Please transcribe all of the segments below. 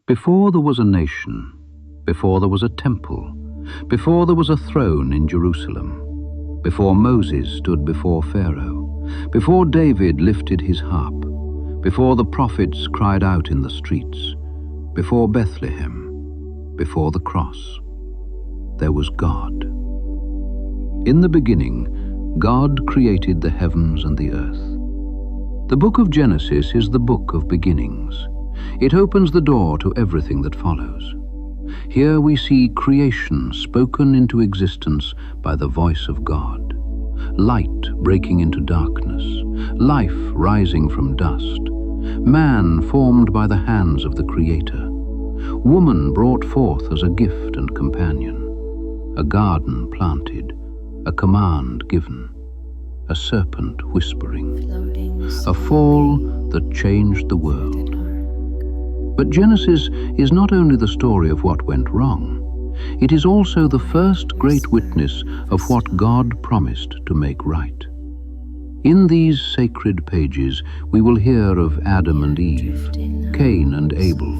Before there was a nation, before there was a temple, before there was a throne in Jerusalem, before Moses stood before Pharaoh, before David lifted his harp, before the prophets cried out in the streets, before Bethlehem, before the cross, there was God. In the beginning, God created the heavens and the earth. The book of Genesis is the book of beginnings. It opens the door to everything that follows. Here we see creation spoken into existence by the voice of God. Light breaking into darkness, life rising from dust, man formed by the hands of the Creator, woman brought forth as a gift and companion, a garden planted, a command given, a serpent whispering, a fall that changed the world. But Genesis is not only the story of what went wrong, it is also the first great witness of what God promised to make right. In these sacred pages we will hear of Adam and Eve, Cain and Abel,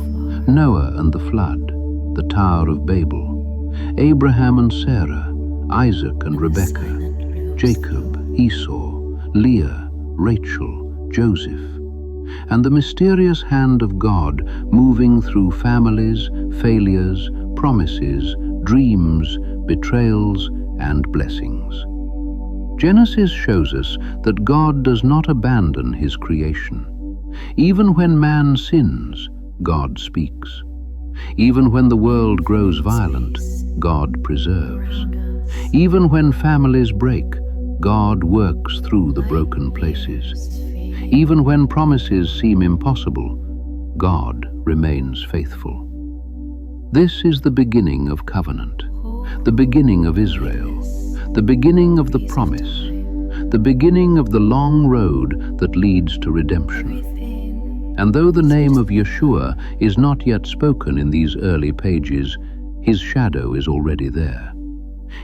Noah and the flood, the Tower of Babel, Abraham and Sarah, Isaac and Rebekah, Jacob, Esau, Leah, Rachel, Joseph, and the mysterious hand of God moving through families, failures, promises, dreams, betrayals, and blessings. Genesis shows us that God does not abandon his creation. Even when man sins, God speaks. Even when the world grows violent, God preserves. Even when families break, God works through the broken places. Even when promises seem impossible, God remains faithful. This is the beginning of covenant, the beginning of Israel, the beginning of the promise, the beginning of the long road that leads to redemption. And though the name of Yeshua is not yet spoken in these early pages, his shadow is already there.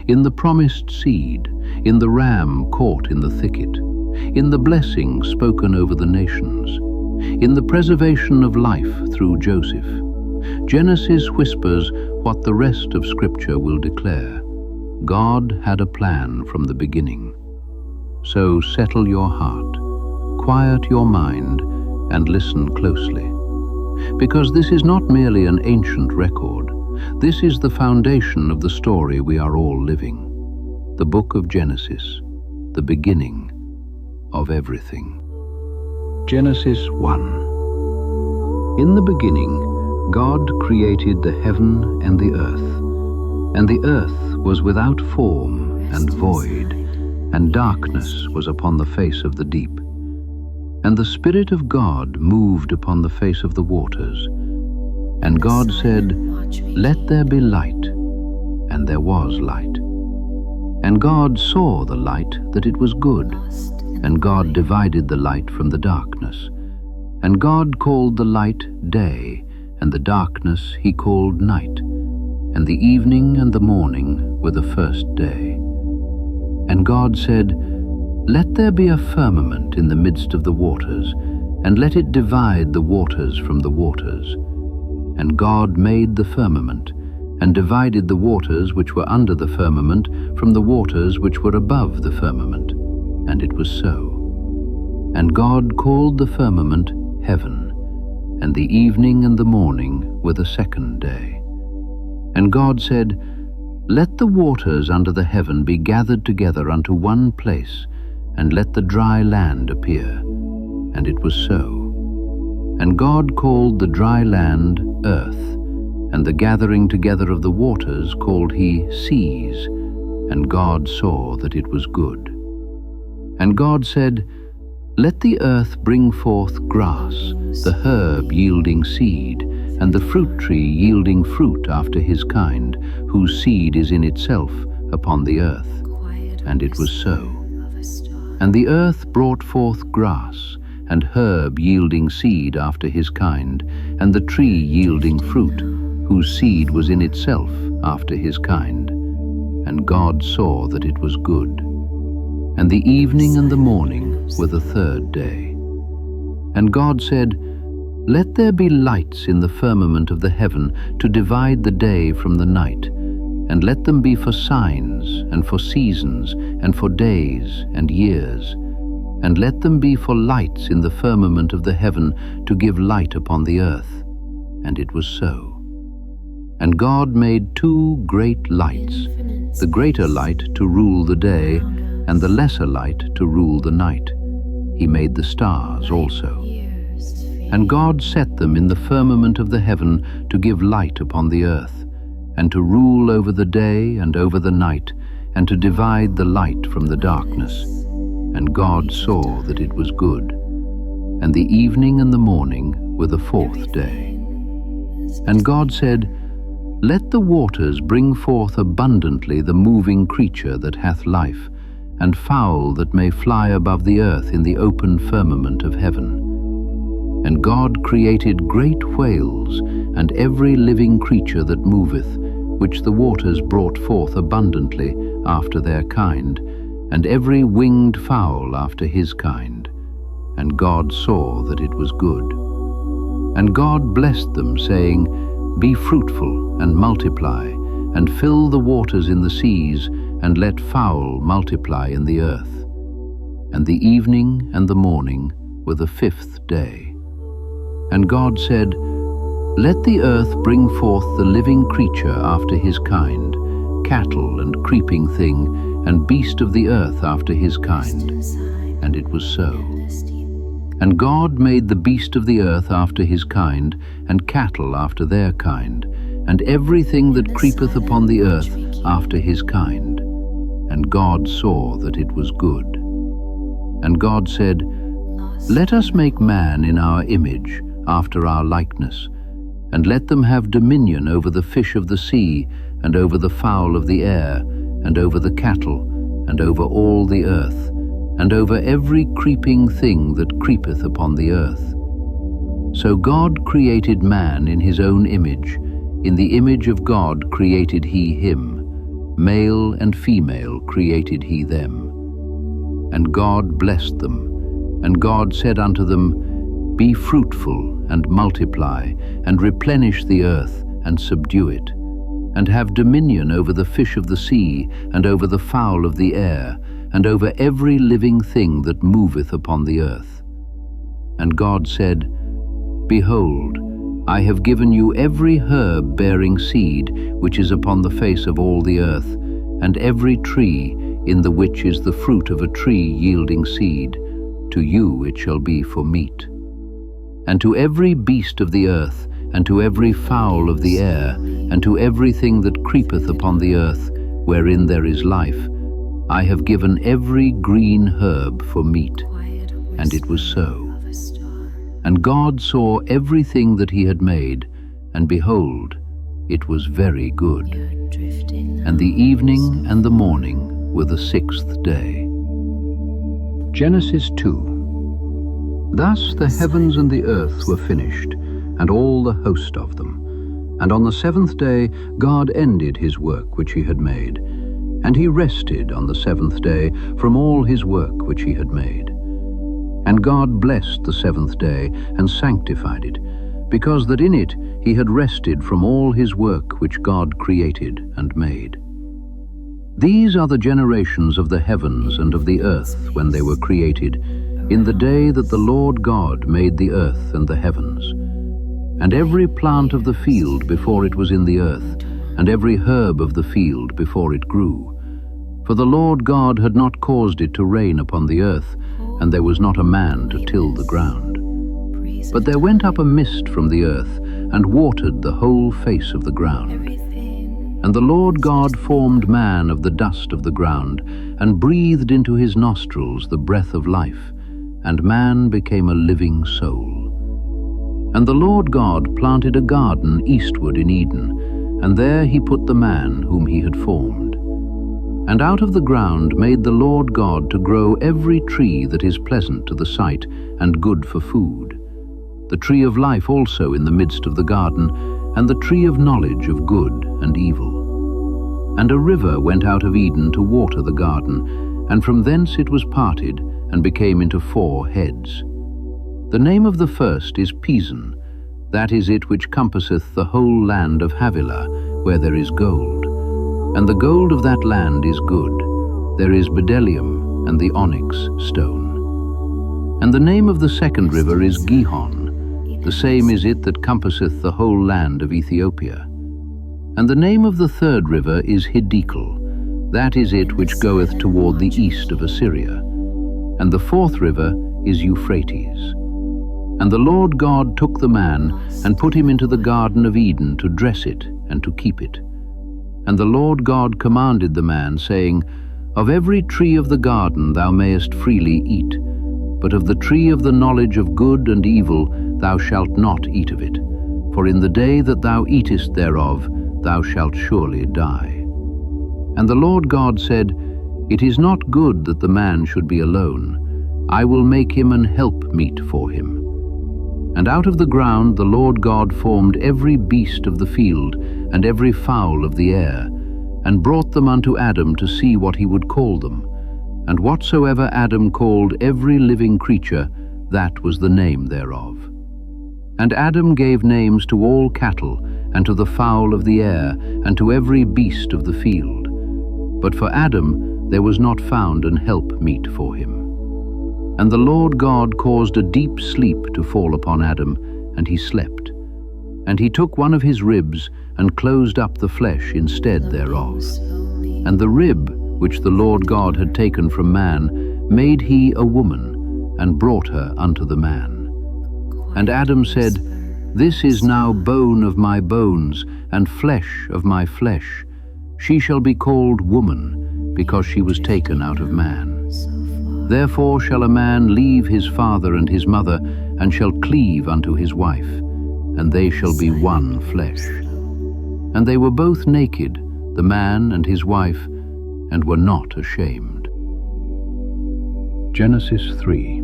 In the promised seed, in the ram caught in the thicket, in the blessing spoken over the nations, in the preservation of life through Joseph, Genesis whispers what the rest of Scripture will declare. God had a plan from the beginning. So settle your heart, quiet your mind, and listen closely. Because this is not merely an ancient record, this is the foundation of the story we are all living. The book of Genesis, the beginning of everything. Genesis 1. In the beginning, God created the heaven and the earth was without form and void, and darkness was upon the face of the deep. And the Spirit of God moved upon the face of the waters. And God said, "Let there be light," and there was light. And God saw the light that it was good, and God divided the light from the darkness. And God called the light day, and the darkness he called night. And the evening and the morning were the first day. And God said, "Let there be a firmament in the midst of the waters, and let it divide the waters from the waters." And God made the firmament, and divided the waters which were under the firmament from the waters which were above the firmament. And it was so. And God called the firmament heaven, and the evening and the morning were the second day. And God said, "Let the waters under the heaven be gathered together unto one place, and let the dry land appear." And it was so. And God called the dry land earth, and the gathering together of the waters called he seas. And God saw that it was good. And God said, "Let the earth bring forth grass, the herb yielding seed, and the fruit tree yielding fruit after his kind, whose seed is in itself upon the earth." And it was so. And the earth brought forth grass, and herb yielding seed after his kind, and the tree yielding fruit, whose seed was in itself after his kind. And God saw that it was good. And the evening and the morning were the third day. And God said, "Let there be lights in the firmament of the heaven to divide the day from the night, and let them be for signs, and for seasons, and for days and years, and let them be for lights in the firmament of the heaven to give light upon the earth." And it was so. And God made 2 great lights, the greater light to rule the day, and the lesser light to rule the night. He made the stars also. And God set them in the firmament of the heaven to give light upon the earth, and to rule over the day and over the night, and to divide the light from the darkness. And God saw that it was good. And the evening and the morning were the 4th day. And God said, "Let the waters bring forth abundantly the moving creature that hath life, and fowl that may fly above the earth in the open firmament of heaven." And God created great whales, and every living creature that moveth, which the waters brought forth abundantly after their kind, and every winged fowl after his kind. And God saw that it was good. And God blessed them, saying, "Be fruitful, and multiply, and fill the waters in the seas, and let fowl multiply in the earth." And the evening and the morning were the 5th day. And God said, "Let the earth bring forth the living creature after his kind, cattle and creeping thing, and beast of the earth after his kind." And it was so. And God made the beast of the earth after his kind, and cattle after their kind, and everything that creepeth upon the earth after his kind. And God saw that it was good. And God said, "Let us make man in our image, after our likeness, and let them have dominion over the fish of the sea, and over the fowl of the air, and over the cattle, and over all the earth, and over every creeping thing that creepeth upon the earth." So God created man in his own image. In the image of God created he him. Male and female created he them. And God blessed them. And God said unto them, "Be fruitful, and multiply, and replenish the earth, and subdue it, and have dominion over the fish of the sea, and over the fowl of the air, and over every living thing that moveth upon the earth." And God said, "Behold, I have given you every herb bearing seed, which is upon the face of all the earth, and every tree, in the which is the fruit of a tree yielding seed. To you it shall be for meat. And to every beast of the earth, and to every fowl of the air, and to everything that creepeth upon the earth, wherein there is life, I have given every green herb for meat." And it was so. And God saw everything that he had made, and behold, it was very good. And the evening and the morning were the 6th day. Genesis 2. Thus the heavens and the earth were finished, and all the host of them. And on the 7th day God ended his work which he had made. And he rested on the 7th day from all his work which he had made. And God blessed the 7th day, and sanctified it, because that in it he had rested from all his work which God created and made. These are the generations of the heavens and of the earth when they were created, in the day that the Lord God made the earth and the heavens. And every plant of the field before it was in the earth, and every herb of the field before it grew. For the Lord God had not caused it to rain upon the earth, and there was not a man to till the ground. But there went up a mist from the earth, and watered the whole face of the ground. And the Lord God formed man of the dust of the ground, and breathed into his nostrils the breath of life, and man became a living soul. And the Lord God planted a garden eastward in Eden, and there he put the man whom he had formed. And out of the ground made the Lord God to grow every tree that is pleasant to the sight, and good for food. The tree of life also in the midst of the garden, and the tree of knowledge of good and evil. And a river went out of Eden to water the garden, and from thence it was parted, and became into 4 heads. The name of the first is Pison, that is it which compasseth the whole land of Havilah, where there is gold. And the gold of that land is good. There is bdellium and the onyx stone. And the name of the second river is Gihon, the same is it that compasseth the whole land of Ethiopia. And the name of the third river is Hiddekel, that is it which goeth toward the east of Assyria. And the fourth river is Euphrates. And the Lord God took the man and put him into the garden of Eden to dress it and to keep it. And the Lord God commanded the man, saying, Of every tree of the garden thou mayest freely eat, but of the tree of the knowledge of good and evil thou shalt not eat of it. For in the day that thou eatest thereof thou shalt surely die. And the Lord God said, It is not good that the man should be alone. I will make him an helpmeet for him. And out of the ground the Lord God formed every beast of the field, and every fowl of the air, and brought them unto Adam to see what he would call them. And whatsoever Adam called every living creature, that was the name thereof. And Adam gave names to all cattle, and to the fowl of the air, and to every beast of the field. But for Adam there was not found an helpmeet for him. And the Lord God caused a deep sleep to fall upon Adam, and he slept. And he took one of his ribs, and closed up the flesh instead thereof. And the rib which the Lord God had taken from man made he a woman, and brought her unto the man. And Adam said, This is now bone of my bones, and flesh of my flesh. She shall be called woman, because she was taken out of man. Therefore shall a man leave his father and his mother, and shall cleave unto his wife, and they shall be one flesh. And they were both naked, the man and his wife, and were not ashamed. Genesis 3.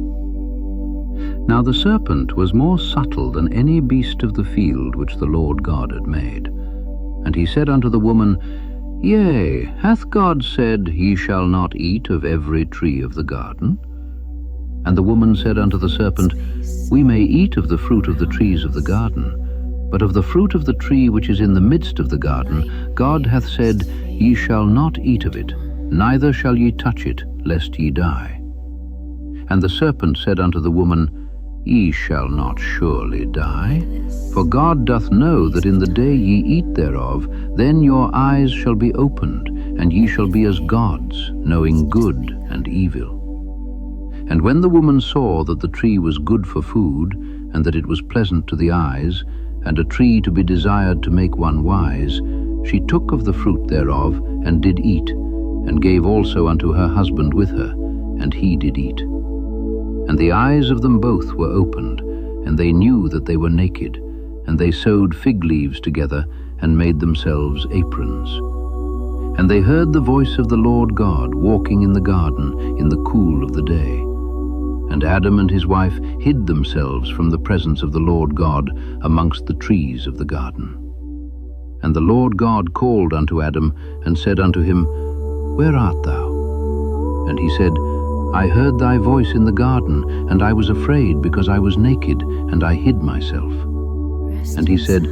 Now the serpent was more subtle than any beast of the field which the Lord God had made. And he said unto the woman, Yea, hath God said, Ye shall not eat of every tree of the garden? And the woman said unto the serpent, We may eat of the fruit of the trees of the garden, but of the fruit of the tree which is in the midst of the garden, God hath said, Ye shall not eat of it, neither shall ye touch it, lest ye die. And the serpent said unto the woman, Ye shall not surely die. For God doth know that in the day ye eat thereof, then your eyes shall be opened, and ye shall be as gods, knowing good and evil. And when the woman saw that the tree was good for food, and that it was pleasant to the eyes, and a tree to be desired to make one wise, she took of the fruit thereof, and did eat, and gave also unto her husband with her, and he did eat. And the eyes of them both were opened, and they knew that they were naked, and they sewed fig leaves together, and made themselves aprons. And they heard the voice of the Lord God walking in the garden in the cool of the day. And Adam and his wife hid themselves from the presence of the Lord God amongst the trees of the garden. And the Lord God called unto Adam, and said unto him, Where art thou? And he said, I heard thy voice in the garden, and I was afraid, because I was naked, and I hid myself. And he said,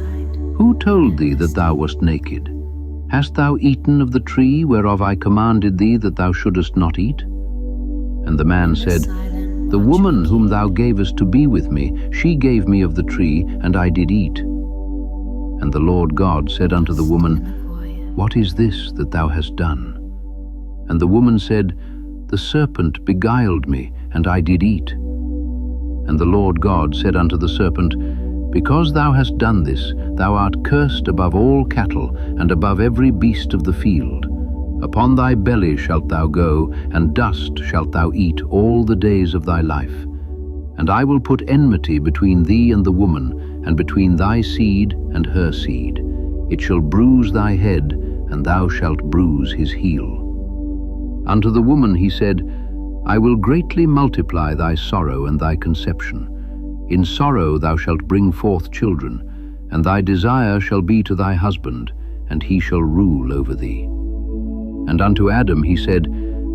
Who told thee that thou wast naked? Hast thou eaten of the tree whereof I commanded thee that thou shouldest not eat? And the man said, The woman whom thou gavest to be with me, she gave me of the tree, and I did eat. And the Lord God said unto the woman, What is this that thou hast done? And the woman said, The serpent beguiled me, and I did eat. And the Lord God said unto the serpent, Because thou hast done this, thou art cursed above all cattle, and above every beast of the field. Upon thy belly shalt thou go, and dust shalt thou eat all the days of thy life. And I will put enmity between thee and the woman, and between thy seed and her seed. It shall bruise thy head, and thou shalt bruise his heel. Unto the woman he said, I will greatly multiply thy sorrow and thy conception. In sorrow thou shalt bring forth children, and thy desire shall be to thy husband, and he shall rule over thee. And unto Adam he said,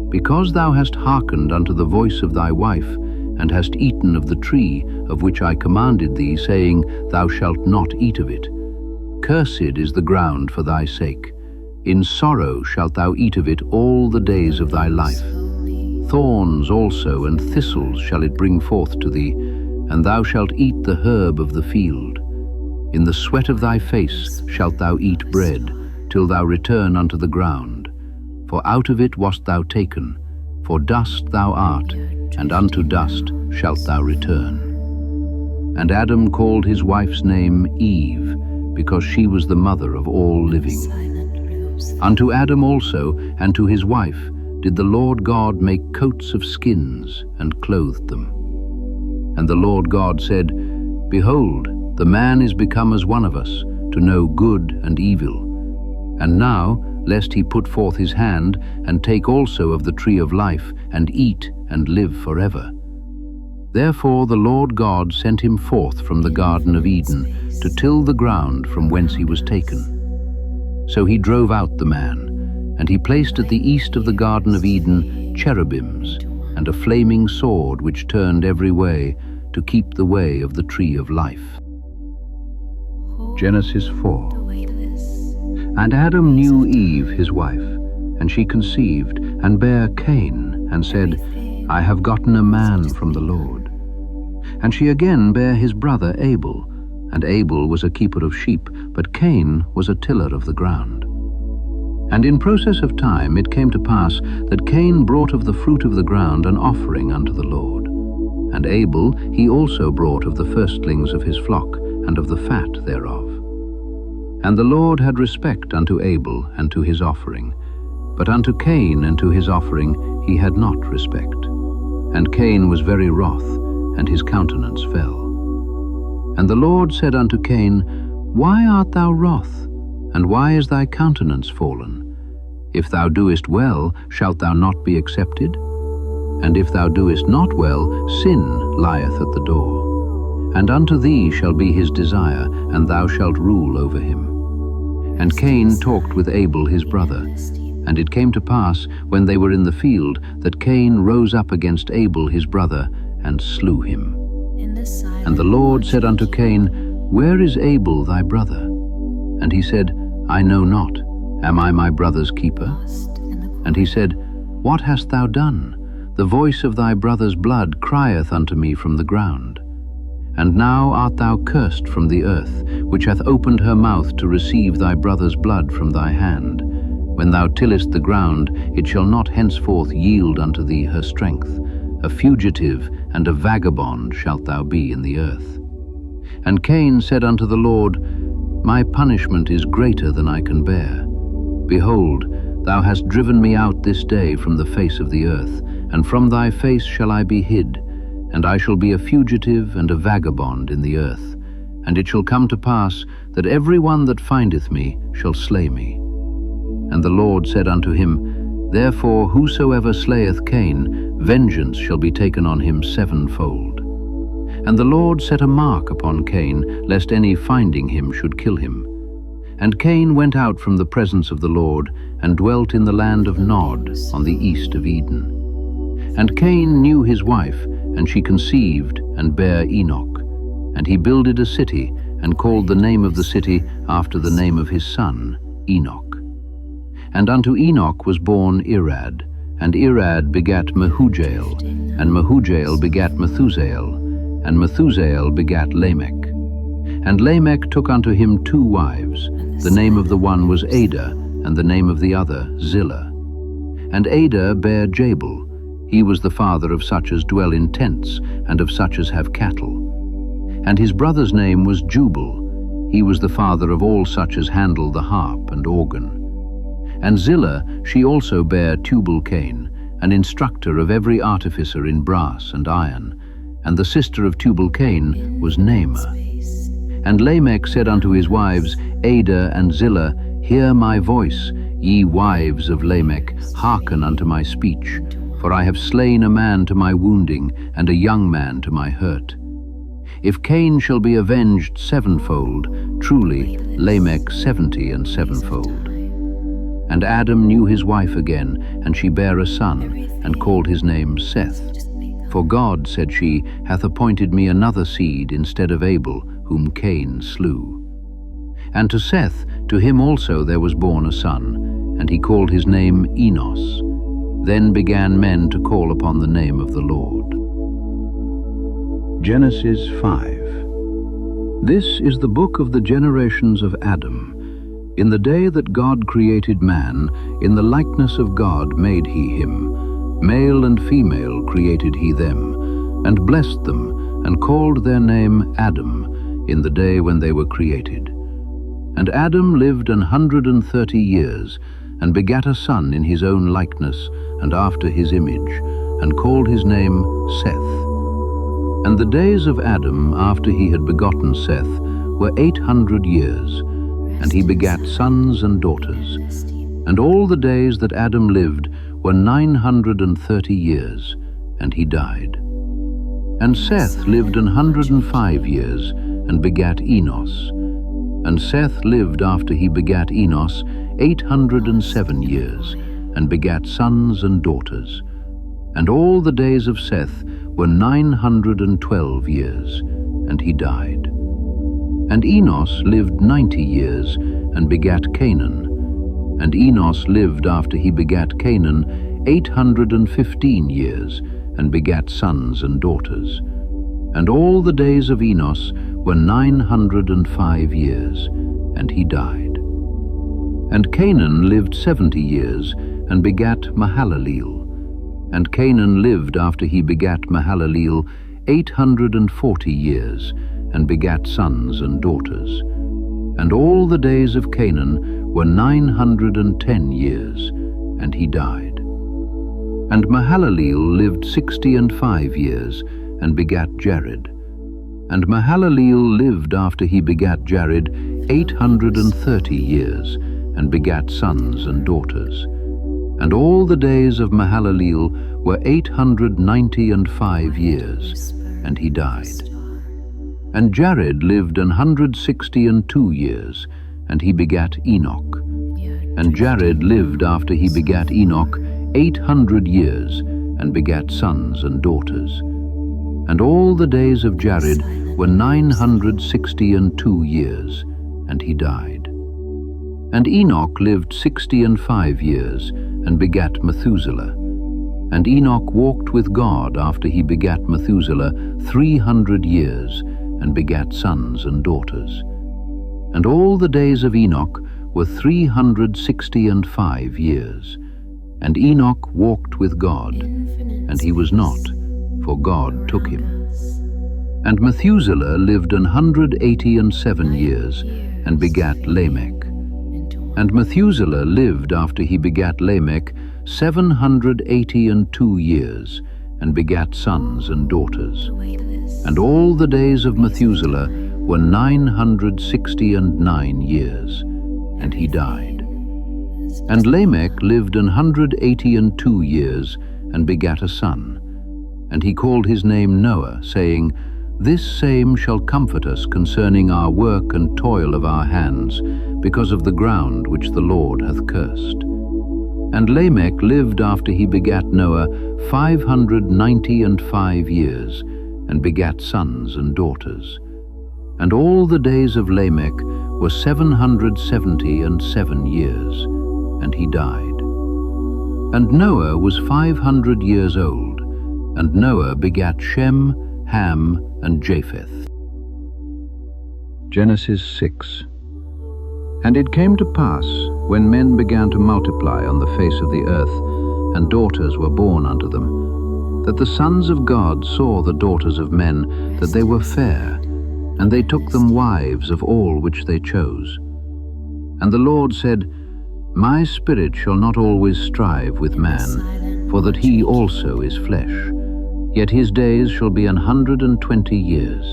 Because thou hast hearkened unto the voice of thy wife, and hast eaten of the tree of which I commanded thee, saying, Thou shalt not eat of it. Cursed is the ground for thy sake. In sorrow shalt thou eat of it all the days of thy life. Thorns also and thistles shall it bring forth to thee, and thou shalt eat the herb of the field. In the sweat of thy face shalt thou eat bread, till thou return unto the ground. For out of it wast thou taken, for dust thou art, and unto dust shalt thou return. And Adam called his wife's name Eve, because she was the mother of all living. Unto Adam also and to his wife did the Lord God make coats of skins, and clothed them. And the Lord God said, Behold, the man is become as one of us, to know good and evil. And now, lest he put forth his hand, and take also of the tree of life, and eat, and live forever. Therefore the Lord God sent him forth from the Garden of Eden, to till the ground from whence he was taken. So he drove out the man, and he placed at the east of the Garden of Eden cherubims, and a flaming sword which turned every way, to keep the way of the tree of life. Genesis 4. And Adam knew Eve his wife, and she conceived, and bare Cain, and said, I have gotten a man from the Lord. And she again bare his brother Abel, and Abel was a keeper of sheep, but Cain was a tiller of the ground. And in process of time it came to pass that Cain brought of the fruit of the ground an offering unto the Lord. And Abel he also brought of the firstlings of his flock, and of the fat thereof. And the Lord had respect unto Abel and to his offering, but unto Cain and to his offering he had not respect. And Cain was very wroth, and his countenance fell. And the Lord said unto Cain, Why art thou wroth, and why is thy countenance fallen? If thou doest well, shalt thou not be accepted? And if thou doest not well, sin lieth at the door. And unto thee shall be his desire, and thou shalt rule over him. And Cain talked with Abel his brother. And it came to pass, when they were in the field, that Cain rose up against Abel his brother, and slew him. And the Lord said unto Cain, Where is Abel thy brother? And he said, I know not. Am I my brother's keeper? And he said, What hast thou done? The voice of thy brother's blood crieth unto me from the ground. And now art thou cursed from the earth, which hath opened her mouth to receive thy brother's blood from thy hand. When thou tillest the ground, it shall not henceforth yield unto thee her strength. A fugitive and a vagabond shalt thou be in the earth. And Cain said unto the Lord, My punishment is greater than I can bear. Behold, thou hast driven me out this day from the face of the earth, and from thy face shall I be hid, and I shall be a fugitive and a vagabond in the earth. And it shall come to pass that every one that findeth me shall slay me. And the Lord said unto him, Therefore whosoever slayeth Cain, vengeance shall be taken on him sevenfold. And the Lord set a mark upon Cain, lest any finding him should kill him. And Cain went out from the presence of the Lord, and dwelt in the land of Nod, on the east of Eden. And Cain knew his wife, and she conceived, and bare Enoch. And he builded a city, and called the name of the city after the name of his son, Enoch. And unto Enoch was born Irad, and Irad begat Mehujael, and Mehujael begat Methusael, and Methusael begat Lamech. And Lamech took unto him 2 wives. The name of the one was Adah, and the name of the other Zillah. And Adah bare Jabal. He was the father of such as dwell in tents, and of such as have cattle. And his brother's name was Jubal. He was the father of all such as handle the harp and organ. And Zillah, she also bare Tubal-Cain, an instructor of every artificer in brass and iron. And the sister of Tubal-Cain was Naamah. And Lamech said unto his wives, Adah and Zillah, Hear my voice, ye wives of Lamech, hearken unto my speech. For I have slain a man to my wounding, and a young man to my hurt. If Cain shall be avenged sevenfold, truly Lamech 70 and sevenfold. And Adam knew his wife again, and she bare a son, and called his name Seth. For God, said she, hath appointed me another seed instead of Abel, whom Cain slew. And to Seth, to him also there was born a son, and he called his name Enos. Then began men to call upon the name of the Lord. Genesis 5. This is the book of the generations of Adam. In the day that God created man, in the likeness of God made he him. Male and female created he them, and blessed them, and called their name Adam, in the day when they were created. And Adam lived 130 years, and begat a son in his own likeness, and after his image, and called his name Seth. And the days of Adam after he had begotten Seth were 800 years, and he begat sons and daughters. And all the days that Adam lived were 930 years, and he died. And Seth lived 105 years, and begat Enos. And Seth lived after he begat Enos 807 years, and begat sons and daughters. And all the days of Seth were 912 years, and he died. And Enos lived 90 years, and begat Canaan. And Enos lived after he begat Canaan 815 years, and begat sons and daughters. And all the days of Enos were 905 years, and he died. And Canaan lived 70 years, and begat Mahalaleel. And Canaan lived after he begat Mahalaleel 840 years, and begat sons and daughters. And all the days of Canaan were 910 years, and he died. And Mahalaleel lived 65 years, and begat Jared. And Mahalaleel lived after he begat Jared 830 years, and begat sons and daughters. And all the days of Mahalaleel were 895 years, and he died. And Jared lived 162 years, and he begat Enoch. And Jared lived after he begat Enoch 800 years, and begat sons and daughters. And all the days of Jared were 962 years, and he died. And Enoch lived 65 years, and begat Methuselah. And Enoch walked with God after he begat Methuselah 300 years, and begat sons and daughters. And all the days of Enoch were 365 years. And Enoch walked with God, and he was not, for God took him. And Methuselah lived 187 years, and begat Lamech. And Methuselah lived after he begat Lamech 782 years, and begat sons and daughters. And all the days of Methuselah were 969 years, and he died. And Lamech lived 182 years, and begat a son. And he called his name Noah, saying, This same shall comfort us concerning our work and toil of our hands, because of the ground which the Lord hath cursed. And Lamech lived after he begat Noah 595 years, and begat sons and daughters. And all the days of Lamech were 777 years, and he died. And Noah was 500 years old, and Noah begat Shem, Ham, and Japheth. Genesis 6. And it came to pass, when men began to multiply on the face of the earth, and daughters were born unto them, that the sons of God saw the daughters of men, that they were fair, and they took them wives of all which they chose. And the Lord said, My spirit shall not always strive with man, for that he also is flesh, yet his days shall be 120 years.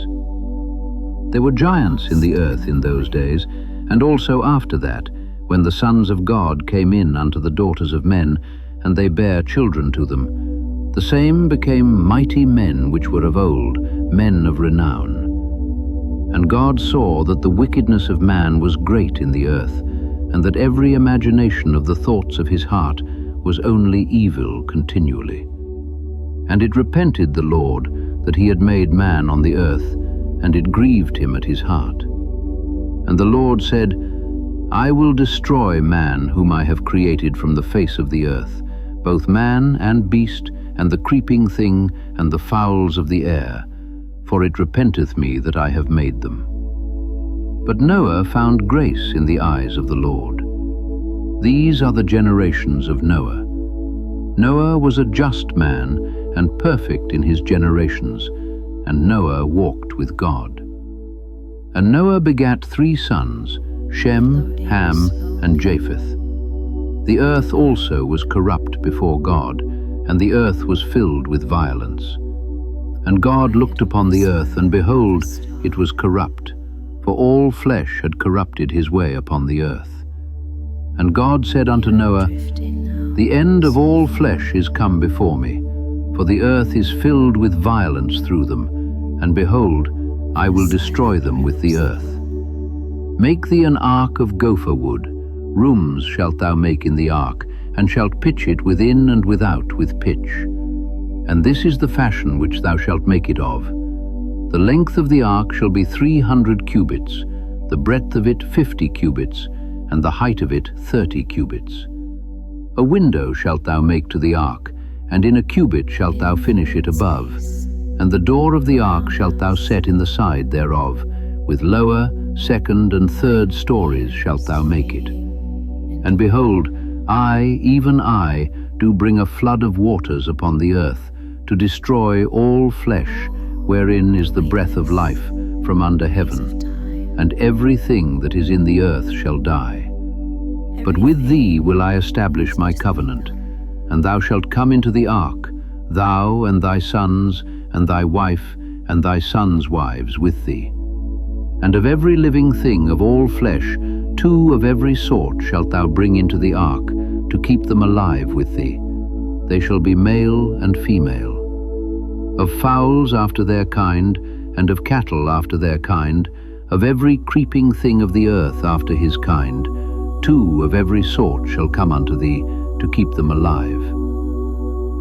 There were giants in the earth in those days, and also after that, when the sons of God came in unto the daughters of men, and they bare children to them. The same became mighty men which were of old, men of renown. And God saw that the wickedness of man was great in the earth, and that every imagination of the thoughts of his heart was only evil continually. And it repented the Lord that he had made man on the earth, and it grieved him at his heart. And the Lord said, I will destroy man whom I have created from the face of the earth, both man and beast, and the creeping thing, and the fowls of the air, for it repenteth me that I have made them. But Noah found grace in the eyes of the Lord. These are the generations of Noah. Noah was a just man and perfect in his generations, and Noah walked with God. And Noah begat 3 sons, Shem, Ham, and Japheth. The earth also was corrupt before God, and the earth was filled with violence. And God looked upon the earth, and behold, it was corrupt, for all flesh had corrupted his way upon the earth. And God said unto Noah, The end of all flesh is come before me, for the earth is filled with violence through them, and behold, I will destroy them with the earth. Make thee an ark of gopher wood. Rooms shalt thou make in the ark, and shalt pitch it within and without with pitch. And this is the fashion which thou shalt make it of. The length of the ark shall be 300 cubits, the breadth of it 50 cubits, and the height of it 30 cubits. A window shalt thou make to the ark, and in a cubit shalt thou finish it above. And the door of the ark shalt thou set in the side thereof, with lower, second, and third stories shalt thou make it. And behold, I, even I, do bring a flood of waters upon the earth, to destroy all flesh, wherein is the breath of life from under heaven, and everything that is in the earth shall die. But with thee will I establish my covenant, and thou shalt come into the ark, thou and thy sons, and thy wife, and thy sons' wives with thee. And of every living thing of all flesh, 2 of every sort shalt thou bring into the ark, to keep them alive with thee. They shall be male and female. Of fowls after their kind, and of cattle after their kind, of every creeping thing of the earth after his kind, 2 of every sort shall come unto thee, to keep them alive.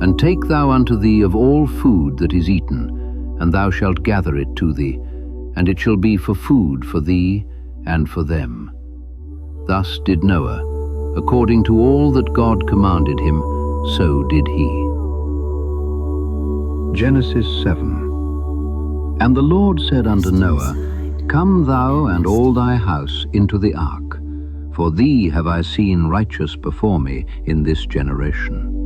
And take thou unto thee of all food that is eaten, and thou shalt gather it to thee, and it shall be for food for thee and for them. Thus did Noah, according to all that God commanded him, so did he. Genesis 7. And the Lord said unto Noah, Come thou and all thy house into the ark, for thee have I seen righteous before me in this generation.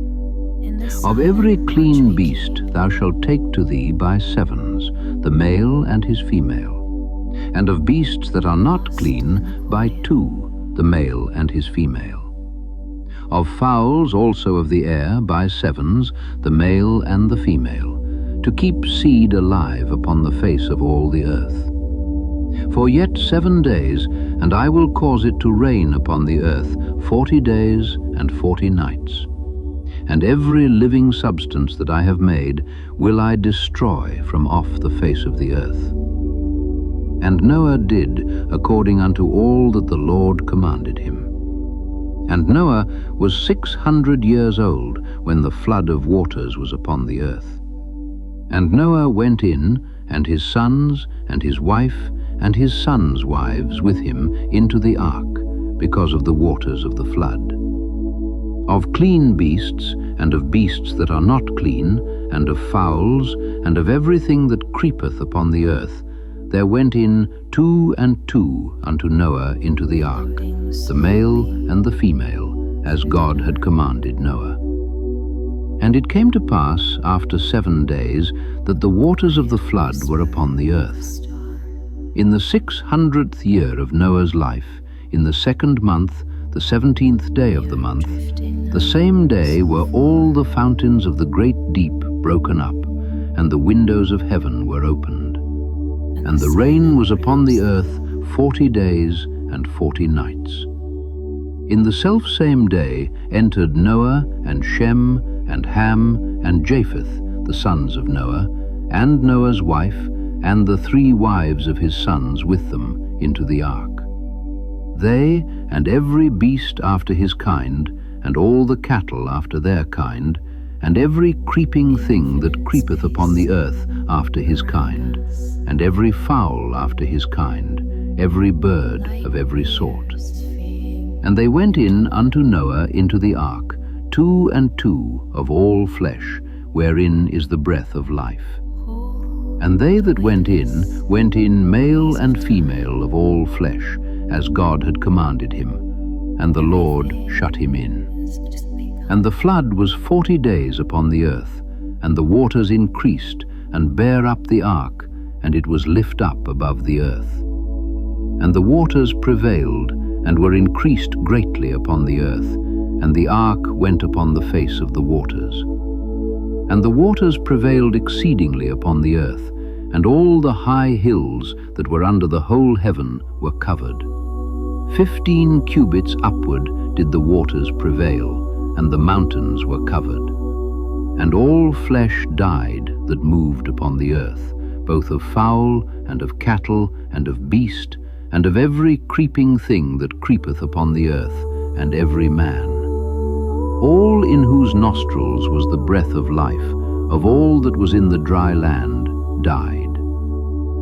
Of every clean beast thou shalt take to thee by 7s, the male and his female, and of beasts that are not clean by 2, the male and his female. Of fowls also of the air by 7s, the male and the female, to keep seed alive upon the face of all the earth. For yet 7 days, and I will cause it to rain upon the earth 40 days and 40 nights. And every living substance that I have made will I destroy from off the face of the earth. And Noah did according unto all that the Lord commanded him. And Noah was 600 years old when the flood of waters was upon the earth. And Noah went in, and his sons, and his wife, and his sons' wives with him into the ark, because of the waters of the flood. Of clean beasts, and of beasts that are not clean, and of fowls, and of everything that creepeth upon the earth, there went in 2 and 2 unto Noah into the ark, the male and the female, as God had commanded Noah. And it came to pass after 7 days that the waters of the flood were upon the earth. In the 600th year of Noah's life, in the 2nd month, the 17th day of the month, the same day were all the fountains of the great deep broken up, and the windows of heaven were opened. And the rain was upon the earth 40 days and 40 nights. In the selfsame day entered Noah and Shem and Ham and Japheth, the sons of Noah, and Noah's wife, and the 3 wives of his sons with them, into the ark. They and every beast after his kind, and all the cattle after their kind, and every creeping thing that creepeth upon the earth after his kind, and every fowl after his kind, every bird of every sort. And they went in unto Noah into the ark, 2 and 2 of all flesh, wherein is the breath of life. And they that went in male and female of all flesh, as God had commanded him, and the Lord shut him in. And the flood was 40 days upon the earth, and the waters increased, and bare up the ark, and it was lift up above the earth. And the waters prevailed, and were increased greatly upon the earth, and the ark went upon the face of the waters. And the waters prevailed exceedingly upon the earth, and all the high hills that were under the whole heaven were covered. 15 cubits upward did the waters prevail, and the mountains were covered. And all flesh died that moved upon the earth, both of fowl, and of cattle, and of beast, and of every creeping thing that creepeth upon the earth, and every man. All in whose nostrils was the breath of life, of all that was in the dry land, died.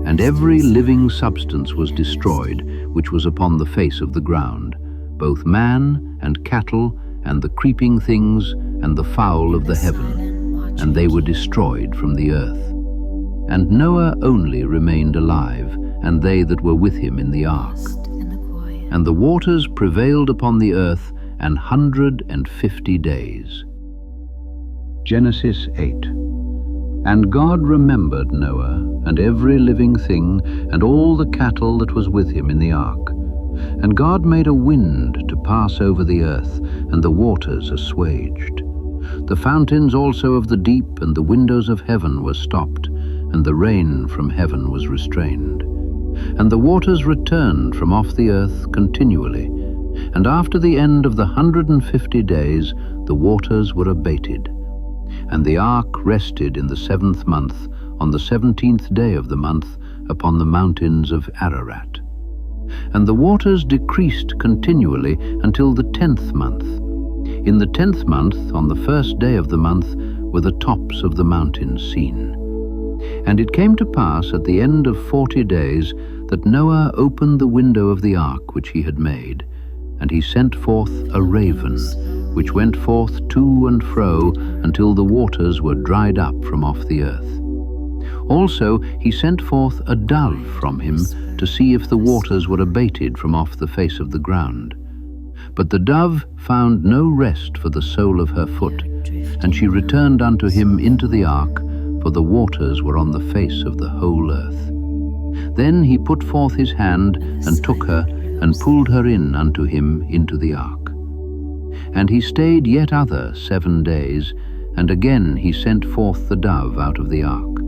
And every living substance was destroyed, which was upon the face of the ground, both man and cattle, and the creeping things, and the fowl of the heaven, and they were destroyed from the earth. And Noah only remained alive, and they that were with him in the ark. And the waters prevailed upon the earth 150 days. Genesis 8. And God remembered Noah, and every living thing, and all the cattle that was with him in the ark. And God made a wind to pass over the earth, and the waters assuaged. The fountains also of the deep and the windows of heaven were stopped, and the rain from heaven was restrained. And the waters returned from off the earth continually. And after the end of the 150 days, the waters were abated. And the ark rested in the 7th month, on the 17th day of the month, upon the mountains of Ararat. And the waters decreased continually until the 10th month. In the 10th month, on the 1st day of the month, were the tops of the mountains seen. And it came to pass at the end of 40 days that Noah opened the window of the ark which he had made, and he sent forth a raven, which went forth to and fro until the waters were dried up from off the earth. Also he sent forth a dove from him to see if the waters were abated from off the face of the ground. But the dove found no rest for the sole of her foot, and she returned unto him into the ark, for the waters were on the face of the whole earth. Then he put forth his hand, and took her, and pulled her in unto him into the ark. And he stayed yet other 7 days, and again he sent forth the dove out of the ark.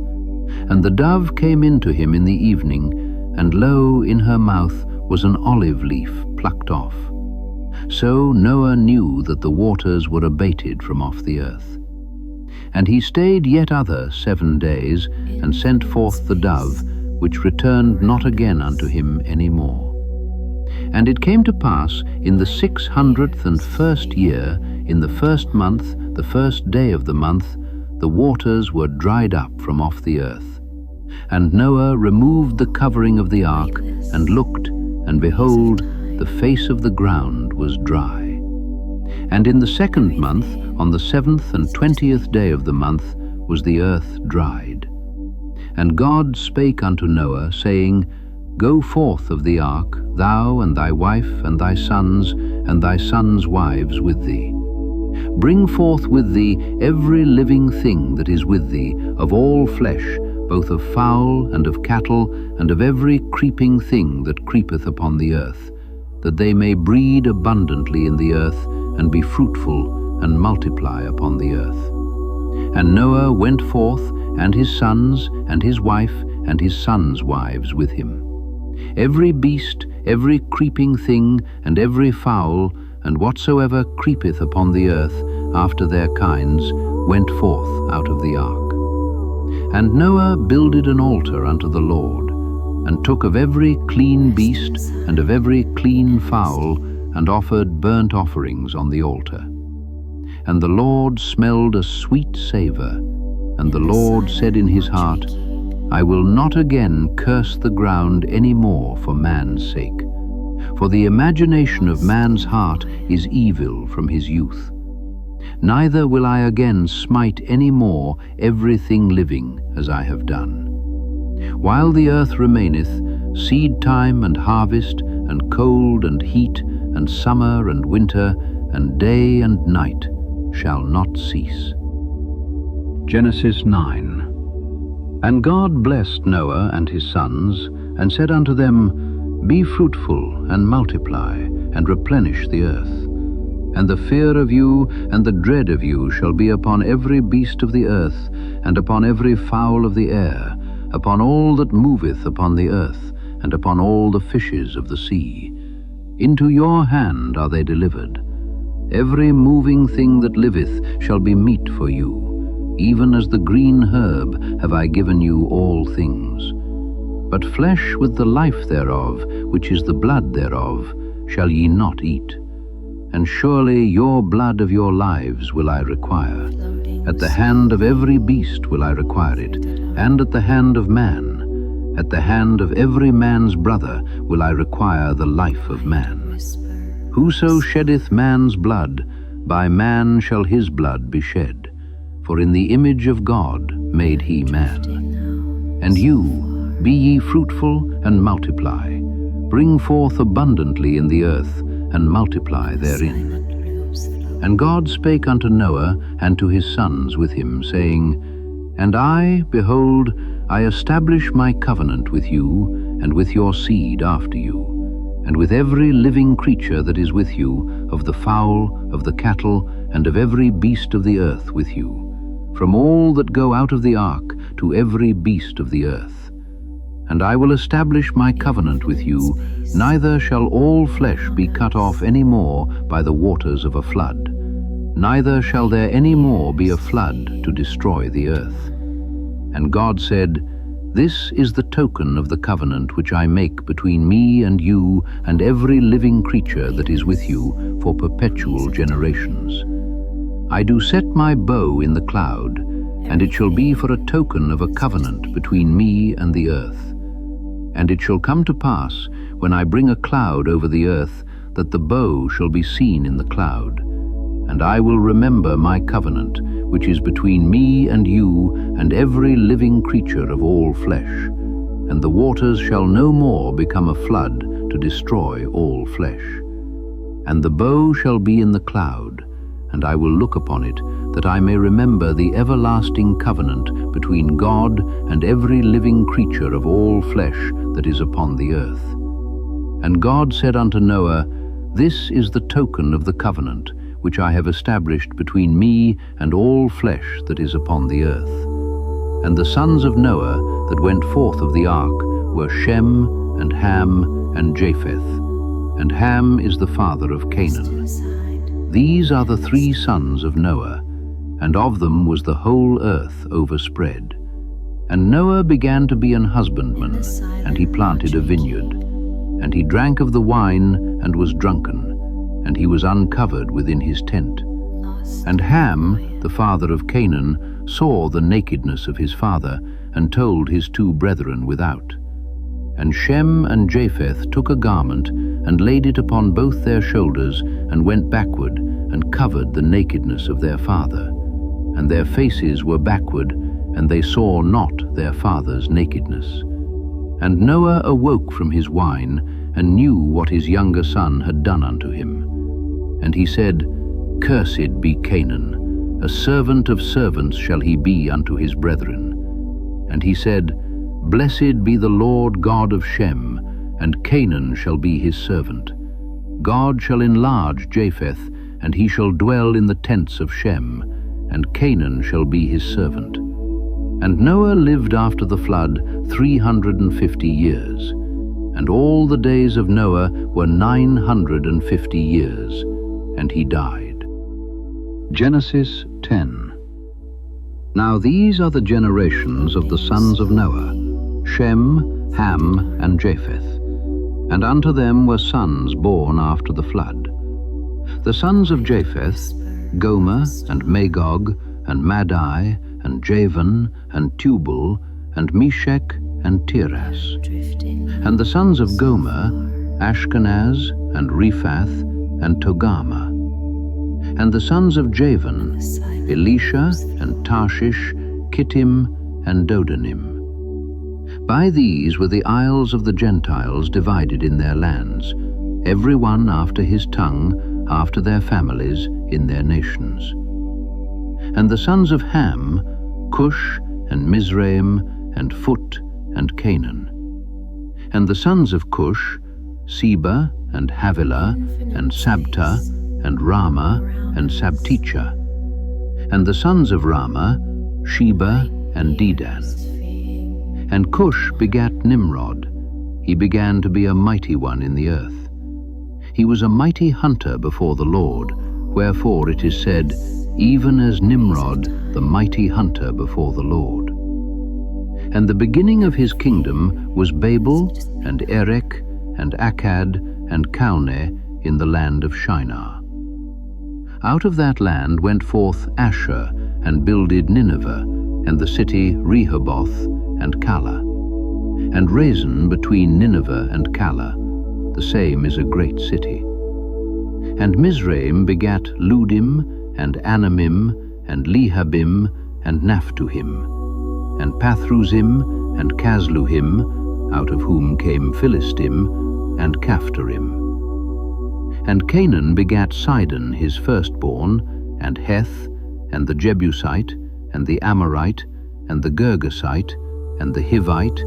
And the dove came into him in the evening, and lo, in her mouth was an olive leaf plucked off. So Noah knew that the waters were abated from off the earth. And he stayed yet other 7 days, and sent forth the dove, which returned not again unto him any more. And it came to pass in the 601st year, in the 1st month, the 1st day of the month, the waters were dried up from off the earth. And Noah removed the covering of the ark, and looked, and behold, the face of the ground was dry. And in the 2nd month, on the 7th and 20th day of the month, was the earth dried. And God spake unto Noah, saying, Go forth of the ark, thou and thy wife and thy sons' wives with thee. Bring forth with thee every living thing that is with thee, of all flesh, both of fowl and of cattle, and of every creeping thing that creepeth upon the earth, that they may breed abundantly in the earth, and be fruitful, and multiply upon the earth. And Noah went forth, and his sons, and his wife, and his sons' wives with him. Every beast, every creeping thing, and every fowl, and whatsoever creepeth upon the earth after their kinds, went forth out of the ark. And Noah builded an altar unto the Lord, and took of every clean beast, and of every clean fowl, and offered burnt offerings on the altar. And the Lord smelled a sweet savour. And the Lord said in his heart, I will not again curse the ground any more for man's sake. For the imagination of man's heart is evil from his youth. Neither will I again smite any more everything living as I have done. While the earth remaineth, seed time and harvest, and cold and heat, and summer and winter, and day and night shall not cease. Genesis 9. And God blessed Noah and his sons, and said unto them, Be fruitful, and multiply, and replenish the earth. And the fear of you and the dread of you shall be upon every beast of the earth, and upon every fowl of the air, upon all that moveth upon the earth, and upon all the fishes of the sea. Into your hand are they delivered. Every moving thing that liveth shall be meat for you. Even as the green herb have I given you all things. But flesh with the life thereof, which is the blood thereof, shall ye not eat. And surely your blood of your lives will I require. At the hand of every beast will I require it, and at the hand of man. At the hand of every man's brother will I require the life of man. Whoso sheddeth man's blood, by man shall his blood be shed. For in the image of God made he man. And you, be ye fruitful and multiply. Bring forth abundantly in the earth, and multiply therein. And God spake unto Noah and to his sons with him, saying, And I, behold, I establish my covenant with you, and with your seed after you, and with every living creature that is with you, of the fowl, of the cattle, and of every beast of the earth with you, from all that go out of the ark to every beast of the earth. And I will establish my covenant with you, neither shall all flesh be cut off any more by the waters of a flood, neither shall there any more be a flood to destroy the earth. And God said, This is the token of the covenant which I make between me and you and every living creature that is with you for perpetual generations. I do set my bow in the cloud, and it shall be for a token of a covenant between me and the earth. And it shall come to pass, when I bring a cloud over the earth, that the bow shall be seen in the cloud. And I will remember my covenant, which is between me and you and every living creature of all flesh. And the waters shall no more become a flood to destroy all flesh. And the bow shall be in the cloud, and I will look upon it, that I may remember the everlasting covenant between God and every living creature of all flesh that is upon the earth. And God said unto Noah, This is the token of the covenant, which I have established between me and all flesh that is upon the earth. And the sons of Noah that went forth of the ark were Shem, and Ham, and Japheth. And Ham is the father of Canaan. These are the 3 sons of Noah, and of them was the whole earth overspread. And Noah began to be an husbandman, and he planted a vineyard. And he drank of the wine, and was drunken, and he was uncovered within his tent. And Ham, the father of Canaan, saw the nakedness of his father, and told his 2 brethren without. And Shem and Japheth took a garment, and laid it upon both their shoulders, and went backward, and covered the nakedness of their father. And their faces were backward, and they saw not their father's nakedness. And Noah awoke from his wine, and knew what his younger son had done unto him. And he said, Cursed be Canaan, a servant of servants shall he be unto his brethren. And he said, Blessed be the Lord God of Shem, and Canaan shall be his servant. God shall enlarge Japheth, and he shall dwell in the tents of Shem, and Canaan shall be his servant. And Noah lived after the flood 350 years, and all the days of Noah were 950 years, and he died. Genesis 10. Now these are the generations of the sons of Noah, Shem, Ham, and Japheth. And unto them were sons born after the flood. The sons of Japheth, Gomer, and Magog, and Madai, and Javan, and Tubal, and Meshech, and Tiras. And the sons of Gomer, Ashkenaz, and Rephath, and Togarmah. And the sons of Javan, Elisha, and Tarshish, Kittim, and Dodanim. By these were the isles of the Gentiles divided in their lands, every one after his tongue, after their families, in their nations. And the sons of Ham, Cush, and Mizraim, and Phut, and Canaan. And the sons of Cush, Seba, and Havilah, and Sabta, and Ramah, and Sabtecha. And the sons of Ramah, Sheba, and Dedan. And Cush begat Nimrod. He began to be a mighty one in the earth. He was a mighty hunter before the Lord, wherefore it is said, even as Nimrod, the mighty hunter before the Lord. And the beginning of his kingdom was Babel, and Erech, and Akkad, and Calneh in the land of Shinar. Out of that land went forth Asher, and builded Nineveh, and the city Rehoboth, and Calah. And Rezin between Nineveh and Calah, the same is a great city. And Mizraim begat Ludim, and Anamim, and Lehabim, and Naphtuhim, and Pathruzim, and Casluhim, out of whom came Philistim, and Caphtorim. And Canaan begat Sidon his firstborn, and Heth, and the Jebusite, and the Amorite, and the Girgasite, and the Hivite,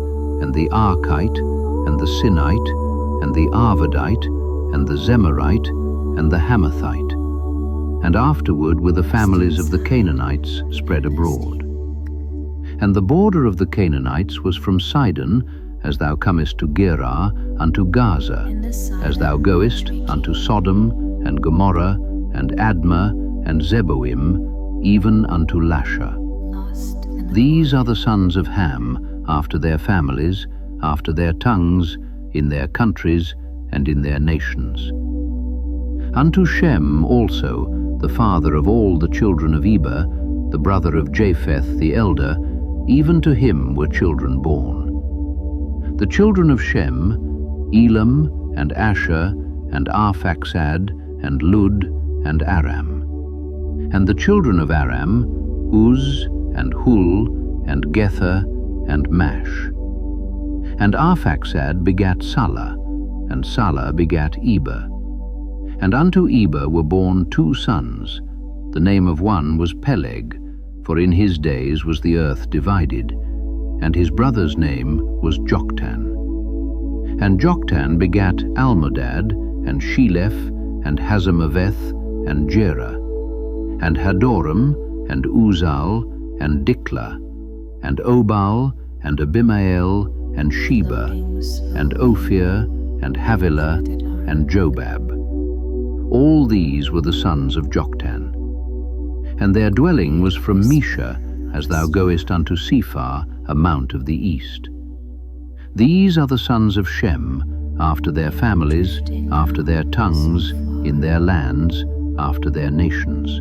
and the Arkite, and the Sinite, and the Arvadite, and the Zemarite, and the Hamathite. And afterward were the families of the Canaanites spread abroad. And the border of the Canaanites was from Sidon, as thou comest to Gerar, unto Gaza, as thou goest unto Sodom, and Gomorrah, and Admah, and Zeboim, even unto Lasha. These are the sons of Ham, after their families, after their tongues, in their countries, and in their nations. Unto Shem also, the father of all the children of Eber, the brother of Japheth the elder, even to him were children born. The children of Shem, Elam, and Asher, and Arphaxad, and Lud, and Aram. And the children of Aram, Uz, and Hul, and Gether, and Mash. And Arphaxad begat Salah, and Salah begat Eber. And unto Eber were born 2 sons. The name of one was Peleg, for in his days was the earth divided, and his brother's name was Joktan. And Joktan begat Almodad, and Sheleph, and Hazamaveth, and Jerah, and Hadoram, and Uzal, and Diklah, and Obal, and Abimael, and Sheba, and Ophir, and Havilah, and Jobab. All these were the sons of Joktan. And their dwelling was from Mesha, as thou goest unto Sephar, a mount of the east. These are the sons of Shem, after their families, after their tongues, in their lands, after their nations.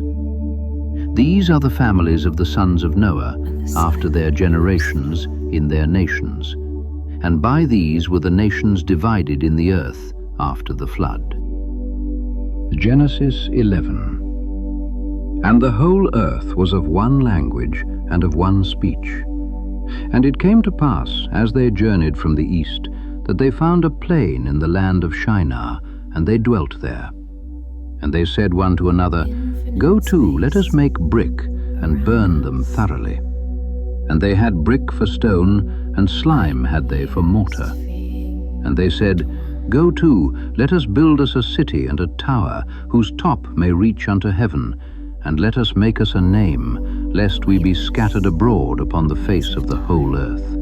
These are the families of the sons of Noah, after their generations, in their nations. And by these were the nations divided in the earth after the flood. Genesis 11. And the whole earth was of one language and of one speech. And it came to pass, as they journeyed from the east, that they found a plain in the land of Shinar, and they dwelt there. And they said one to another, Go to, let us make brick, and burn them thoroughly. And they had brick for stone, and slime had they for mortar. And they said, Go to, let us build us a city and a tower, whose top may reach unto heaven, and let us make us a name, lest we be scattered abroad upon the face of the whole earth.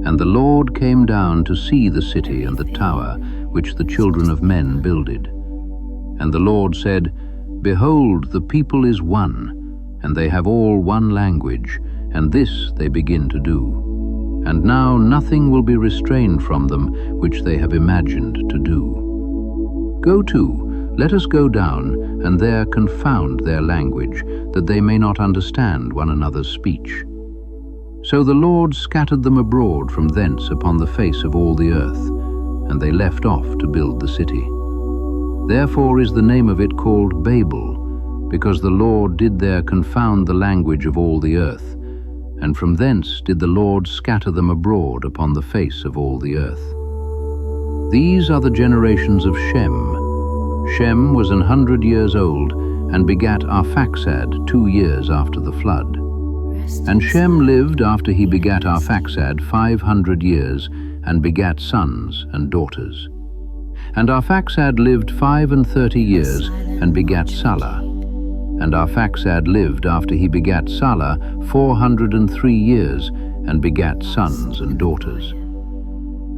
And the Lord came down to see the city and the tower, which the children of men builded. And the Lord said, Behold, the people is one, and they have all one language, and this they begin to do. And now nothing will be restrained from them which they have imagined to do. Go to, Let us go down, and there confound their language, that they may not understand one another's speech. So the Lord scattered them abroad from thence upon the face of all the earth, and they left off to build the city. Therefore is the name of it called Babel, because the Lord did there confound the language of all the earth, and from thence did the Lord scatter them abroad upon the face of all the earth. These are the generations of Shem. Shem was 100 years old, and begat Arphaxad 2 years after the flood. And Shem lived after he begat Arphaxad 500 years, and begat sons and daughters. And Arphaxad lived 35 years, and begat Salah. And Arphaxad lived after he begat Salah 403 years, and begat sons and daughters.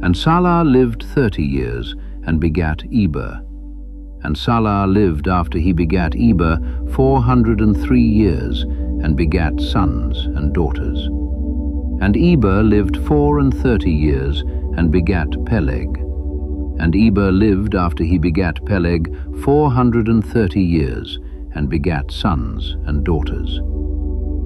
And Salah lived 30 years, and begat Eber. And Salah lived after he begat Eber 403 years, and begat sons and daughters. And Eber lived 34 years, and begat Peleg. And Eber lived after he begat Peleg 430 years, and begat sons and daughters.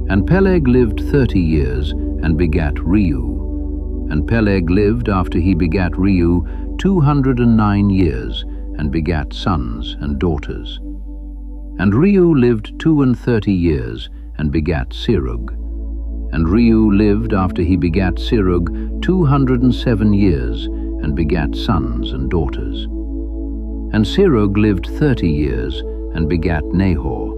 And Peleg lived 30 years, and begat Reu. And Peleg lived after he begat Reu 209 years, and begat sons and daughters. And Reu lived 32 years, and begat Serug. And Reu lived after he begat Serug 207 years, and begat sons and daughters. And Serug lived 30 years, and begat Nahor.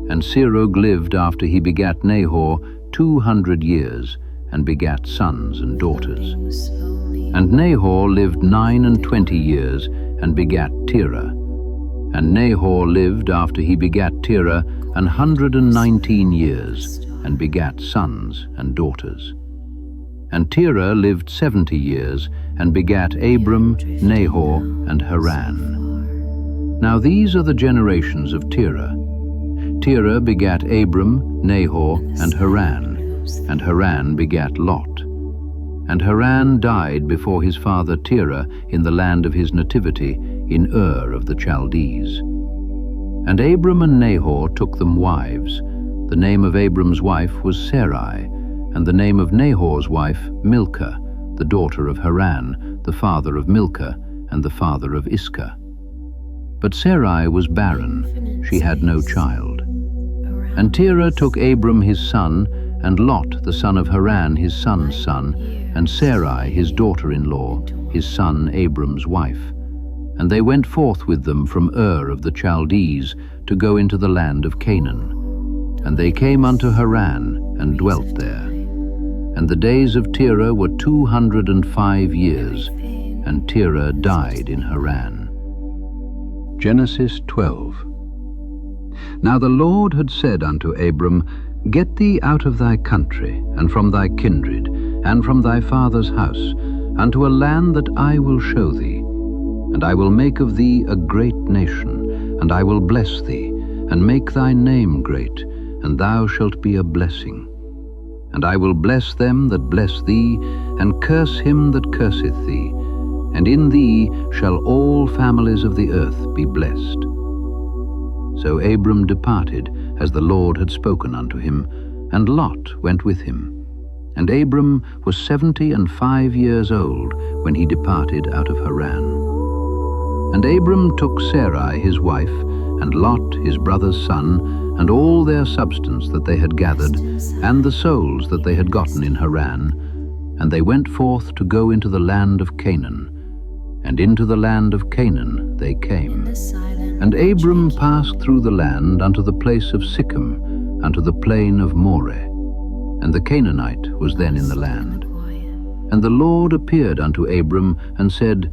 And Serug lived after he begat Nahor 200 years, and begat sons and daughters. And Nahor lived 29 years, and begat Terah. And Nahor lived after he begat Terah 119 years, and begat sons and daughters. And Terah lived 70 years, and begat Abram, Nahor, and Haran. Now these are the generations of Terah. Terah begat Abram, Nahor, and Haran begat Lot. And Haran died before his father Terah in the land of his nativity, in Ur of the Chaldees. And Abram and Nahor took them wives. The name of Abram's wife was Sarai, and the name of Nahor's wife Milcah, the daughter of Haran, the father of Milcah, and the father of Iscah. But Sarai was barren, she had no child. And Terah took Abram his son, and Lot the son of Haran his son's son, and Sarai his daughter-in-law, his son Abram's wife. And they went forth with them from Ur of the Chaldees to go into the land of Canaan. And they came unto Haran, and dwelt there. And the days of Terah were 205 years, and Terah died in Haran. Genesis 12. Now the Lord had said unto Abram, Get thee out of thy country, and from thy kindred, and from thy father's house, unto a land that I will show thee. And I will make of thee a great nation, and I will bless thee, and make thy name great, and thou shalt be a blessing. And I will bless them that bless thee, and curse him that curseth thee, and in thee shall all families of the earth be blessed. So Abram departed, as the Lord had spoken unto him, and Lot went with him. And Abram was 75 years old when he departed out of Haran. And Abram took Sarai his wife, and Lot his brother's son, and all their substance that they had gathered, and the souls that they had gotten in Haran, and they went forth to go into the land of Canaan. And into the land of Canaan they came. And Abram passed through the land unto the place of Sichem, unto the plain of Moreh. And the Canaanite was then in the land. And the Lord appeared unto Abram, and said,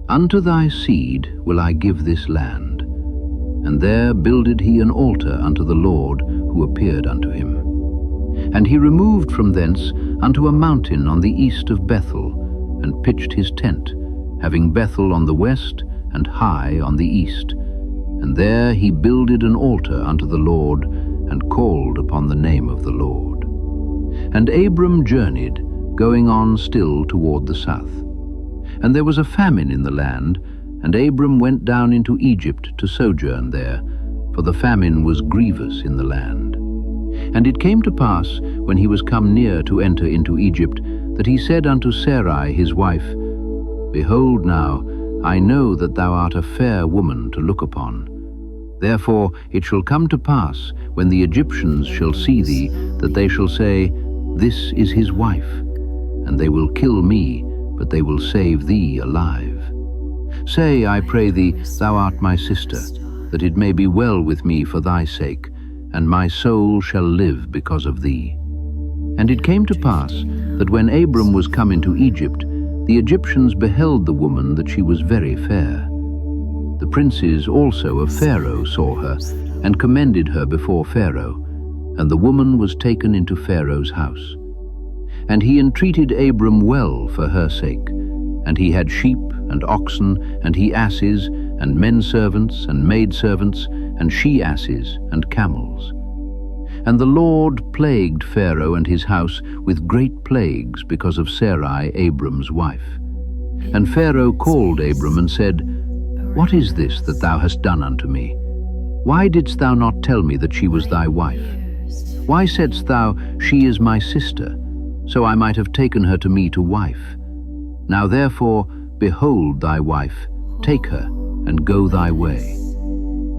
Unto thy seed will I give this land. And there builded he an altar unto the Lord, who appeared unto him. And he removed from thence unto a mountain on the east of Bethel, and pitched his tent, having Bethel on the west, and Hai on the east. And there he builded an altar unto the Lord, and called upon the name of the Lord. And Abram journeyed, going on still toward the south. And there was a famine in the land, And Abram went down into Egypt to sojourn there, for the famine was grievous in the land. And it came to pass, when he was come near to enter into Egypt, that he said unto Sarai his wife, Behold now, I know that thou art a fair woman to look upon. Therefore it shall come to pass, when the Egyptians shall see thee, that they shall say, This is his wife. And they will kill me, but they will save thee alive. Say, I pray thee, thou art my sister, that it may be well with me for thy sake, and my soul shall live because of thee. And it came to pass, that when Abram was come into Egypt, the Egyptians beheld the woman that she was very fair. The princes also of Pharaoh saw her, and commended her before Pharaoh, and the woman was taken into Pharaoh's house. And he entreated Abram well for her sake, and he had sheep and oxen, and he asses, and men servants, and maid servants, and she asses, and camels. And the Lord plagued Pharaoh and his house with great plagues because of Sarai, Abram's wife. And Pharaoh called Abram and said, What is this that thou hast done unto me? Why didst thou not tell me that she was thy wife? Why saidst thou, She is my sister, so I might have taken her to me to wife? Now therefore, behold thy wife, take her, and go thy way.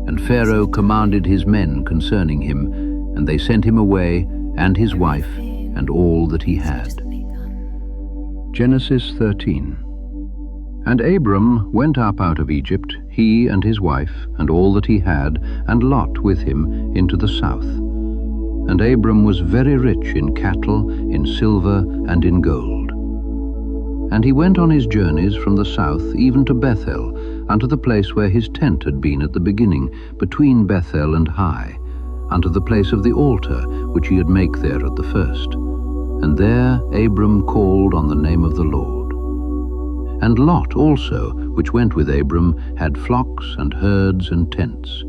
And Pharaoh commanded his men concerning him, and they sent him away, and his wife, and all that he had. Genesis 13. And Abram went up out of Egypt, he and his wife, and all that he had, and Lot with him, into the south. And Abram was very rich in cattle, in silver, and in gold. And he went on his journeys from the south even to Bethel, unto the place where his tent had been at the beginning, between Bethel and Hai, unto the place of the altar which he had make there at the first. And there Abram called on the name of the Lord. And Lot also, which went with Abram, had flocks and herds and tents.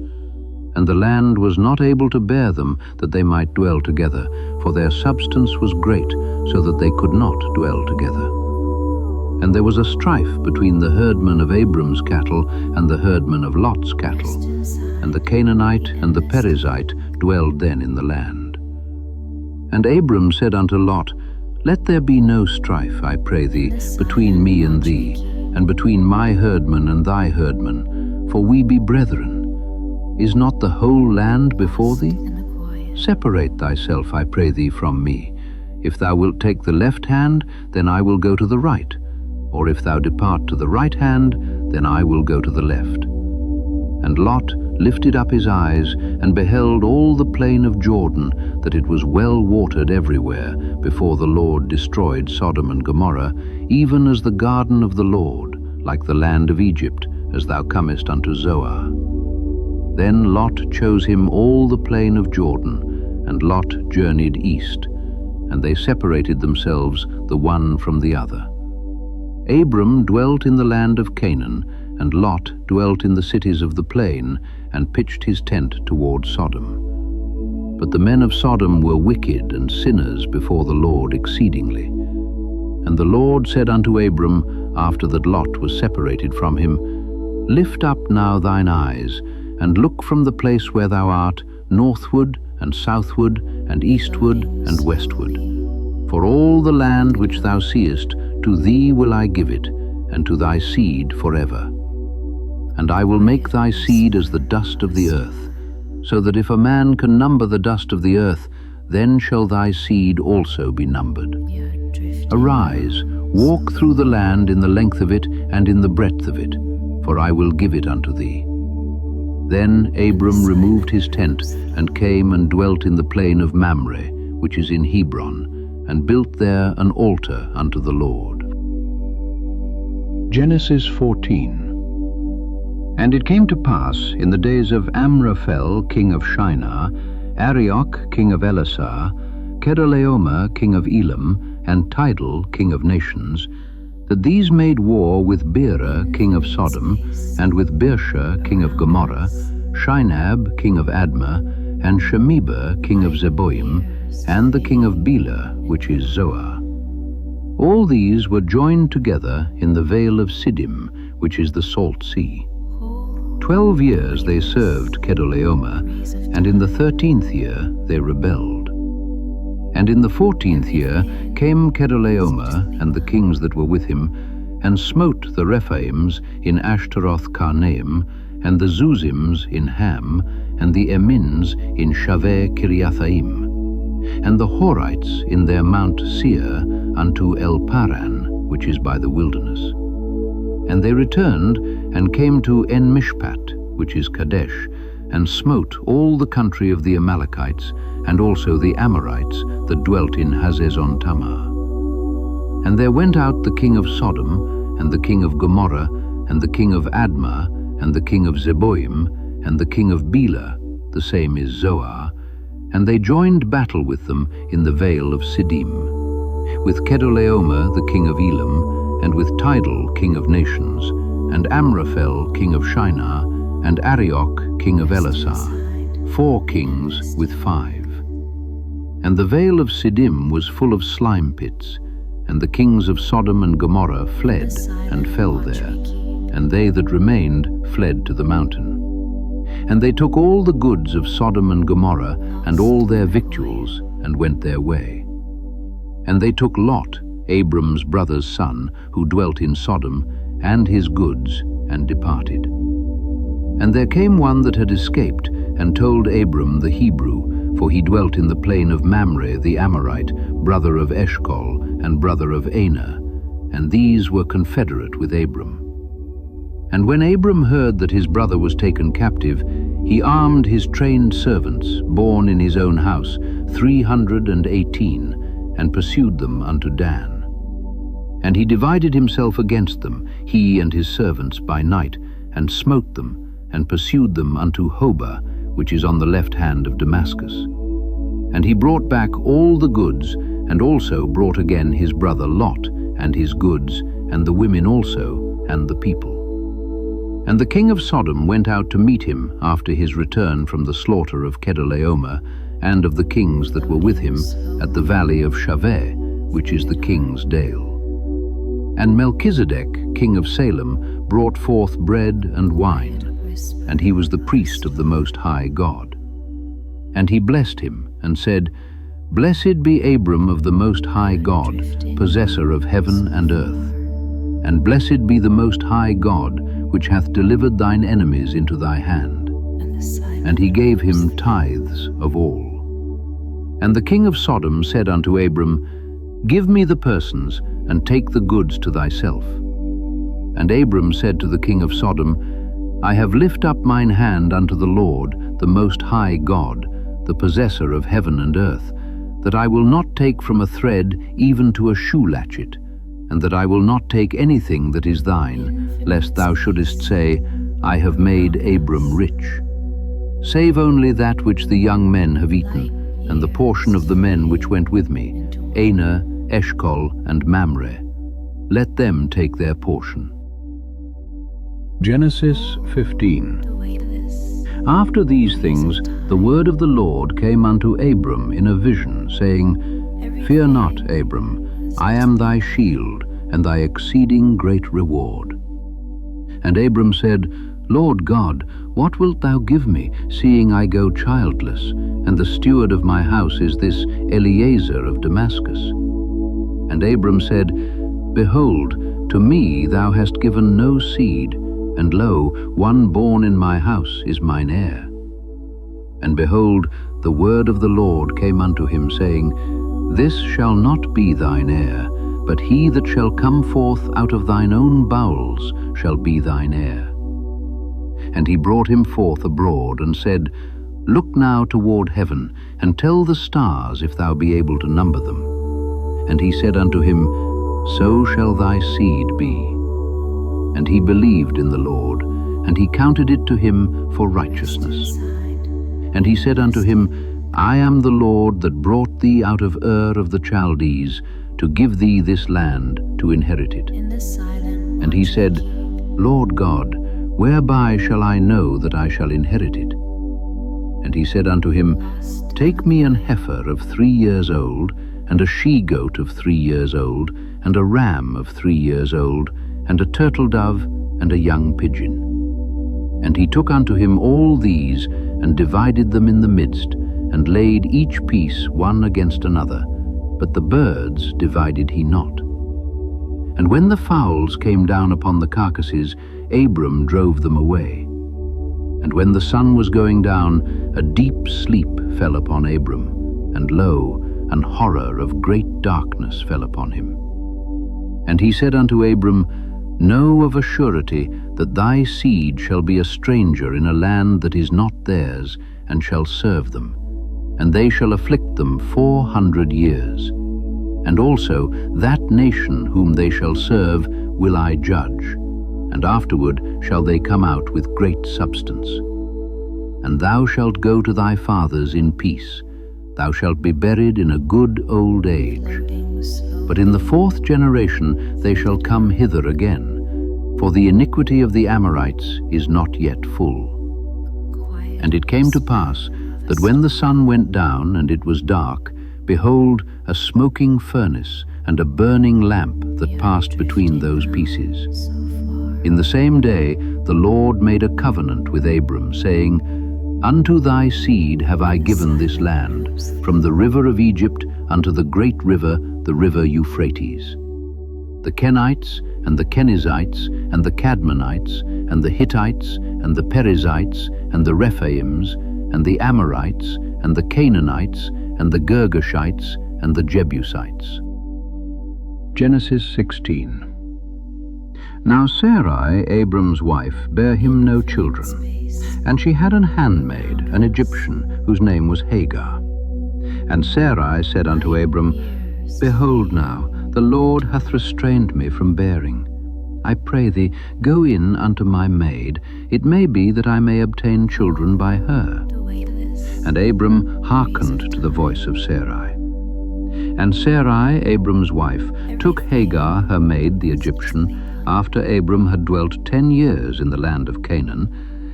And the land was not able to bear them, that they might dwell together, for their substance was great, so that they could not dwell together. And there was a strife between the herdmen of Abram's cattle and the herdmen of Lot's cattle. And the Canaanite and the Perizzite dwelled then in the land. And Abram said unto Lot, Let there be no strife, I pray thee, between me and thee, and between my herdmen and thy herdmen, for we be brethren. Is not the whole land before thee? Separate thyself, I pray thee, from me. If thou wilt take the left hand, then I will go to the right. Or if thou depart to the right hand, then I will go to the left. And Lot lifted up his eyes, and beheld all the plain of Jordan, that it was well watered everywhere, before the Lord destroyed Sodom and Gomorrah, even as the garden of the Lord, like the land of Egypt, as thou comest unto Zoar. Then Lot chose him all the plain of Jordan, and Lot journeyed east, and they separated themselves the one from the other. Abram dwelt in the land of Canaan, and Lot dwelt in the cities of the plain, and pitched his tent toward Sodom. But the men of Sodom were wicked and sinners before the Lord exceedingly. And the Lord said unto Abram, after that Lot was separated from him, Lift up now thine eyes, and look from the place where thou art, northward, and southward, and eastward, and westward. For all the land which thou seest, to thee will I give it, and to thy seed forever. And I will make thy seed as the dust of the earth, so that if a man can number the dust of the earth, then shall thy seed also be numbered. Arise, walk through the land in the length of it and in the breadth of it, for I will give it unto thee. Then Abram removed his tent, and came and dwelt in the plain of Mamre, which is in Hebron, and built there an altar unto the Lord. Genesis 14. And it came to pass in the days of Amraphel king of Shinar, Arioch king of Elasar, Kedorlaomer king of Elam, and Tidal king of nations, that these made war with Bera king of Sodom, and with Birsha king of Gomorrah, Shinab king of Admah, and Shemeber king of Zeboim, and the king of Bela, which is Zoar. All these were joined together in the vale of Siddim, which is the Salt Sea. 12 years they served Kedorlaomer, and in the 13th year they rebelled. And in the 14th year came Kedorlaomer and the kings that were with him, and smote the Rephaims in Ashtaroth Karnaim, and the Zuzims in Ham, and the Emins in Shaveh Kiriathaim, and the Horites in their Mount Seir unto El Paran, which is by the wilderness. And they returned and came to En Mishpat, which is Kadesh, and smote all the country of the Amalekites, and also the Amorites that dwelt in Hazezon Tamar. And there went out the king of Sodom, and the king of Gomorrah, and the king of Admah, and the king of Zeboim, and the king of Bela, the same is Zoar, and they joined battle with them in the vale of Siddim, with Kedorlaomer the king of Elam, and with Tidal king of nations, and Amraphel king of Shinar, and Arioch king of Elasar, 4 kings with 5. And the vale of Siddim was full of slime pits, and the kings of Sodom and Gomorrah fled and fell there, and they that remained fled to the mountain. And they took all the goods of Sodom and Gomorrah, and all their victuals, and went their way. And they took Lot, Abram's brother's son, who dwelt in Sodom, and his goods, and departed. And there came one that had escaped, and told Abram the Hebrew, for he dwelt in the plain of Mamre the Amorite, brother of Eshcol, and brother of Aner, and these were confederate with Abram. And when Abram heard that his brother was taken captive, he armed his trained servants, born in his own house, 318, and pursued them unto Dan. And he divided himself against them, he and his servants, by night, and smote them, and pursued them unto Hobah, which is on the left hand of Damascus. And he brought back all the goods, and also brought again his brother Lot, and his goods, and the women also, and the people. And the king of Sodom went out to meet him after his return from the slaughter of Kedorlaomer, and of the kings that were with him, at the valley of Shaveh, which is the king's dale. And Melchizedek, king of Salem, brought forth bread and wine, and he was the priest of the Most High God. And he blessed him, and said, Blessed be Abram of the Most High God, possessor of heaven and earth. And blessed be the Most High God, which hath delivered thine enemies into thy hand. And he gave him tithes of all. And the king of Sodom said unto Abram, Give me the persons, and take the goods to thyself. And Abram said to the king of Sodom, I have lift up mine hand unto the Lord, the Most High God, the possessor of heaven and earth, that I will not take from a thread even to a shoe latchet, and that I will not take anything that is thine, lest thou shouldest say, I have made Abram rich. Save only that which the young men have eaten, and the portion of the men which went with me, Aner, Eshcol, and Mamre. Let them take their portion. Genesis 15. After these things, the word of the Lord came unto Abram in a vision, saying, Fear not, Abram, I am thy shield, and thy exceeding great reward. And Abram said, Lord God, what wilt thou give me, seeing I go childless, and the steward of my house is this Eliezer of Damascus? And Abram said, Behold, to me thou hast given no seed, and lo, one born in my house is mine heir. And behold, the word of the Lord came unto him, saying, This shall not be thine heir, but he that shall come forth out of thine own bowels shall be thine heir. And he brought him forth abroad, and said, Look now toward heaven, and tell the stars if thou be able to number them. And he said unto him, So shall thy seed be. And he believed in the Lord, and he counted it to him for righteousness. And he said unto him, I am the Lord that brought thee out of Ur of the Chaldees, to give thee this land to inherit it. And he said, Lord God, whereby shall I know that I shall inherit it? And he said unto him, Take me an heifer of 3 years old, and a she-goat of 3 years old, and a ram of 3 years old, and a turtle dove, and a young pigeon. And he took unto him all these, and divided them in the midst, and laid each piece one against another, but the birds divided he not. And when the fowls came down upon the carcasses, Abram drove them away. And when the sun was going down, a deep sleep fell upon Abram, and lo, an horror of great darkness fell upon him. And he said unto Abram, Know of a surety that thy seed shall be a stranger in a land that is not theirs, and shall serve them, and they shall afflict them 400 years. And also that nation whom they shall serve will I judge, and afterward shall they come out with great substance. And thou shalt go to thy fathers in peace, thou shalt be buried in a good old age. But in the 4th generation they shall come hither again, for the iniquity of the Amorites is not yet full. And it came to pass that when the sun went down and it was dark, behold, a smoking furnace and a burning lamp that passed between those pieces. In the same day the Lord made a covenant with Abram, saying, Unto thy seed have I given this land, from the river of Egypt unto the great river, the river Euphrates. The Kenites, and the Kenizzites, and the Cadmonites, and the Hittites, and the Perizzites, and the Rephaims, and the Amorites, and the Canaanites, and the Girgashites, and the Jebusites. Genesis 16. Now Sarai, Abram's wife, bare him no children, and she had an handmaid, an Egyptian, whose name was Hagar. And Sarai said unto Abram, Behold now, the Lord hath restrained me from bearing. I pray thee, go in unto my maid, it may be that I may obtain children by her. And Abram hearkened to the voice of Sarai. And Sarai, Abram's wife, took Hagar, her maid, the Egyptian, after Abram had dwelt 10 years in the land of Canaan,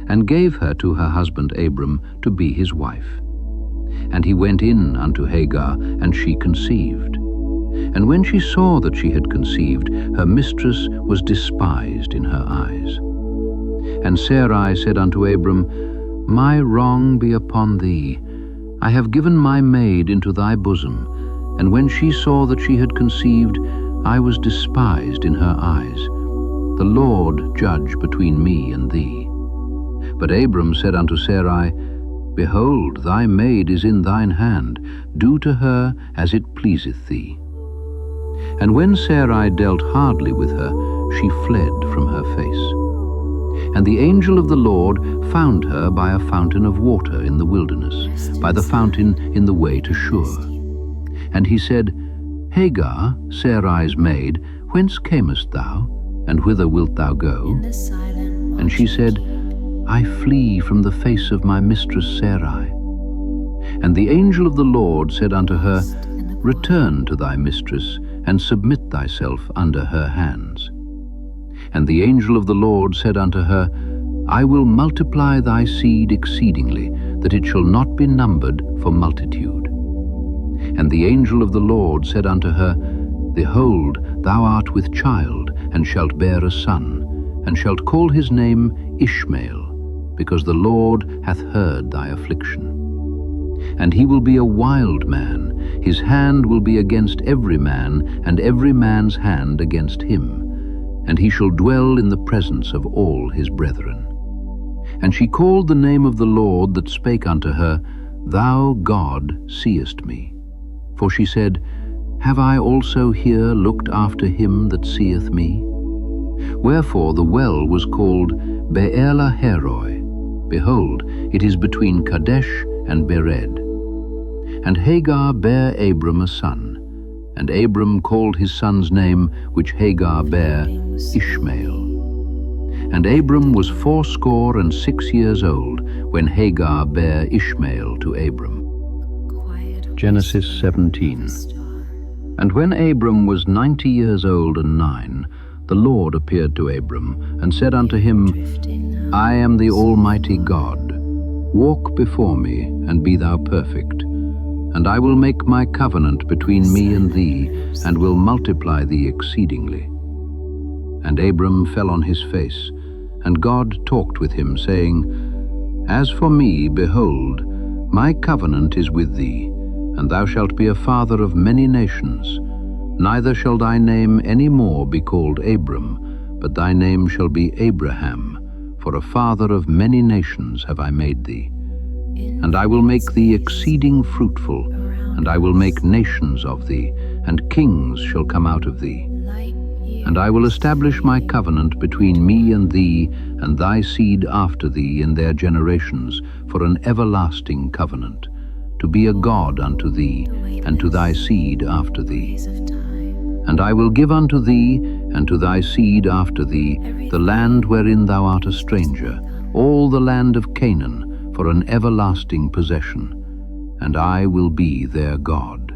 and gave her to her husband Abram to be his wife. And he went in unto Hagar, and she conceived. And when she saw that she had conceived, her mistress was despised in her eyes. And Sarai said unto Abram, My wrong be upon thee. I have given my maid into thy bosom, and when she saw that she had conceived, I was despised in her eyes. The Lord judge between me and thee. But Abram said unto Sarai, Behold, thy maid is in thine hand, do to her as it pleaseth thee. And when Sarai dealt hardly with her, she fled from her face. And the angel of the Lord found her by a fountain of water in the wilderness, by the fountain in the way to Shur. And he said, Hagar, Sarai's maid, whence camest thou, and whither wilt thou go? And she said, I flee from the face of my mistress Sarai. And the angel of the Lord said unto her, Return to thy mistress, and submit thyself under her hands. And the angel of the Lord said unto her, I will multiply thy seed exceedingly, that it shall not be numbered for multitude. And the angel of the Lord said unto her, Behold, thou art with child, and shalt bear a son, and shalt call his name Ishmael, because the Lord hath heard thy affliction. And he will be a wild man, his hand will be against every man, and every man's hand against him, and he shall dwell in the presence of all his brethren. And she called the name of the Lord that spake unto her, Thou, God, seest me. For she said, Have I also here looked after him that seeth me? Wherefore the well was called Beer-lahai-roi. Behold, it is between Kadesh and Bered. And Hagar bare Abram a son, and Abram called his son's name, which Hagar bare, Ishmael. And Abram was 86 years old, when Hagar bare Ishmael to Abram. Genesis 17. And when Abram was 90 years old and 9, the Lord appeared to Abram, and said unto him, I am the Almighty God. Walk before me, and be thou perfect. And I will make my covenant between me and thee, and will multiply thee exceedingly. And Abram fell on his face, And God talked with him, saying, As for me, behold, my covenant is with thee, and thou shalt be a father of many nations. Neither shall thy name any more be called Abram, but thy name shall be Abraham, for a father of many nations have I made thee. And I will make thee exceeding fruitful, and I will make nations of thee, and kings shall come out of thee. And I will establish my covenant between me and thee and thy seed after thee in their generations, for an everlasting covenant, to be a God unto thee and to thy seed after thee. And I will give unto thee and to thy seed after thee the land wherein thou art a stranger, all the land of Canaan, for an everlasting possession, and I will be their God.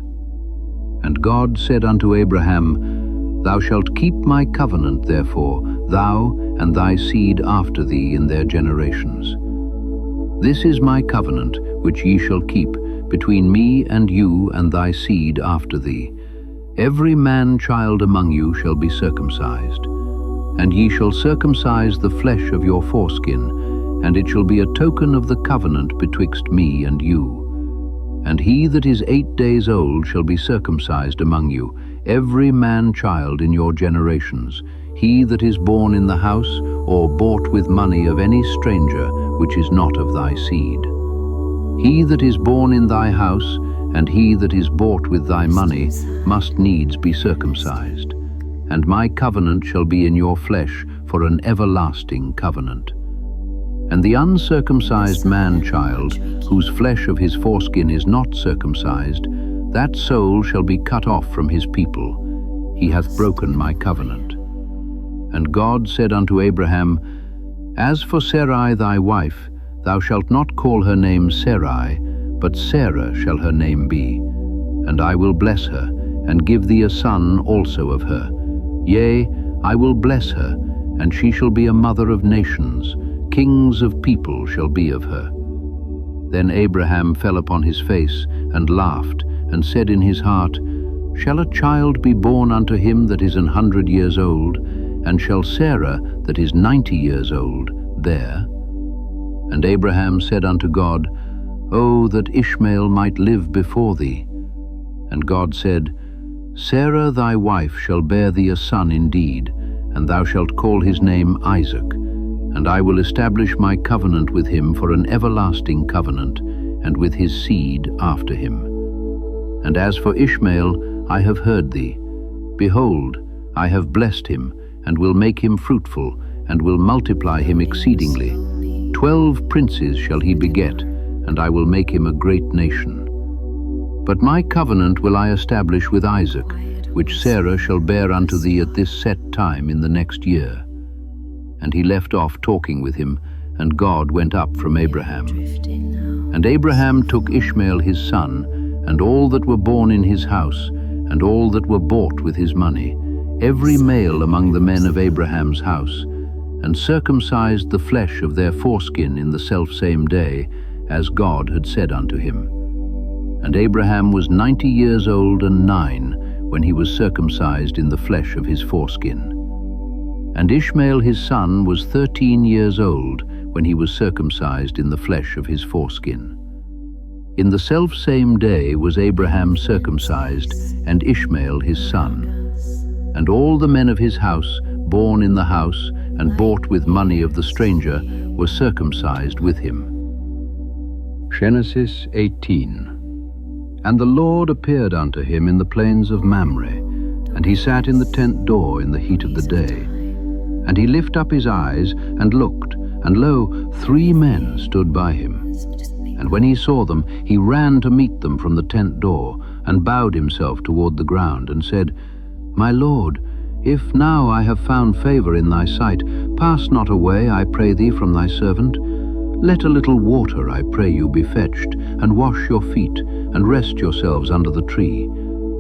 And God said unto Abraham, Thou shalt keep my covenant, therefore, thou and thy seed after thee in their generations. This is my covenant which ye shall keep between me and you and thy seed after thee. Every man-child among you shall be circumcised, and ye shall circumcise the flesh of your foreskin, and it shall be a token of the covenant betwixt me and you. And he that is 8 days old shall be circumcised among you, every man-child in your generations, he that is born in the house or bought with money of any stranger which is not of thy seed. He that is born in thy house and he that is bought with thy money must needs be circumcised. And my covenant shall be in your flesh for an everlasting covenant. And the uncircumcised man-child, whose flesh of his foreskin is not circumcised, that soul shall be cut off from his people. He hath broken my covenant. And God said unto Abraham, As for Sarai thy wife, thou shalt not call her name Sarai, but Sarah shall her name be. And I will bless her, and give thee a son also of her. Yea, I will bless her, and she shall be a mother of nations. Kings of people shall be of her. Then Abraham fell upon his face, and laughed, and said in his heart, Shall a child be born unto him that is 100 years old, and shall Sarah that is 90 years old bear? And Abraham said unto God, O that Ishmael might live before thee. And God said, Sarah thy wife shall bear thee a son indeed, and thou shalt call his name Isaac. And I will establish my covenant with him for an everlasting covenant, and with his seed after him. And as for Ishmael, I have heard thee. Behold, I have blessed him, and will make him fruitful, and will multiply him exceedingly. 12 princes shall he beget, and I will make him a great nation. But my covenant will I establish with Isaac, which Sarah shall bear unto thee at this set time in the next year. And he left off talking with him, and God went up from Abraham. And Abraham took Ishmael his son, and all that were born in his house, and all that were bought with his money, every male among the men of Abraham's house, and circumcised the flesh of their foreskin in the selfsame day, as God had said unto him. And Abraham was 90 years old and 9, when he was circumcised in the flesh of his foreskin. And Ishmael his son was 13 years old, when he was circumcised in the flesh of his foreskin. In the selfsame day was Abraham circumcised, and Ishmael his son. And all the men of his house, born in the house, and bought with money of the stranger, were circumcised with him. Genesis 18. And the Lord appeared unto him in the plains of Mamre, and he sat in the tent door in the heat of the day. And he lifted up his eyes, and looked, and lo, 3 men stood by him. And when he saw them, he ran to meet them from the tent door, and bowed himself toward the ground, and said, My Lord, if now I have found favor in thy sight, pass not away, I pray thee, from thy servant. Let a little water, I pray you, be fetched, and wash your feet, and rest yourselves under the tree.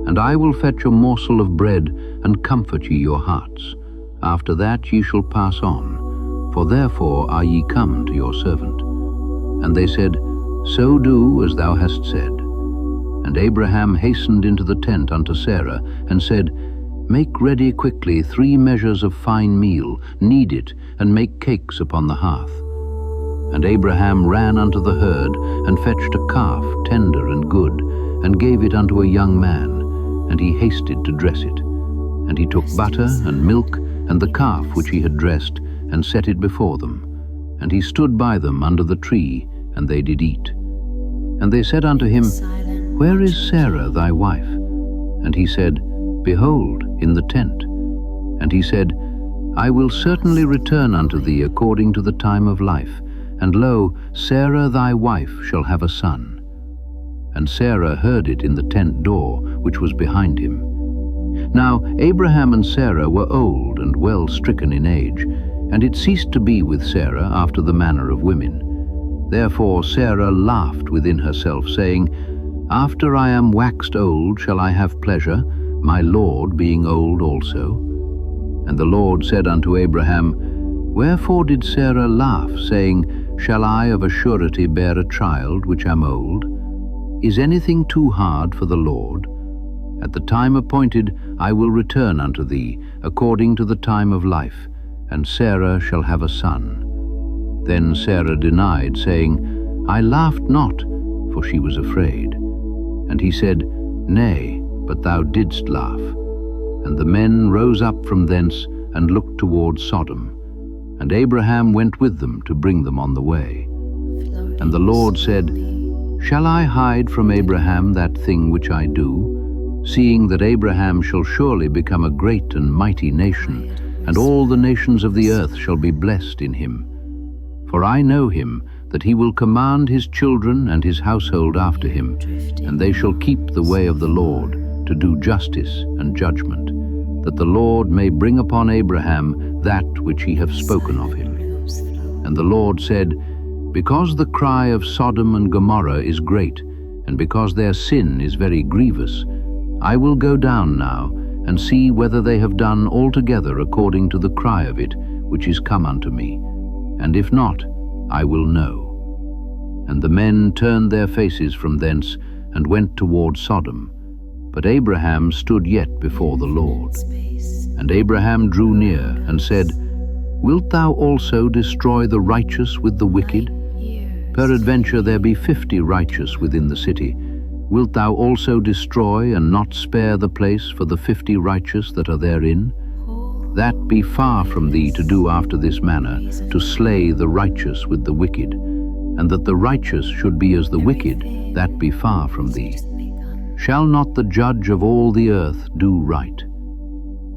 And I will fetch a morsel of bread, and comfort ye your hearts. After that ye shall pass on, for therefore are ye come to your servant. And they said, So do as thou hast said. And Abraham hastened into the tent unto Sarah, and said, Make ready quickly 3 measures of fine meal, knead it, and make cakes upon the hearth. And Abraham ran unto the herd, and fetched a calf, tender and good, and gave it unto a young man, and he hasted to dress it. And he took butter and milk, and the calf which he had dressed, and set it before them. And he stood by them under the tree, and they did eat. And they said unto him, Where is Sarah thy wife? And he said, Behold, in the tent. And he said, I will certainly return unto thee according to the time of life, and lo, Sarah thy wife shall have a son. And Sarah heard it in the tent door, which was behind him. Now Abraham and Sarah were old and well stricken in age, and it ceased to be with Sarah after the manner of women. Therefore Sarah laughed within herself, saying, After I am waxed old shall I have pleasure, my Lord being old also? And the Lord said unto Abraham, Wherefore did Sarah laugh, saying, Shall I of a surety bear a child which am old? Is anything too hard for the Lord? At the time appointed I will return unto thee, according to the time of life, and Sarah shall have a son. Then Sarah denied, saying, I laughed not, for she was afraid. And he said, Nay, but thou didst laugh. And the men rose up from thence, and looked toward Sodom. And Abraham went with them to bring them on the way. And the Lord said, Shall I hide from Abraham that thing which I do, seeing that Abraham shall surely become a great and mighty nation, and all the nations of the earth shall be blessed in him? For I know him, that he will command his children and his household after him, and they shall keep the way of the Lord, to do justice and judgment, that the Lord may bring upon Abraham that which he hath spoken of him. And the Lord said, Because the cry of Sodom and Gomorrah is great, and because their sin is very grievous, I will go down now, and see whether they have done altogether according to the cry of it, which is come unto me. And if not, I will know. And the men turned their faces from thence, and went toward Sodom. But Abraham stood yet before the Lord. And Abraham drew near, and said, Wilt thou also destroy the righteous with the wicked? Peradventure there be 50 righteous within the city. Wilt thou also destroy, and not spare the place for the 50 righteous that are therein? That be far from thee to do after this manner, to slay the righteous with the wicked, and that the righteous should be as the wicked, that be far from thee. Shall not the judge of all the earth do right?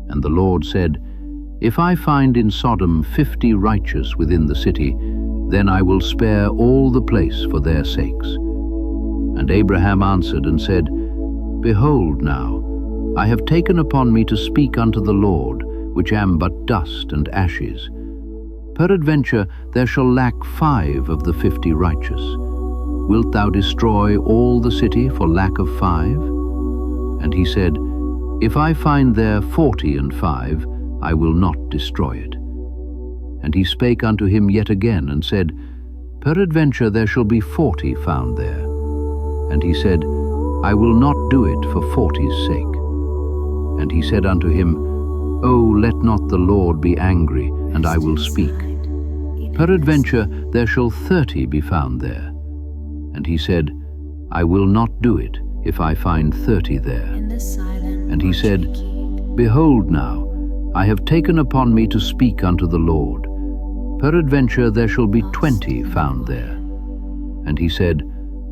And the Lord said, If I find in Sodom 50 righteous within the city, then I will spare all the place for their sakes. And Abraham answered and said, Behold now, I have taken upon me to speak unto the Lord, which am but dust and ashes. Peradventure there shall lack 5 of the 50 righteous. Wilt thou destroy all the city for lack of 5? And he said, If I find there 40 and 5, I will not destroy it. And he spake unto him yet again, and said, Peradventure there shall be 40 found there. And he said, I will not do it for 40's sake. And he said unto him, O let not the Lord be angry, and I will speak. Peradventure there shall 30 be found there. And he said, I will not do it, if I find 30 there. And he said, Behold now, I have taken upon me to speak unto the Lord. Peradventure there shall be 20 found there. And he said,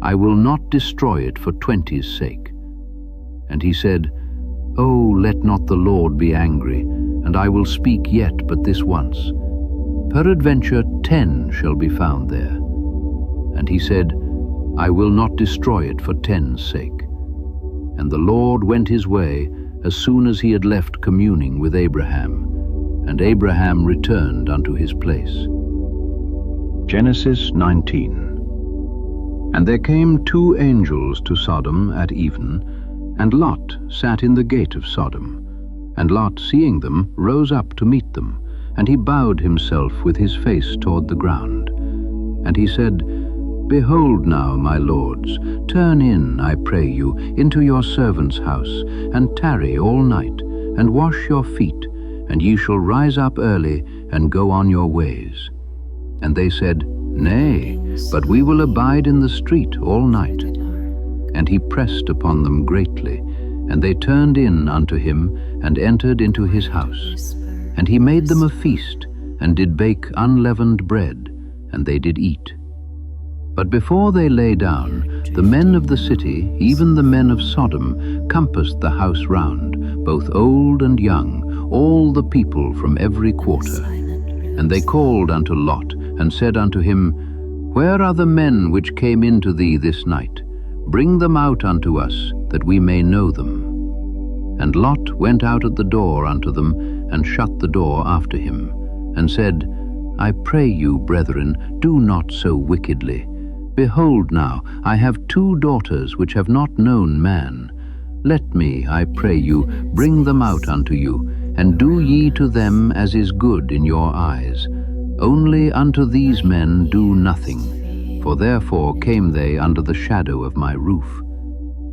I will not destroy it for 20's sake. And he said, O let not the Lord be angry, and I will speak yet but this once. Peradventure 10 shall be found there. And he said, I will not destroy it for 10's sake. And the Lord went his way as soon as he had left communing with Abraham, and Abraham returned unto his place. Genesis 19. And there came 2 angels to Sodom at even, and Lot sat in the gate of Sodom. And Lot, seeing them, rose up to meet them, and he bowed himself with his face toward the ground. And he said, Behold now, my lords, turn in, I pray you, into your servant's house, and tarry all night, and wash your feet, and ye shall rise up early, and go on your ways. And they said, Nay, but we will abide in the street all night. And he pressed upon them greatly, and they turned in unto him, and entered into his house. And he made them a feast, and did bake unleavened bread, and they did eat. But before they lay down, the men of the city, even the men of Sodom, compassed the house round, both old and young, all the people from every quarter. And they called unto Lot, and said unto him, Where are the men which came into thee this night? Bring them out unto us, that we may know them. And Lot went out at the door unto them, and shut the door after him, and said, I pray you, brethren, do not so wickedly. Behold now, I have 2 daughters which have not known man. Let me, I pray you, bring them out unto you, and do ye to them as is good in your eyes. Only unto these men do nothing, for therefore came they under the shadow of my roof.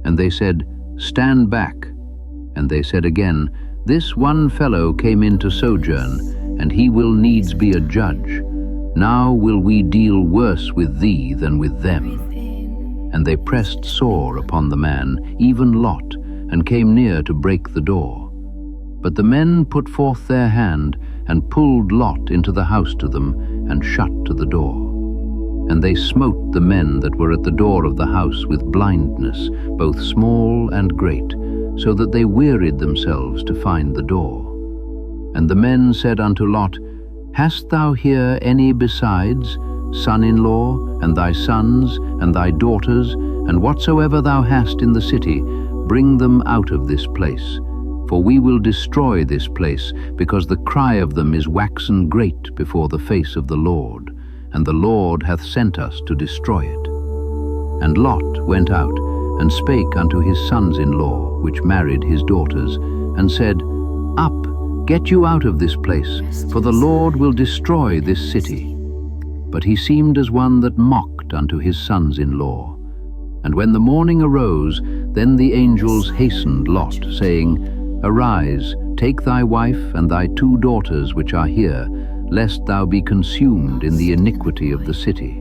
And they said, Stand back. And they said again, This one fellow came in to sojourn, and he will needs be a judge. Now will we deal worse with thee than with them. And they pressed sore upon the man, even Lot, and came near to break the door. But the men put forth their hand, and pulled Lot into the house to them, and shut to the door. And they smote the men that were at the door of the house with blindness, both small and great, so that they wearied themselves to find the door. And the men said unto Lot, Hast thou here any besides, son-in-law, and thy sons, and thy daughters, and whatsoever thou hast in the city, bring them out of this place. For we will destroy this place, because the cry of them is waxen great before the face of the Lord, and the Lord hath sent us to destroy it. And Lot went out, and spake unto his sons-in-law, which married his daughters, and said, Up, get you out of this place, for the Lord will destroy this city. But he seemed as one that mocked unto his sons-in-law. And when the morning arose, then the angels hastened Lot, saying, Arise, take thy wife and thy 2 daughters which are here, lest thou be consumed in the iniquity of the city.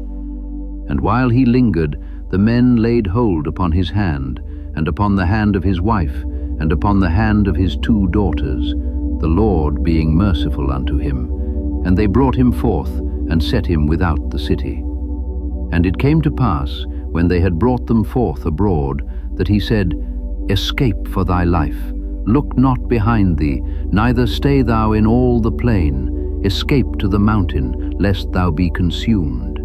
And while he lingered, the men laid hold upon his hand, and upon the hand of his wife, and upon the hand of his 2 daughters, the Lord being merciful unto him. And they brought him forth, and set him without the city. And it came to pass, when they had brought them forth abroad, that he said, Escape for thy life, look not behind thee, neither stay thou in all the plain, escape to the mountain, lest thou be consumed.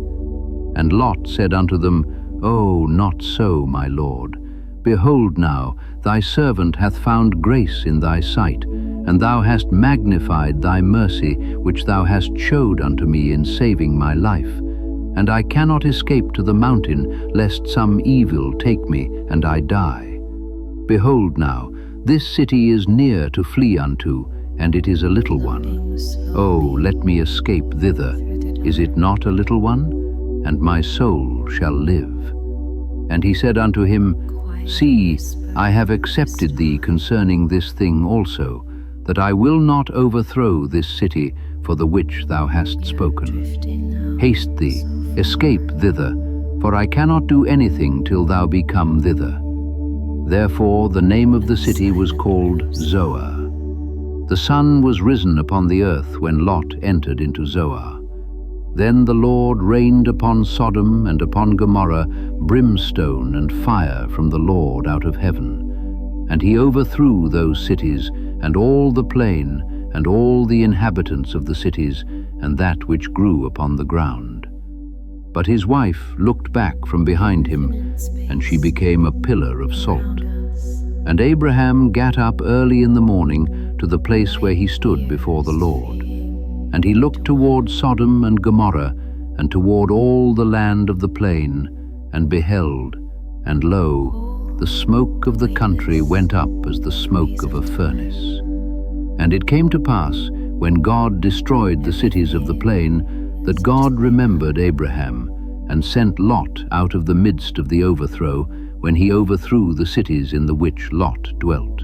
And Lot said unto them, O, not so, my lord. Behold now, thy servant hath found grace in thy sight, and thou hast magnified thy mercy, which thou hast showed unto me in saving my life. And I cannot escape to the mountain, lest some evil take me, and I die. Behold now, this city is near to flee unto, and it is a little one. O, let me escape thither. Is it not a little one? And my soul shall live. And he said unto him, See, I have accepted thee concerning this thing also, that I will not overthrow this city for the which thou hast spoken. Haste thee, escape thither, for I cannot do anything till thou be come thither. Therefore the name of the city was called Zoar. The sun was risen upon the earth when Lot entered into Zoar. Then the Lord rained upon Sodom and upon Gomorrah brimstone and fire from the Lord out of heaven. And he overthrew those cities, and all the plain, and all the inhabitants of the cities, and that which grew upon the ground. But his wife looked back from behind him, and she became a pillar of salt. And Abraham gat up early in the morning to the place where he stood before the Lord. And he looked toward Sodom and Gomorrah, and toward all the land of the plain, and beheld, and lo, the smoke of the country went up as the smoke of a furnace. And it came to pass, when God destroyed the cities of the plain, that God remembered Abraham, and sent Lot out of the midst of the overthrow, when he overthrew the cities in the which Lot dwelt.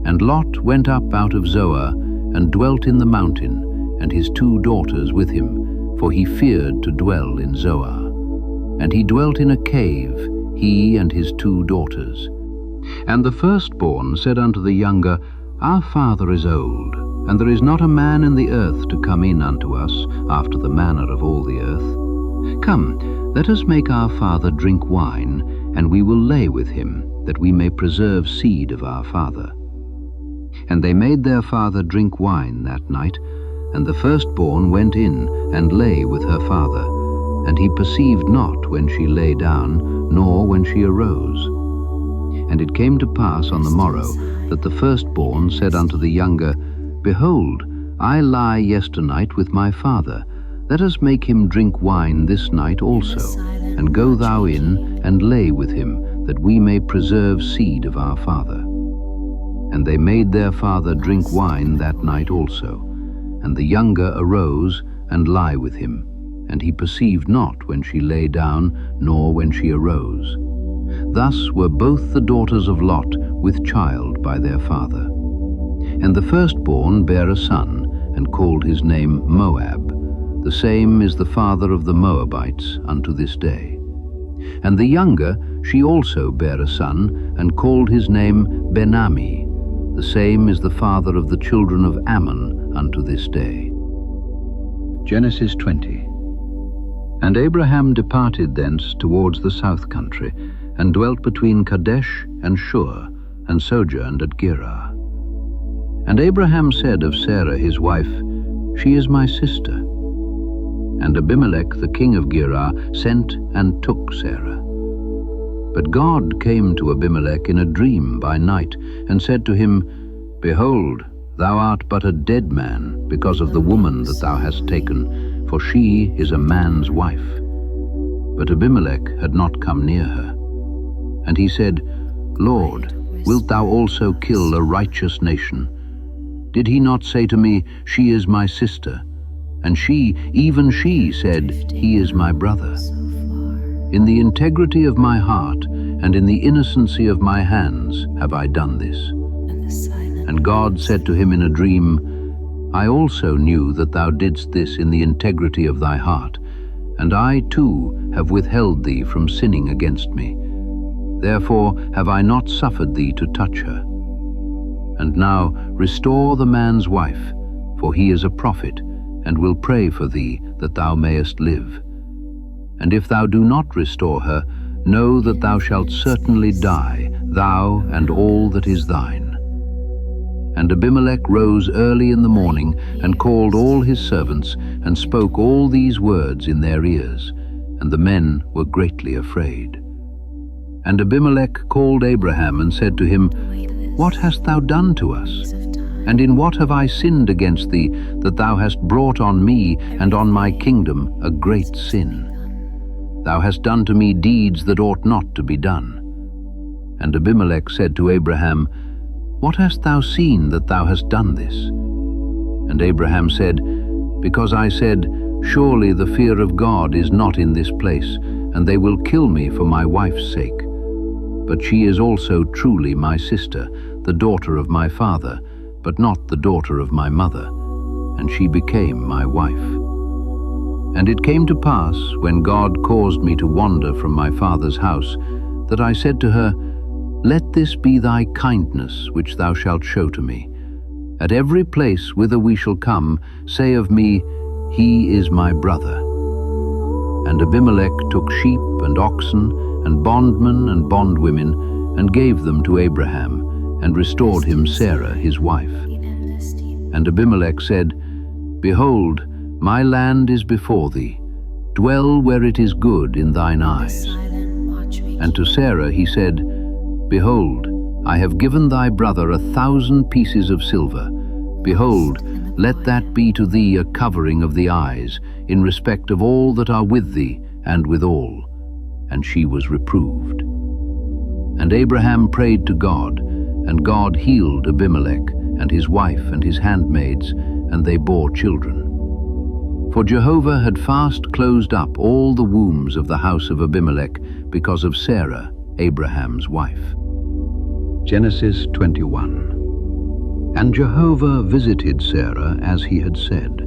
And Lot went up out of Zoar, and dwelt in the mountain, and his 2 daughters with him, for he feared to dwell in Zoar. And he dwelt in a cave, he and his 2 daughters. And the firstborn said unto the younger, Our father is old, and there is not a man in the earth to come in unto us, after the manner of all the earth. Come, let us make our father drink wine, and we will lay with him, that we may preserve seed of our father. And they made their father drink wine that night, and the firstborn went in, and lay with her father. And he perceived not when she lay down, nor when she arose. And it came to pass on the morrow, that the firstborn said unto the younger, Behold, I lie yesternight with my father. Let us make him drink wine this night also, and go thou in, and lay with him, that we may preserve seed of our father. And they made their father drink wine that night also. And the younger arose, and lay with him. And he perceived not when she lay down, nor when she arose. Thus were both the daughters of Lot with child by their father. And the firstborn bare a son, and called his name Moab. The same is the father of the Moabites unto this day. And the younger, she also bare a son, and called his name Ben-Ammi. The same is the father of the children of Ammon unto this day. Genesis 20. And Abraham departed thence towards the south country, and dwelt between Kadesh and Shur, and sojourned at Gerar. And Abraham said of Sarah his wife, She is my sister. And Abimelech the king of Gerar sent and took Sarah. But God came to Abimelech in a dream by night, and said to him, Behold, thou art but a dead man, because of the woman that thou hast taken, for she is a man's wife. But Abimelech had not come near her. And he said, Lord, wilt thou also kill a righteous nation? Did he not say to me, She is my sister? And she, even she, said, He is my brother. In the integrity of my heart, and in the innocency of my hands, have I done this. And God said to him in a dream, I also knew that thou didst this in the integrity of thy heart, and I too have withheld thee from sinning against me. Therefore have I not suffered thee to touch her. And now restore the man's wife, for he is a prophet, and will pray for thee that thou mayest live. And if thou do not restore her, know that thou shalt certainly die, thou and all that is thine. And Abimelech rose early in the morning, and called all his servants, and spoke all these words in their ears, and the men were greatly afraid. And Abimelech called Abraham, and said to him, What hast thou done to us? And in what have I sinned against thee, that thou hast brought on me and on my kingdom a great sin? Thou hast done to me deeds that ought not to be done. And Abimelech said to Abraham, What hast thou seen that thou hast done this? And Abraham said, Because I said, Surely the fear of God is not in this place, and they will kill me for my wife's sake. But she is also truly my sister, the daughter of my father, but not the daughter of my mother, and she became my wife. And it came to pass, when God caused me to wander from my father's house, that I said to her, Let this be thy kindness which thou shalt show to me. At every place whither we shall come, say of me, He is my brother. And Abimelech took sheep and oxen, and bondmen and bondwomen, and gave them to Abraham, and restored him Sarah his wife. And Abimelech said, Behold, my land is before thee. Dwell where it is good in thine eyes. And to Sarah he said, Behold, I have given thy brother 1,000 pieces of silver. Behold, let that be to thee a covering of the eyes, in respect of all that are with thee, and withal. And she was reproved. And Abraham prayed to God, and God healed Abimelech, and his wife and his handmaids, and they bore children. For Jehovah had fast closed up all the wombs of the house of Abimelech, because of Sarah, Abraham's wife. Genesis 21. And Jehovah visited Sarah as he had said,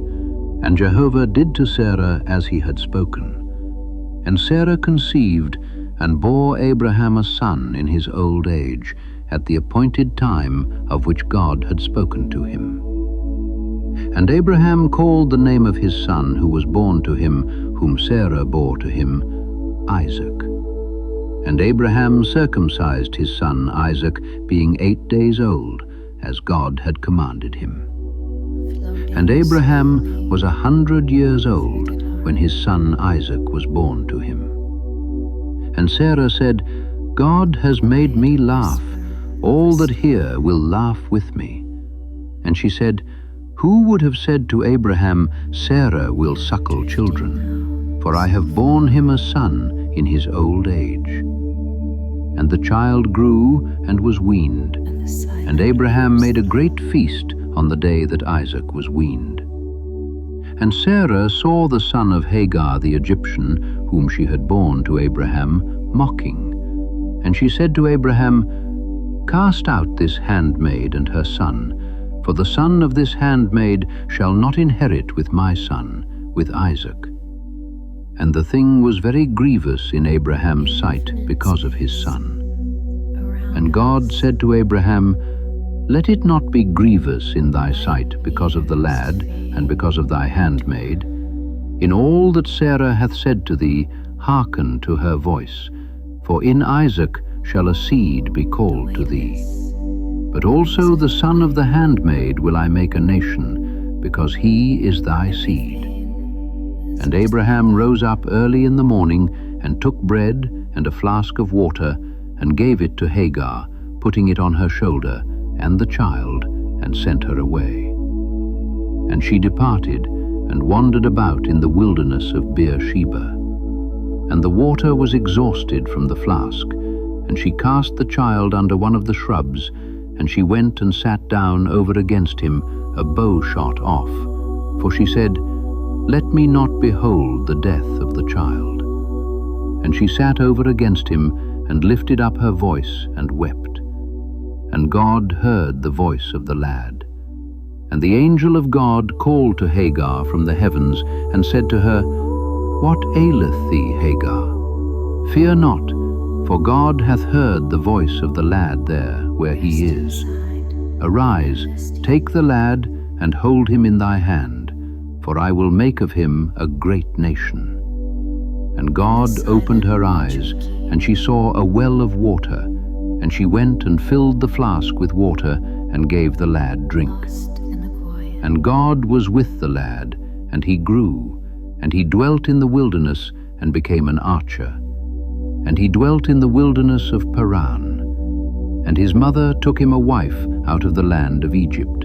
and Jehovah did to Sarah as he had spoken. And Sarah conceived and bore Abraham a son in his old age, at the appointed time of which God had spoken to him. And Abraham called the name of his son who was born to him, whom Sarah bore to him, Isaac. And Abraham circumcised his son Isaac, being 8 days old, as God had commanded him. And Abraham was 100 years old when his son Isaac was born to him. And Sarah said, God has made me laugh. All that hear will laugh with me. And she said, Who would have said to Abraham, Sarah will suckle children? For I have borne him a son in his old age. And the child grew and was weaned. And Abraham made a great feast on the day that Isaac was weaned. And Sarah saw the son of Hagar the Egyptian, whom she had borne to Abraham, mocking. And she said to Abraham, Cast out this handmaid and her son, for the son of this handmaid shall not inherit with my son, with Isaac. And the thing was very grievous in Abraham's sight because of his son. And God said to Abraham, Let it not be grievous in thy sight because of the lad, and because of thy handmaid. In all that Sarah hath said to thee, hearken to her voice, for in Isaac shall a seed be called to thee. But also the son of the handmaid will I make a nation, because he is thy seed. And Abraham rose up early in the morning, and took bread and a flask of water, and gave it to Hagar, putting it on her shoulder, and the child, and sent her away. And she departed, and wandered about in the wilderness of Beersheba. And the water was exhausted from the flask, and she cast the child under one of the shrubs, and she went and sat down over against him, a bow shot off. For she said, Let me not behold the death of the child. And she sat over against him, and lifted up her voice, and wept. And God heard the voice of the lad. And the angel of God called to Hagar from the heavens, and said to her, What aileth thee, Hagar? Fear not, for God hath heard the voice of the lad there where he is. Arise, take the lad, and hold him in thy hand, for I will make of him a great nation. And God opened her eyes, and she saw a well of water, and she went and filled the flask with water, and gave the lad drink. And God was with the lad, and he grew, and he dwelt in the wilderness, and became an archer. And he dwelt in the wilderness of Paran. And his mother took him a wife out of the land of Egypt.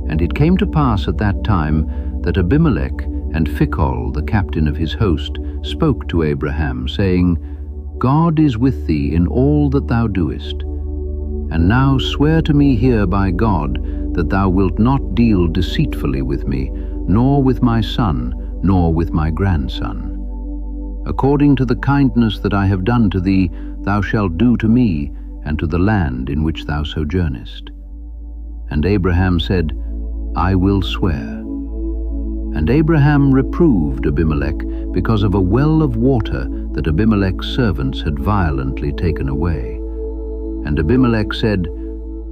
And it came to pass at that time that Abimelech and Phicol, the captain of his host, spoke to Abraham, saying, God is with thee in all that thou doest. And now swear to me here by God that thou wilt not deal deceitfully with me, nor with my son, nor with my grandson. According to the kindness that I have done to thee, thou shalt do to me, and to the land in which thou sojournest. And Abraham said, I will swear. And Abraham reproved Abimelech because of a well of water that Abimelech's servants had violently taken away. And Abimelech said,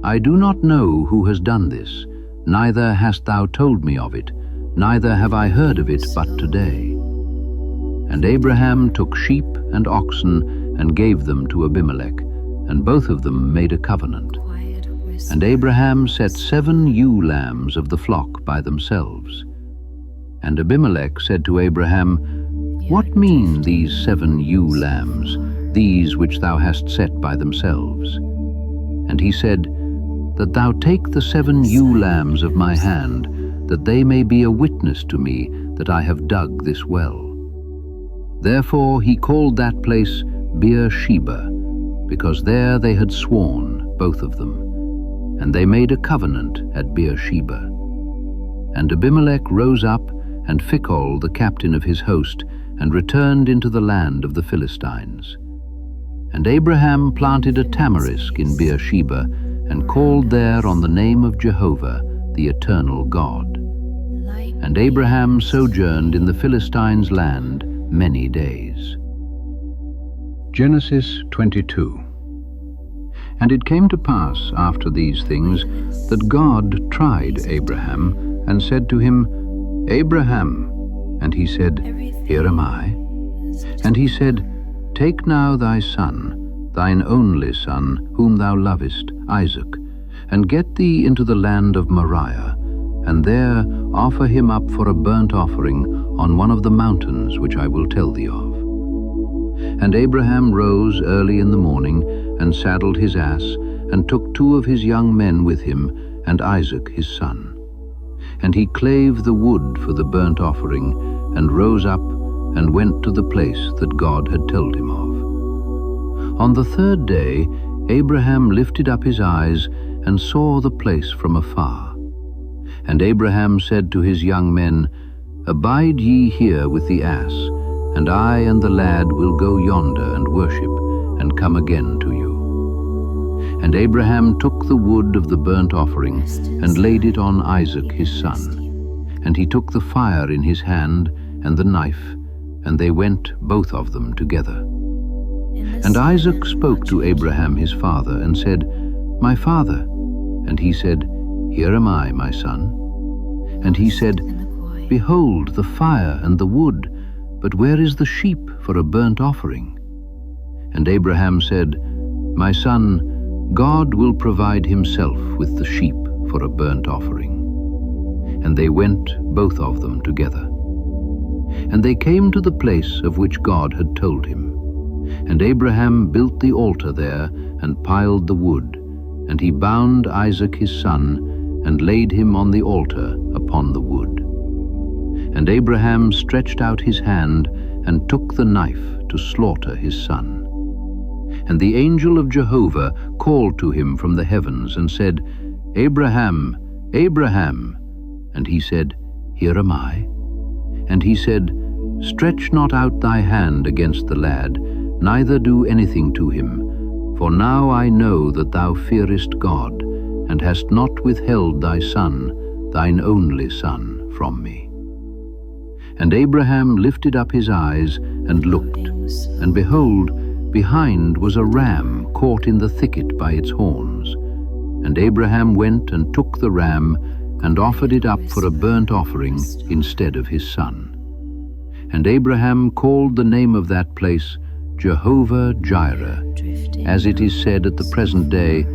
I do not know who has done this, neither hast thou told me of it, neither have I heard of it but today. And Abraham took sheep and oxen and gave them to Abimelech, and both of them made a covenant. And Abraham set 7 ewe lambs of the flock by themselves. And Abimelech said to Abraham, What mean these 7 ewe lambs, these which thou hast set by themselves? And he said, That thou take the 7 ewe lambs of my hand, that they may be a witness to me that I have dug this well. Therefore he called that place Beersheba, because there they had sworn, both of them. And they made a covenant at Beersheba. And Abimelech rose up, and Phicol, the captain of his host, and returned into the land of the Philistines. And Abraham planted a tamarisk in Beersheba, and called there on the name of Jehovah, the eternal God. And Abraham sojourned in the Philistines' land many days. Genesis 22. And it came to pass after these things that God tried Abraham and said to him, Abraham. And he said, Here am I. And he said, Take now thy son, thine only son, whom thou lovest, Isaac, and get thee into the land of Moriah, and there offer him up for a burnt offering on one of the mountains which I will tell thee of. And Abraham rose early in the morning, and saddled his ass, and took 2 of his young men with him, and Isaac his son. And he clave the wood for the burnt offering, and rose up, and went to the place that God had told him of. On the 3rd day Abraham lifted up his eyes, and saw the place from afar. And Abraham said to his young men, Abide ye here with the ass, and I and the lad will go yonder and worship, and come again to you. And Abraham took the wood of the burnt offering, and laid it on Isaac his son. And he took the fire in his hand, and the knife, and they went both of them together. And Isaac spoke to Abraham his father, and said, My father. And he said, Here am I, my son. And he said, Behold the fire and the wood, but where is the sheep for a burnt offering? And Abraham said, My son, God will provide himself with the sheep for a burnt offering. And they went both of them together. And they came to the place of which God had told him. And Abraham built the altar there, and piled the wood, and he bound Isaac his son, and laid him on the altar upon the wood. And Abraham stretched out his hand, and took the knife to slaughter his son. And the angel of Jehovah called to him from the heavens, and said, Abraham, Abraham. And he said, Here am I. And he said, Stretch not out thy hand against the lad, neither do anything to him, for now I know that thou fearest God, and hast not withheld thy son, thine only son, from me. And Abraham lifted up his eyes, and looked, and behold, behind was a ram caught in the thicket by its horns. And Abraham went and took the ram, and offered it up for a burnt offering instead of his son. And Abraham called the name of that place Jehovah-Jireh, as it is said at the present day,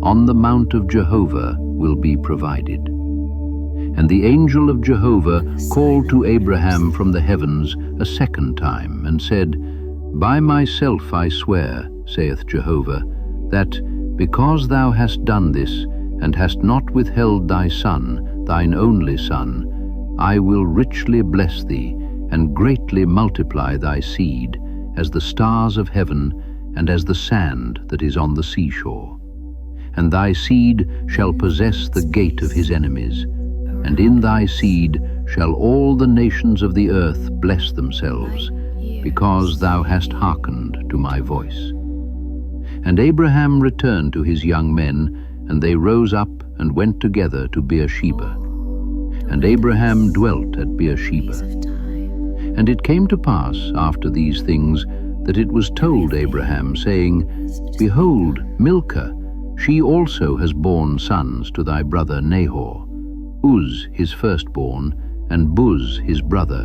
On the mount of Jehovah will be provided. And the angel of Jehovah called to Abraham from the heavens a second time, and said, By myself I swear, saith Jehovah, that because thou hast done this, and hast not withheld thy son, thine only son, I will richly bless thee, and greatly multiply thy seed, as the stars of heaven, and as the sand that is on the seashore. And thy seed shall possess the gate of his enemies, and in thy seed shall all the nations of the earth bless themselves, because thou hast hearkened to my voice. And Abraham returned to his young men, and they rose up and went together to Beersheba. And Abraham dwelt at Beersheba. And it came to pass after these things that it was told Abraham, saying, Behold, Milcah, she also has borne sons to thy brother Nahor, Uz his firstborn, and Buz his brother,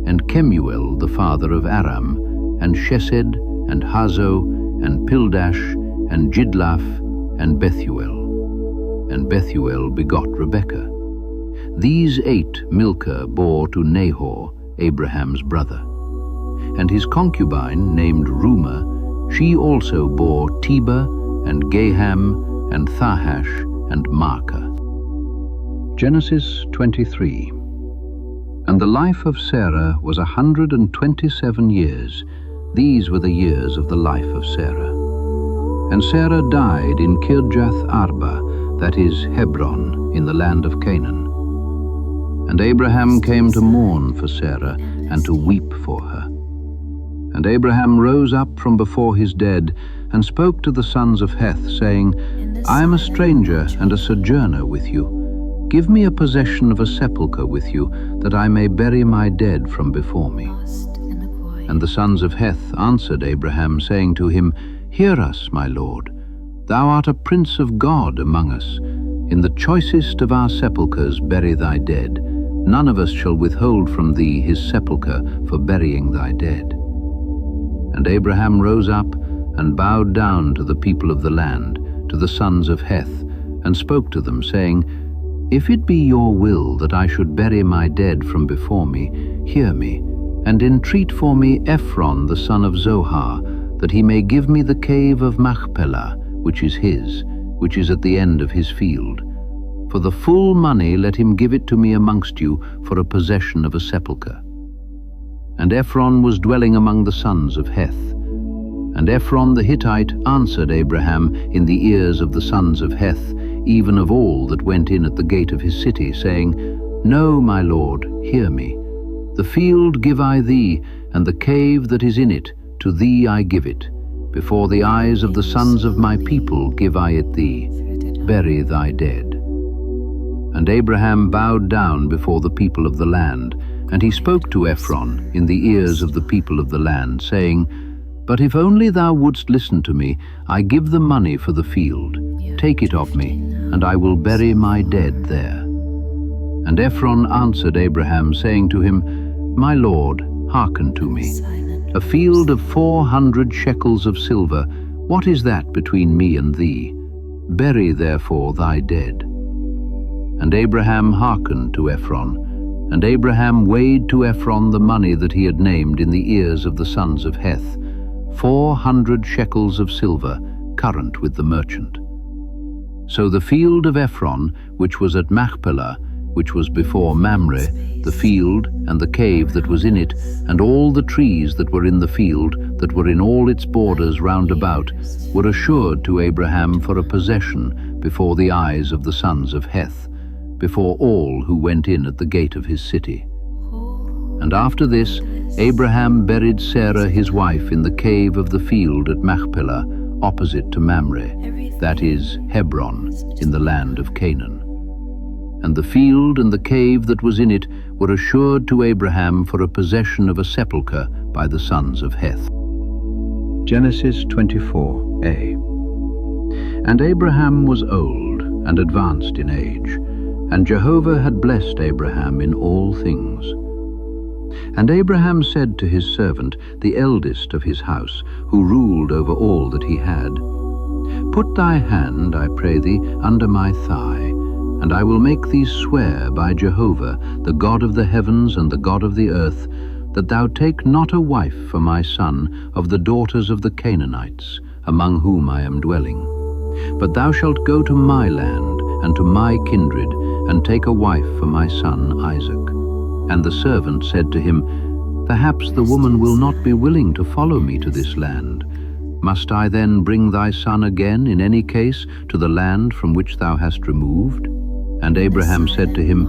and Kemuel the father of Aram, and Chesed, and Hazo, and Pildash, and Jidlaph, and Bethuel. And Bethuel begot Rebekah. These 8 Milcah bore to Nahor, Abraham's brother. And his concubine, named Reumah, she also bore Tebah, and Gaham, and Thahash, and Maacah. Genesis 23. And the life of Sarah was 127 years. These were the years of the life of Sarah. And Sarah died in Kirjath Arba, that is Hebron, in the land of Canaan. And Abraham came to mourn for Sarah, and to weep for her. And Abraham rose up from before his dead, and spoke to the sons of Heth, saying, I am a stranger and a sojourner with you. Give me a possession of a sepulchre with you, that I may bury my dead from before me. And the sons of Heth answered Abraham, saying to him, Hear us, my lord. Thou art a prince of God among us. In the choicest of our sepulchres bury thy dead. None of us shall withhold from thee his sepulchre for burying thy dead. And Abraham rose up and bowed down to the people of the land, to the sons of Heth, and spoke to them, saying, If it be your will that I should bury my dead from before me, hear me, and entreat for me Ephron the son of Zohar, that he may give me the cave of Machpelah, which is his, which is at the end of his field. For the full money let him give it to me amongst you for a possession of a sepulchre. And Ephron was dwelling among the sons of Heth. And Ephron the Hittite answered Abraham in the ears of the sons of Heth, even of all that went in at the gate of his city, saying, No, my lord, hear me. The field give I thee, and the cave that is in it, to thee I give it. Before the eyes of the sons of my people give I it thee. Bury thy dead. And Abraham bowed down before the people of the land, and he spoke to Ephron in the ears of the people of the land, saying, But if only thou wouldst listen to me, I give the money for the field. Take it of me, and I will bury my dead there. And Ephron answered Abraham, saying to him, My lord, hearken to me. A field of 400 shekels of silver, what is that between me and thee? Bury therefore thy dead. And Abraham hearkened to Ephron, and Abraham weighed to Ephron the money that he had named in the ears of the sons of Heth, 400 shekels of silver, current with the merchant. So the field of Ephron, which was at Machpelah, which was before Mamre, the field and the cave that was in it, and all the trees that were in the field, that were in all its borders round about, were assured to Abraham for a possession before the eyes of the sons of Heth, before all who went in at the gate of his city. And after this, Abraham buried Sarah his wife in the cave of the field at Machpelah, opposite to Mamre, that is, Hebron, in the land of Canaan. And the field and the cave that was in it were assured to Abraham for a possession of a sepulchre by the sons of Heth. Genesis 24a. And Abraham was old and advanced in age, and Jehovah had blessed Abraham in all things. And Abraham said to his servant, the eldest of his house, who ruled over all that he had, Put thy hand, I pray thee, under my thigh, and I will make thee swear by Jehovah, the God of the heavens and the God of the earth, that thou take not a wife for my son of the daughters of the Canaanites, among whom I am dwelling. But thou shalt go to my land and to my kindred, and take a wife for my son Isaac. And the servant said to him, Perhaps the woman will not be willing to follow me to this land. Must I then bring thy son again in any case to the land from which thou hast removed? And Abraham said to him,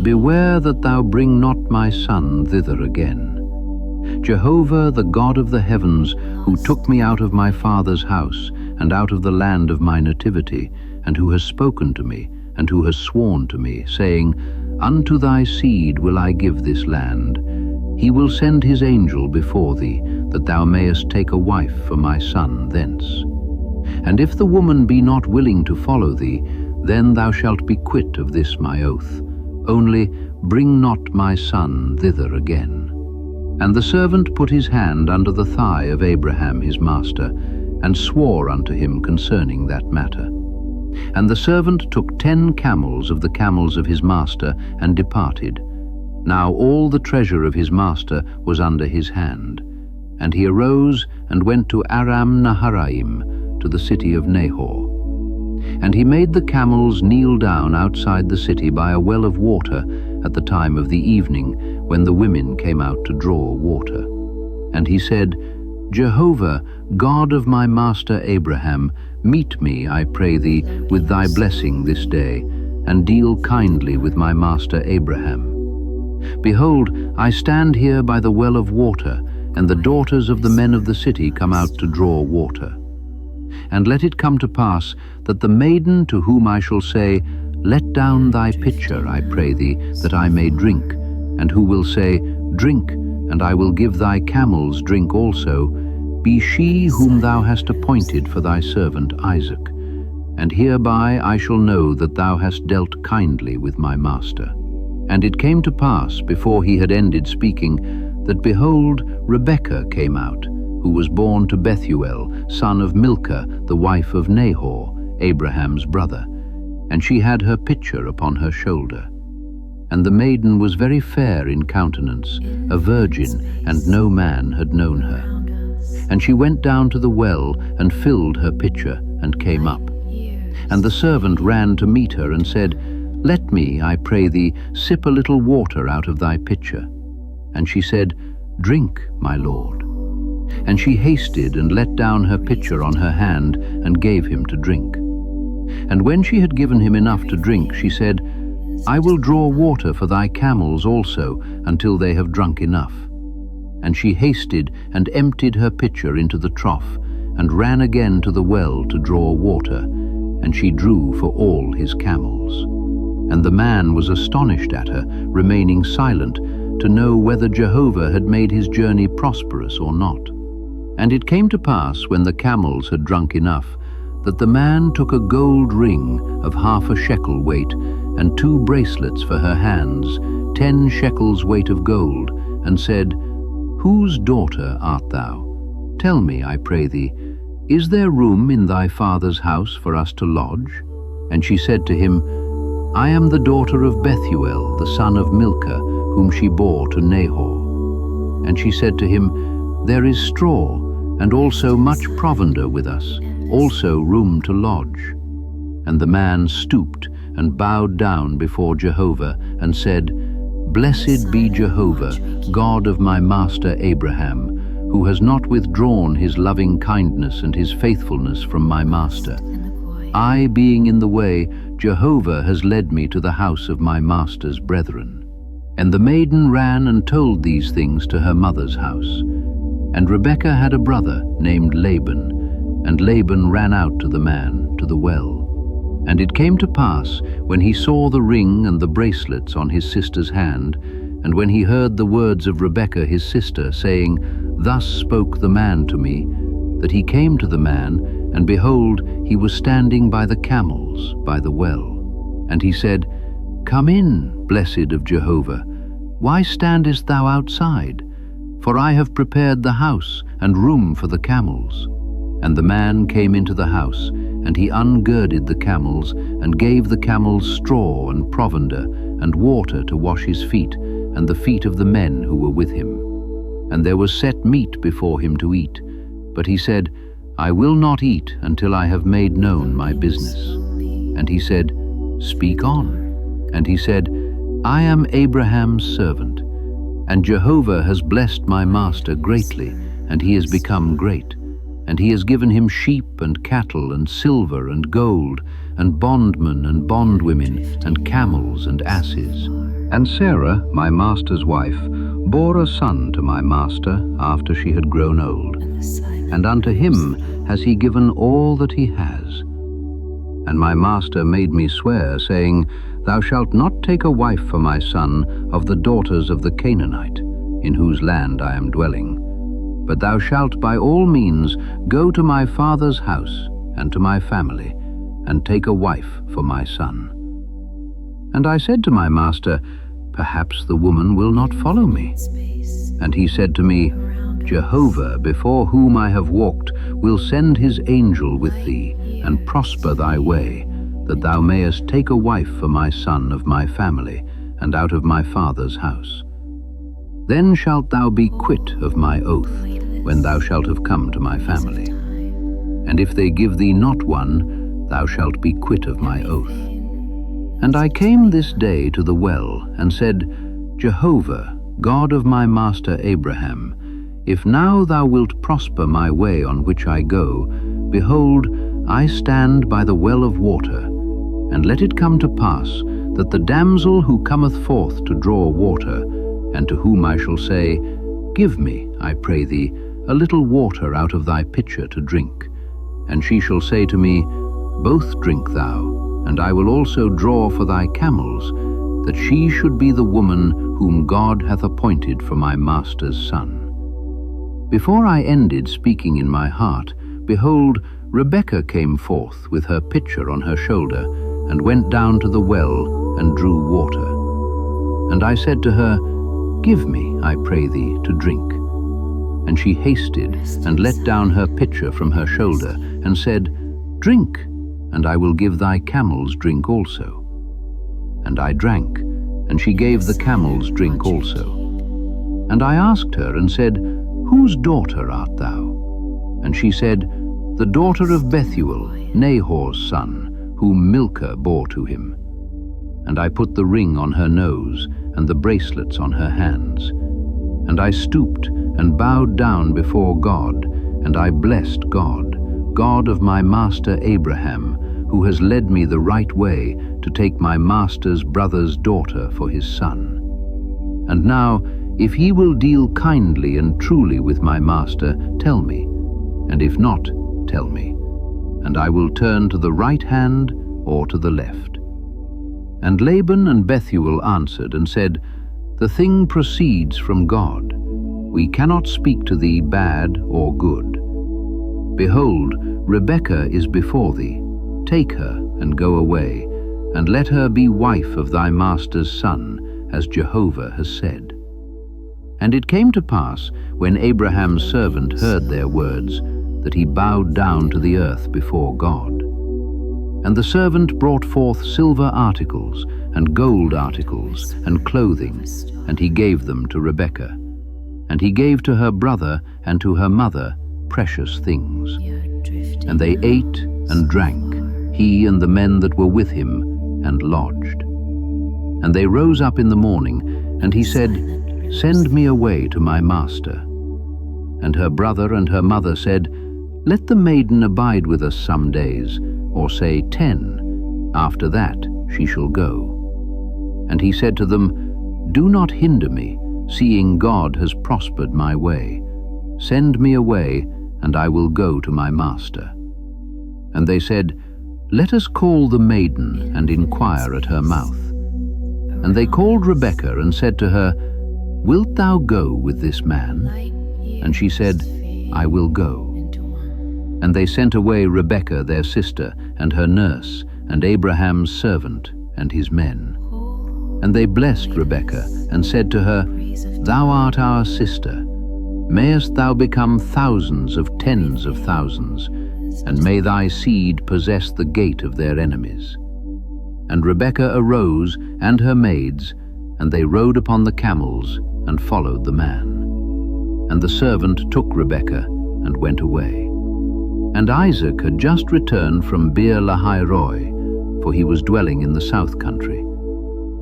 Beware that thou bring not my son thither again. Jehovah, the God of the heavens, who took me out of my father's house and out of the land of my nativity, and who has spoken to me, and who has sworn to me, saying, Unto thy seed will I give this land. He will send his angel before thee, that thou mayest take a wife for my son thence. And if the woman be not willing to follow thee, then thou shalt be quit of this my oath. Only bring not my son thither again. And the servant put his hand under the thigh of Abraham his master, and swore unto him concerning that matter. And the servant took 10 camels of the camels of his master, and departed. Now all the treasure of his master was under his hand. And he arose and went to Aram Naharaim, to the city of Nahor. And he made the camels kneel down outside the city by a well of water at the time of the evening, when the women came out to draw water. And he said, Jehovah, God of my master Abraham, meet me, I pray thee, with thy blessing this day, and deal kindly with my master Abraham. Behold, I stand here by the well of water, and the daughters of the men of the city come out to draw water. And let it come to pass that the maiden to whom I shall say, Let down thy pitcher, I pray thee, that I may drink, and who will say, Drink, and I will give thy camels drink also, be she whom thou hast appointed for thy servant Isaac. And hereby I shall know that thou hast dealt kindly with my master. And it came to pass, before he had ended speaking, that behold, Rebekah came out, who was born to Bethuel, son of Milcah, the wife of Nahor, Abraham's brother. And she had her pitcher upon her shoulder. And the maiden was very fair in countenance, a virgin, and no man had known her. And she went down to the well, and filled her pitcher, and came up. And the servant ran to meet her, and said, Let me, I pray thee, sip a little water out of thy pitcher. And she said, Drink, my lord. And she hasted, and let down her pitcher on her hand, and gave him to drink. And when she had given him enough to drink, she said, I will draw water for thy camels also, until they have drunk enough. And she hasted, and emptied her pitcher into the trough, and ran again to the well to draw water, and she drew for all his camels. And the man was astonished at her, remaining silent, to know whether Jehovah had made his journey prosperous or not. And it came to pass, when the camels had drunk enough, that the man took a gold ring of 1/2 shekel weight, and 2 bracelets for her hands, 10 shekels weight of gold, and said, Whose daughter art thou? Tell me, I pray thee, is there room in thy father's house for us to lodge? And she said to him, I am the daughter of Bethuel, the son of Milcah, whom she bore to Nahor. And she said to him, There is straw, and also much provender with us, also room to lodge. And the man stooped and bowed down before Jehovah, and said, Blessed be Jehovah, God of my master Abraham, who has not withdrawn his loving kindness and his faithfulness from my master. I being in the way, Jehovah has led me to the house of my master's brethren. And the maiden ran and told these things to her mother's house. And Rebekah had a brother named Laban, and Laban ran out to the man, to the well. And it came to pass, when he saw the ring and the bracelets on his sister's hand, and when he heard the words of Rebekah his sister, saying, Thus spoke the man to me, that he came to the man, and behold, he was standing by the camels, by the well. And he said, Come in, blessed of Jehovah. Why standest thou outside? For I have prepared the house and room for the camels. And the man came into the house, and he ungirded the camels, and gave the camels straw and provender, and water to wash his feet, and the feet of the men who were with him. And there was set meat before him to eat. But he said, I will not eat until I have made known my business. And he said, Speak on. And he said, I am Abraham's servant, and Jehovah has blessed my master greatly, and he has become great. And he has given him sheep and cattle and silver and gold, and bondmen and bondwomen, and camels and asses. And Sarah, my master's wife, bore a son to my master after she had grown old. And unto him has he given all that he has. And my master made me swear, saying, Thou shalt not take a wife for my son of the daughters of the Canaanite, in whose land I am dwelling. But thou shalt by all means go to my father's house and to my family, and take a wife for my son. And I said to my master, Perhaps the woman will not follow me. And he said to me, Jehovah, before whom I have walked, will send his angel with thee, and prosper thy way, that thou mayest take a wife for my son of my family, and out of my father's house. Then shalt thou be quit of my oath, when thou shalt have come to my family. And if they give thee not one, thou shalt be quit of my oath. And I came this day to the well, and said, Jehovah, God of my master Abraham, if now thou wilt prosper my way on which I go, behold, I stand by the well of water, and let it come to pass that the damsel who cometh forth to draw water, and to whom I shall say, Give me, I pray thee, a little water out of thy pitcher to drink, And she shall say to me, Both drink thou, and I will also draw for thy camels, that she should be the woman whom God hath appointed for my master's son. Before I ended speaking in my heart, behold, Rebekah came forth with her pitcher on her shoulder, and went down to the well, and drew water. And I said to her, Give me, I pray thee, to drink. And she hasted, and let down her pitcher from her shoulder, and said, Drink, and I will give thy camels drink also. And I drank, and she gave the camels drink also. And I asked her, and said, Whose daughter art thou? And she said, The daughter of Bethuel, Nahor's son, whom Milcah bore to him. And I put the ring on her nose, and the bracelets on her hands. And I stooped, and bowed down before God, and I blessed God, God of my master Abraham, who has led me the right way to take my master's brother's daughter for his son. And now, if he will deal kindly and truly with my master, tell me, and if not, tell me, and I will turn to the right hand or to the left. And Laban and Bethuel answered and said, The thing proceeds from God. We cannot speak to thee bad or good. Behold, Rebekah is before thee. Take her and go away, and let her be wife of thy master's son, as Jehovah has said. And it came to pass, when Abraham's servant heard their words, that he bowed down to the earth before God. And the servant brought forth silver articles, and gold articles, and clothing, and he gave them to Rebekah. And he gave to her brother and to her mother precious things. And they ate and drank, he and the men that were with him, and lodged. And they rose up in the morning, and he said, Send me away to my master. And her brother and her mother said, Let the maiden abide with us some days, or say 10. After that she shall go. And he said to them, Do not hinder me, seeing God has prospered my way. Send me away, and I will go to my master. And they said, Let us call the maiden and inquire at her mouth. And they called Rebekah and said to her, Wilt thou go with this man? And she said, I will go. And they sent away Rebekah their sister, and her nurse, and Abraham's servant, and his men. And they blessed Rebekah, and said to her, Thou art our sister. Mayest thou become thousands of tens of thousands, and may thy seed possess the gate of their enemies. And Rebekah arose, and her maids, and they rode upon the camels, and followed the man. And the servant took Rebekah, and went away. And Isaac had just returned from Beer-lahai-roi, for he was dwelling in the south country.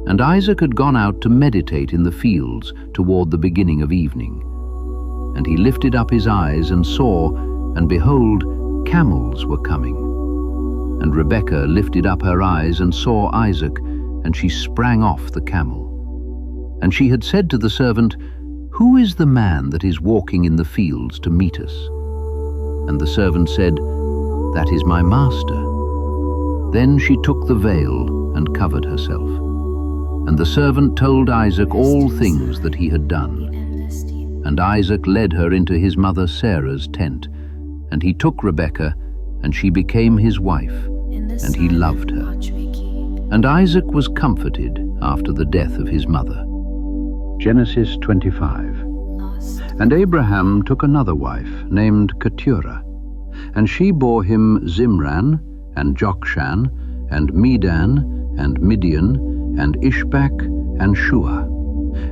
And Isaac had gone out to meditate in the fields toward the beginning of evening. And he lifted up his eyes and saw, and behold, camels were coming. And Rebekah lifted up her eyes and saw Isaac, and she sprang off the camel. And she had said to the servant, Who is the man that is walking in the fields to meet us? And the servant said, That is my master. Then she took the veil and covered herself. And the servant told Isaac all things that he had done. And Isaac led her into his mother Sarah's tent, and he took Rebekah, and she became his wife, and he loved her. And Isaac was comforted after the death of his mother. Genesis 25. And Abraham took another wife, named Keturah, and she bore him Zimran, and Jokshan, and Medan, and Midian, and Ishbak, and Shua.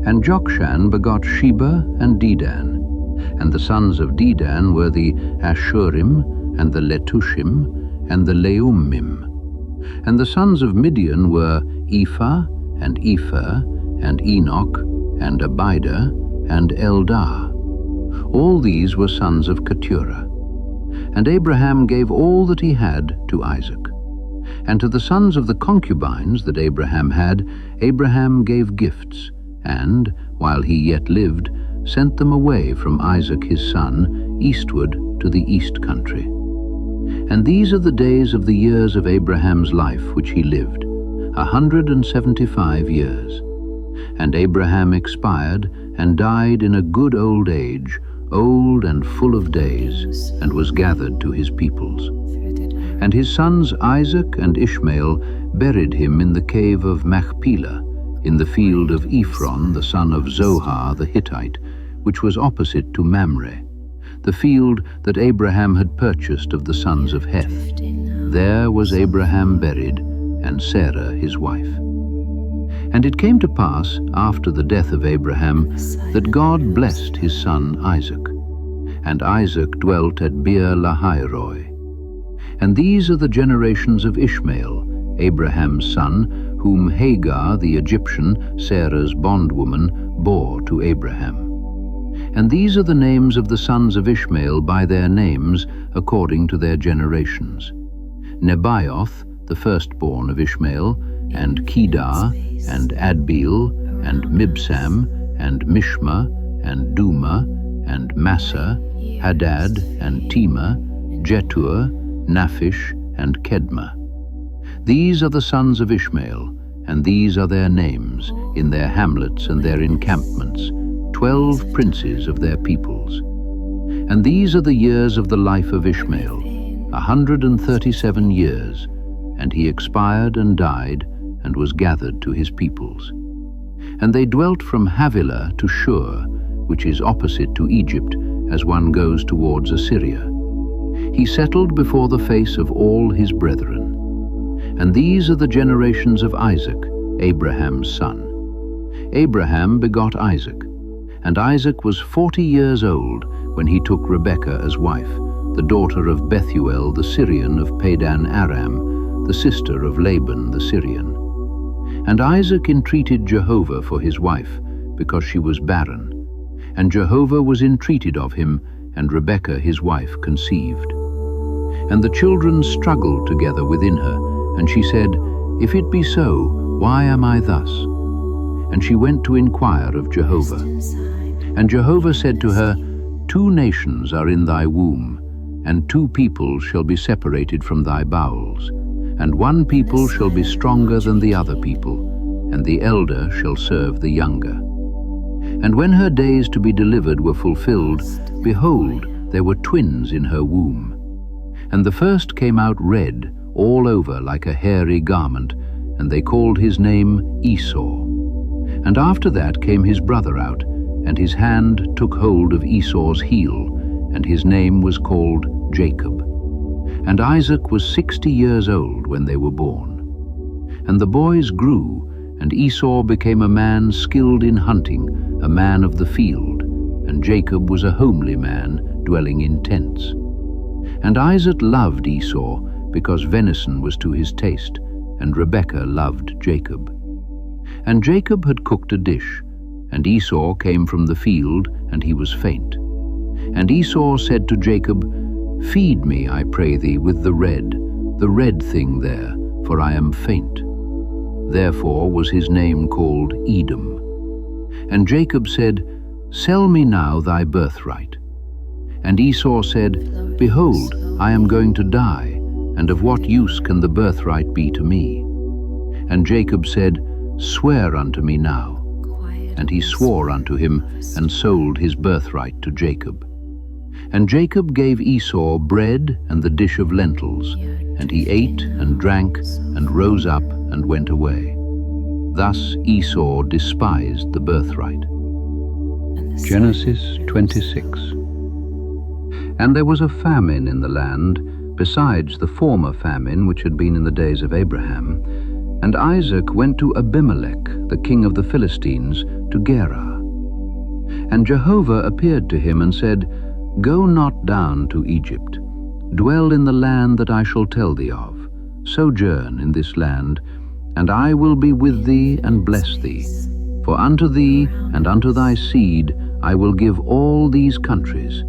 And Jokshan begot Sheba and Dedan. And the sons of Dedan were the Ashurim, and the Letushim, and the Leummim. And the sons of Midian were Ephah, and Epher, and Enoch, and Abida, and Eldah. All these were sons of Keturah. And Abraham gave all that he had to Isaac. And to the sons of the concubines that Abraham had, Abraham gave gifts, and, while he yet lived, sent them away from Isaac his son, eastward to the east country. And these are the days of the years of Abraham's life which he lived, 175 years. And Abraham expired and died in a good old age, old and full of days, and was gathered to his peoples. And his sons Isaac and Ishmael buried him in the cave of Machpelah, in the field of Ephron the son of Zohar the Hittite, which was opposite to Mamre, the field that Abraham had purchased of the sons of Heth. There was Abraham buried, and Sarah his wife. And it came to pass, after the death of Abraham, that God blessed his son Isaac. And Isaac dwelt at Beer-lahai-roi. And these are the generations of Ishmael, Abraham's son, whom Hagar the Egyptian, Sarah's bondwoman, bore to Abraham. And these are the names of the sons of Ishmael by their names, according to their generations: Nebaioth, the firstborn of Ishmael, and Kedar, and Adbeel, and Mibsam, and Mishma, and Duma, and Massa, Hadad, and Tema, Jetur, Naphish, and Kedma. These are the sons of Ishmael, and these are their names, in their hamlets and their encampments, 12 princes of their peoples. And these are the years of the life of Ishmael, 137 years, and he expired and died, and was gathered to his peoples. And they dwelt from Havilah to Shur, which is opposite to Egypt, as one goes towards Assyria. He settled before the face of all his brethren. And these are the generations of Isaac, Abraham's son. Abraham begot Isaac, and Isaac was 40 years old when he took Rebekah as wife, the daughter of Bethuel the Syrian of Padan Aram, the sister of Laban the Syrian. And Isaac entreated Jehovah for his wife, because she was barren. And Jehovah was entreated of him, and Rebekah his wife conceived. And the children struggled together within her, and she said, If it be so, why am I thus? And she went to inquire of Jehovah. And Jehovah said to her, 2 nations are in thy womb, and 2 peoples shall be separated from thy bowels. And 1 people shall be stronger than the other people, and the elder shall serve the younger. And when her days to be delivered were fulfilled, behold, there were twins in her womb. And the first came out red, all over like a hairy garment, and they called his name Esau. And after that came his brother out, and his hand took hold of Esau's heel, and his name was called Jacob. And Isaac was 60 years old when they were born. And the boys grew, and Esau became a man skilled in hunting, a man of the field, and Jacob was a homely man, dwelling in tents. And Isaac loved Esau, because venison was to his taste, and Rebekah loved Jacob. And Jacob had cooked a dish, and Esau came from the field, and he was faint. And Esau said to Jacob, Feed me, I pray thee, with the red thing there, for I am faint. Therefore was his name called Edom. And Jacob said, Sell me now thy birthright. And Esau said, Behold, I am going to die, and of what use can the birthright be to me? And Jacob said, Swear unto me now. And he swore unto him, and sold his birthright to Jacob. And Jacob gave Esau bread and the dish of lentils, and he ate and drank, and rose up and went away. Thus Esau despised the birthright. Genesis 26. And there was a famine in the land, besides the former famine which had been in the days of Abraham. And Isaac went to Abimelech, the king of the Philistines, to Gerar. And Jehovah appeared to him and said, Go not down to Egypt. Dwell in the land that I shall tell thee of. Sojourn in this land, and I will be with thee and bless thee. For unto thee and unto thy seed I will give all these countries,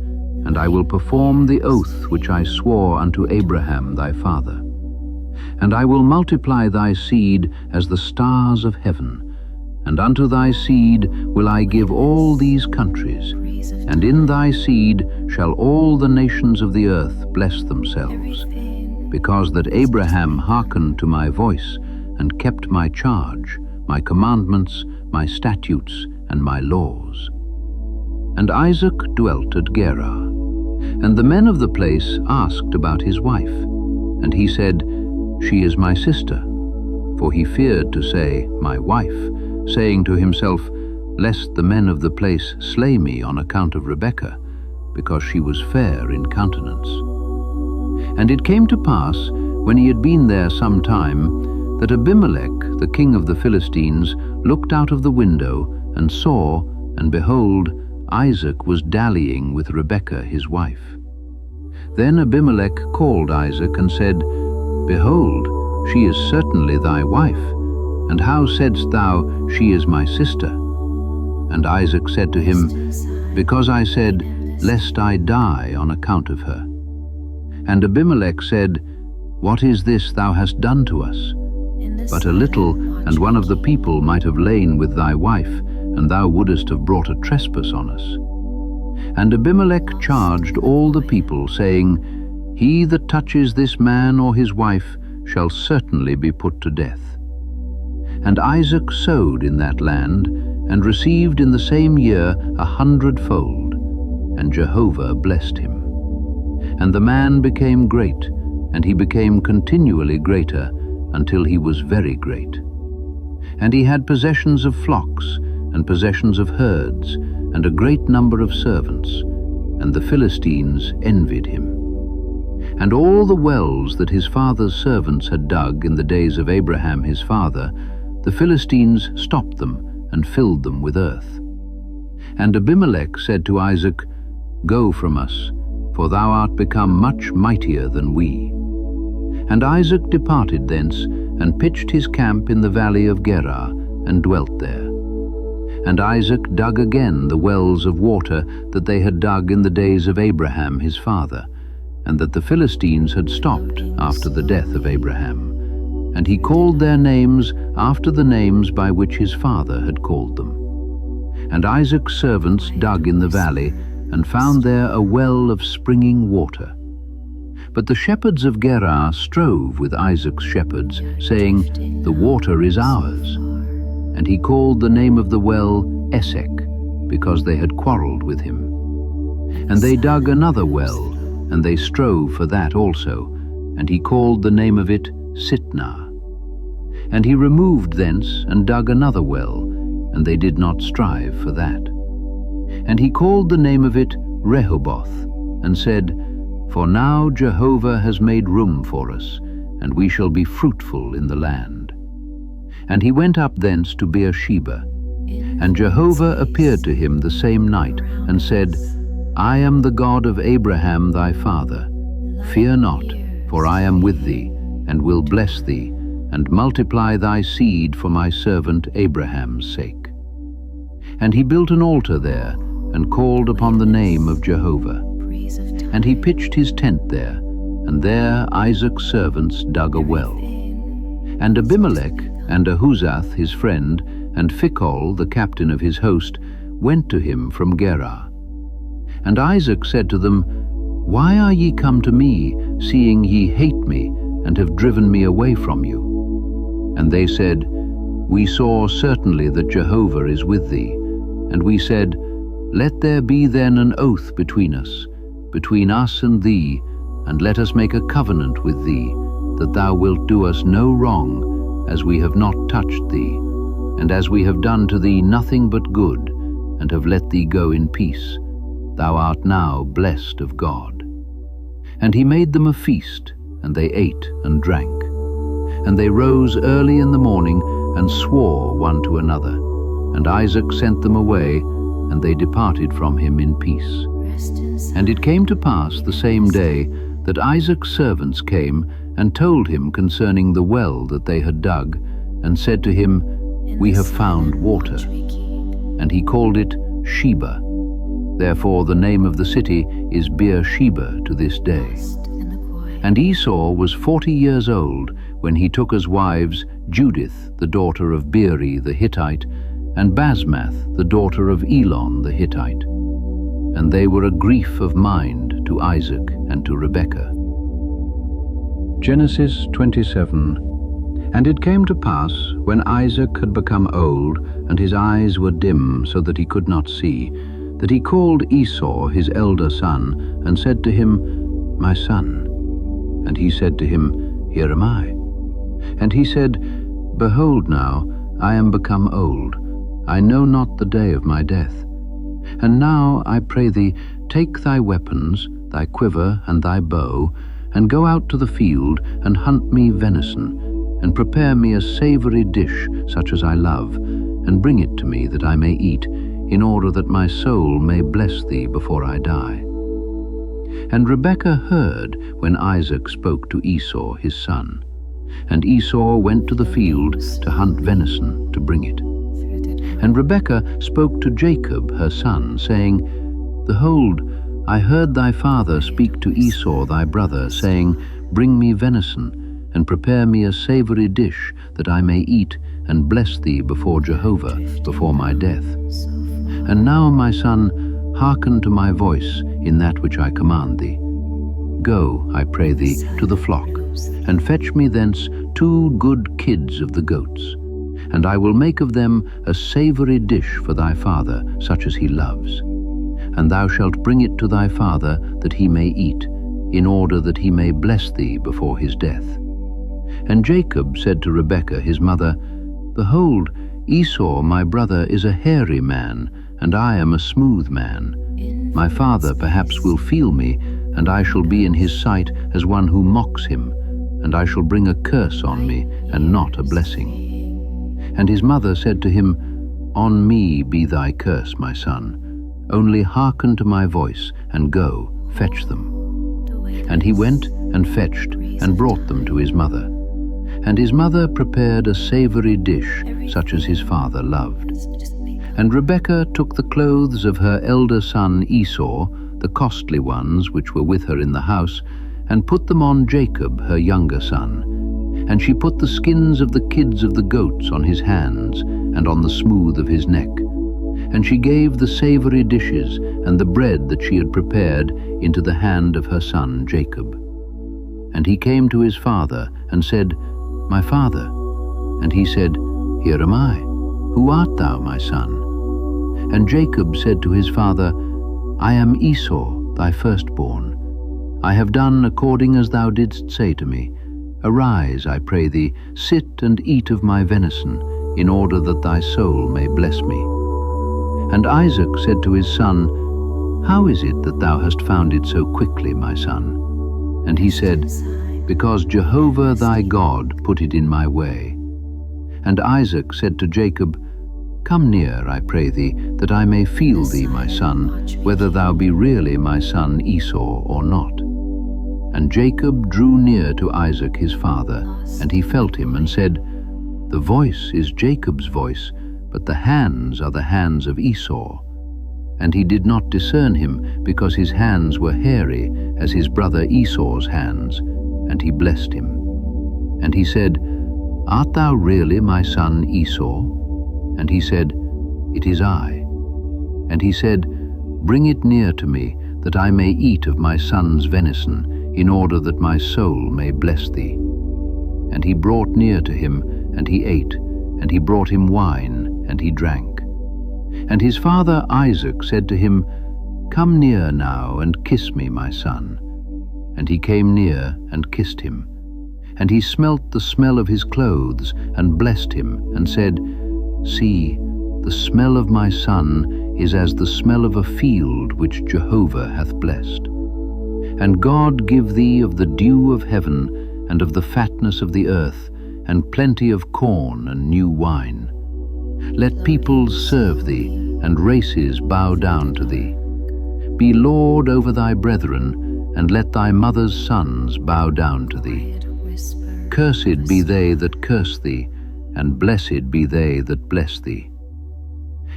and I will perform the oath which I swore unto Abraham thy father. And I will multiply thy seed as the stars of heaven, and unto thy seed will I give all these countries, and in thy seed shall all the nations of the earth bless themselves, because that Abraham hearkened to my voice and kept my charge, my commandments, my statutes, and my laws. And Isaac dwelt at Gerar. And the men of the place asked about his wife. And he said, She is my sister. For he feared to say, My wife, saying to himself, Lest the men of the place slay me on account of Rebekah, because she was fair in countenance. And it came to pass, when he had been there some time, that Abimelech, the king of the Philistines, looked out of the window, and saw, and behold, Isaac was dallying with Rebekah his wife. Then Abimelech called Isaac and said, Behold, she is certainly thy wife, and how saidst thou, She is my sister? And Isaac said to him, Because I said, Lest I die on account of her. And Abimelech said, What is this thou hast done to us? But a little, and one of the people might have lain with thy wife, and thou wouldest have brought a trespass on us. And Abimelech charged all the people, saying, He that touches this man or his wife shall certainly be put to death. And Isaac sowed in that land, and received in the same year 100-fold, and Jehovah blessed him. And the man became great, and he became continually greater, until he was very great. And he had possessions of flocks, and possessions of herds, and a great number of servants, and the Philistines envied him. And all the wells that his father's servants had dug in the days of Abraham his father, the Philistines stopped them, and filled them with earth. And Abimelech said to Isaac, Go from us, for thou art become much mightier than we. And Isaac departed thence, and pitched his camp in the valley of Gerar, and dwelt there. And Isaac dug again the wells of water that they had dug in the days of Abraham his father, and that the Philistines had stopped after the death of Abraham. And he called their names after the names by which his father had called them. And Isaac's servants dug in the valley, and found there a well of springing water. But the shepherds of Gerar strove with Isaac's shepherds, saying, The water is ours. And he called the name of the well Esek, because they had quarreled with him. And they dug another well, and they strove for that also, and he called the name of it Sitnah. And he removed thence, and dug another well, and they did not strive for that. And he called the name of it Rehoboth, and said, For now Jehovah has made room for us, and we shall be fruitful in the land. And he went up thence to Beersheba. And Jehovah appeared to him the same night, and said, I am the God of Abraham thy father. Fear not, for I am with thee, and will bless thee, and multiply thy seed for my servant Abraham's sake. And he built an altar there, and called upon the name of Jehovah. And he pitched his tent there, and there Isaac's servants dug a well. And Abimelech and Ahuzath his friend, and Phicol the captain of his host, went to him from Gerar. And Isaac said to them, Why are ye come to me, seeing ye hate me, and have driven me away from you? And they said, We saw certainly that Jehovah is with thee. And we said, Let there be then an oath between us and thee, and let us make a covenant with thee, that thou wilt do us no wrong, as we have not touched thee, and as we have done to thee nothing but good, and have let thee go in peace. Thou art now blessed of God. And he made them a feast, and they ate and drank. And they rose early in the morning, and swore one to another. And Isaac sent them away, and they departed from him in peace. And it came to pass the same day that Isaac's servants came and told him concerning the well that they had dug, and said to him, We have found water. And he called it Sheba. Therefore the name of the city is Beersheba to this day. And Esau was 40 years old when he took as wives Judith, the daughter of Beeri the Hittite, and Basmath, the daughter of Elon the Hittite. And they were a grief of mind to Isaac and to Rebekah. Genesis 27. And it came to pass, when Isaac had become old, and his eyes were dim so that he could not see, that he called Esau his elder son, and said to him, My son. And he said to him, Here am I. And he said, Behold now, I am become old, I know not the day of my death. And now, I pray thee, take thy weapons, thy quiver and thy bow, and go out to the field, and hunt me venison, and prepare me a savory dish such as I love, and bring it to me that I may eat, in order that my soul may bless thee before I die. And Rebekah heard when Isaac spoke to Esau his son. And Esau went to the field to hunt venison, to bring it. And Rebekah spoke to Jacob her son, saying, Behold, I heard thy father speak to Esau thy brother, saying, Bring me venison, and prepare me a savory dish, that I may eat, and bless thee before Jehovah, before my death. And now, my son, hearken to my voice in that which I command thee. Go, I pray thee, to the flock, and fetch me thence 2 good kids of the goats, and I will make of them a savory dish for thy father, such as he loves. And thou shalt bring it to thy father, that he may eat, in order that he may bless thee before his death. And Jacob said to Rebekah his mother, Behold, Esau my brother is a hairy man, and I am a smooth man. My father perhaps will feel me, and I shall be in his sight as one who mocks him, and I shall bring a curse on me, and not a blessing. And his mother said to him, On me be thy curse, my son. Only hearken to my voice, and go, fetch them. And he went and fetched, and brought them to his mother. And his mother prepared a savory dish, such as his father loved. And Rebekah took the clothes of her elder son Esau, the costly ones which were with her in the house, and put them on Jacob her younger son. And she put the skins of the kids of the goats on his hands, and on the smooth of his neck. And she gave the savory dishes and the bread that she had prepared into the hand of her son Jacob. And he came to his father, and said, My father. And he said, Here am I. Who art thou, my son? And Jacob said to his father, I am Esau, thy firstborn. I have done according as thou didst say to me. Arise, I pray thee, sit and eat of my venison, in order that thy soul may bless me. And Isaac said to his son, How is it that thou hast found it so quickly, my son? And he said, Because Jehovah thy God put it in my way. And Isaac said to Jacob, Come near, I pray thee, that I may feel thee, my son, whether thou be really my son Esau or not. And Jacob drew near to Isaac his father, and he felt him, and said, The voice is Jacob's voice, but the hands are the hands of Esau. And he did not discern him, because his hands were hairy, as his brother Esau's hands, and he blessed him. And he said, Art thou really my son Esau? And he said, It is I. And he said, Bring it near to me, that I may eat of my son's venison, in order that my soul may bless thee. And he brought near to him, and he ate, and he brought him wine, and he drank. And his father Isaac said to him, Come near now, and kiss me, my son. And he came near, and kissed him. And he smelt the smell of his clothes, and blessed him, and said, See, the smell of my son is as the smell of a field which Jehovah hath blessed. And God give thee of the dew of heaven, and of the fatness of the earth, and plenty of corn and new wine. Let peoples serve thee, and races bow down to thee. Be Lord over thy brethren, and let thy mother's sons bow down to thee. Cursed be they that curse thee, and blessed be they that bless thee.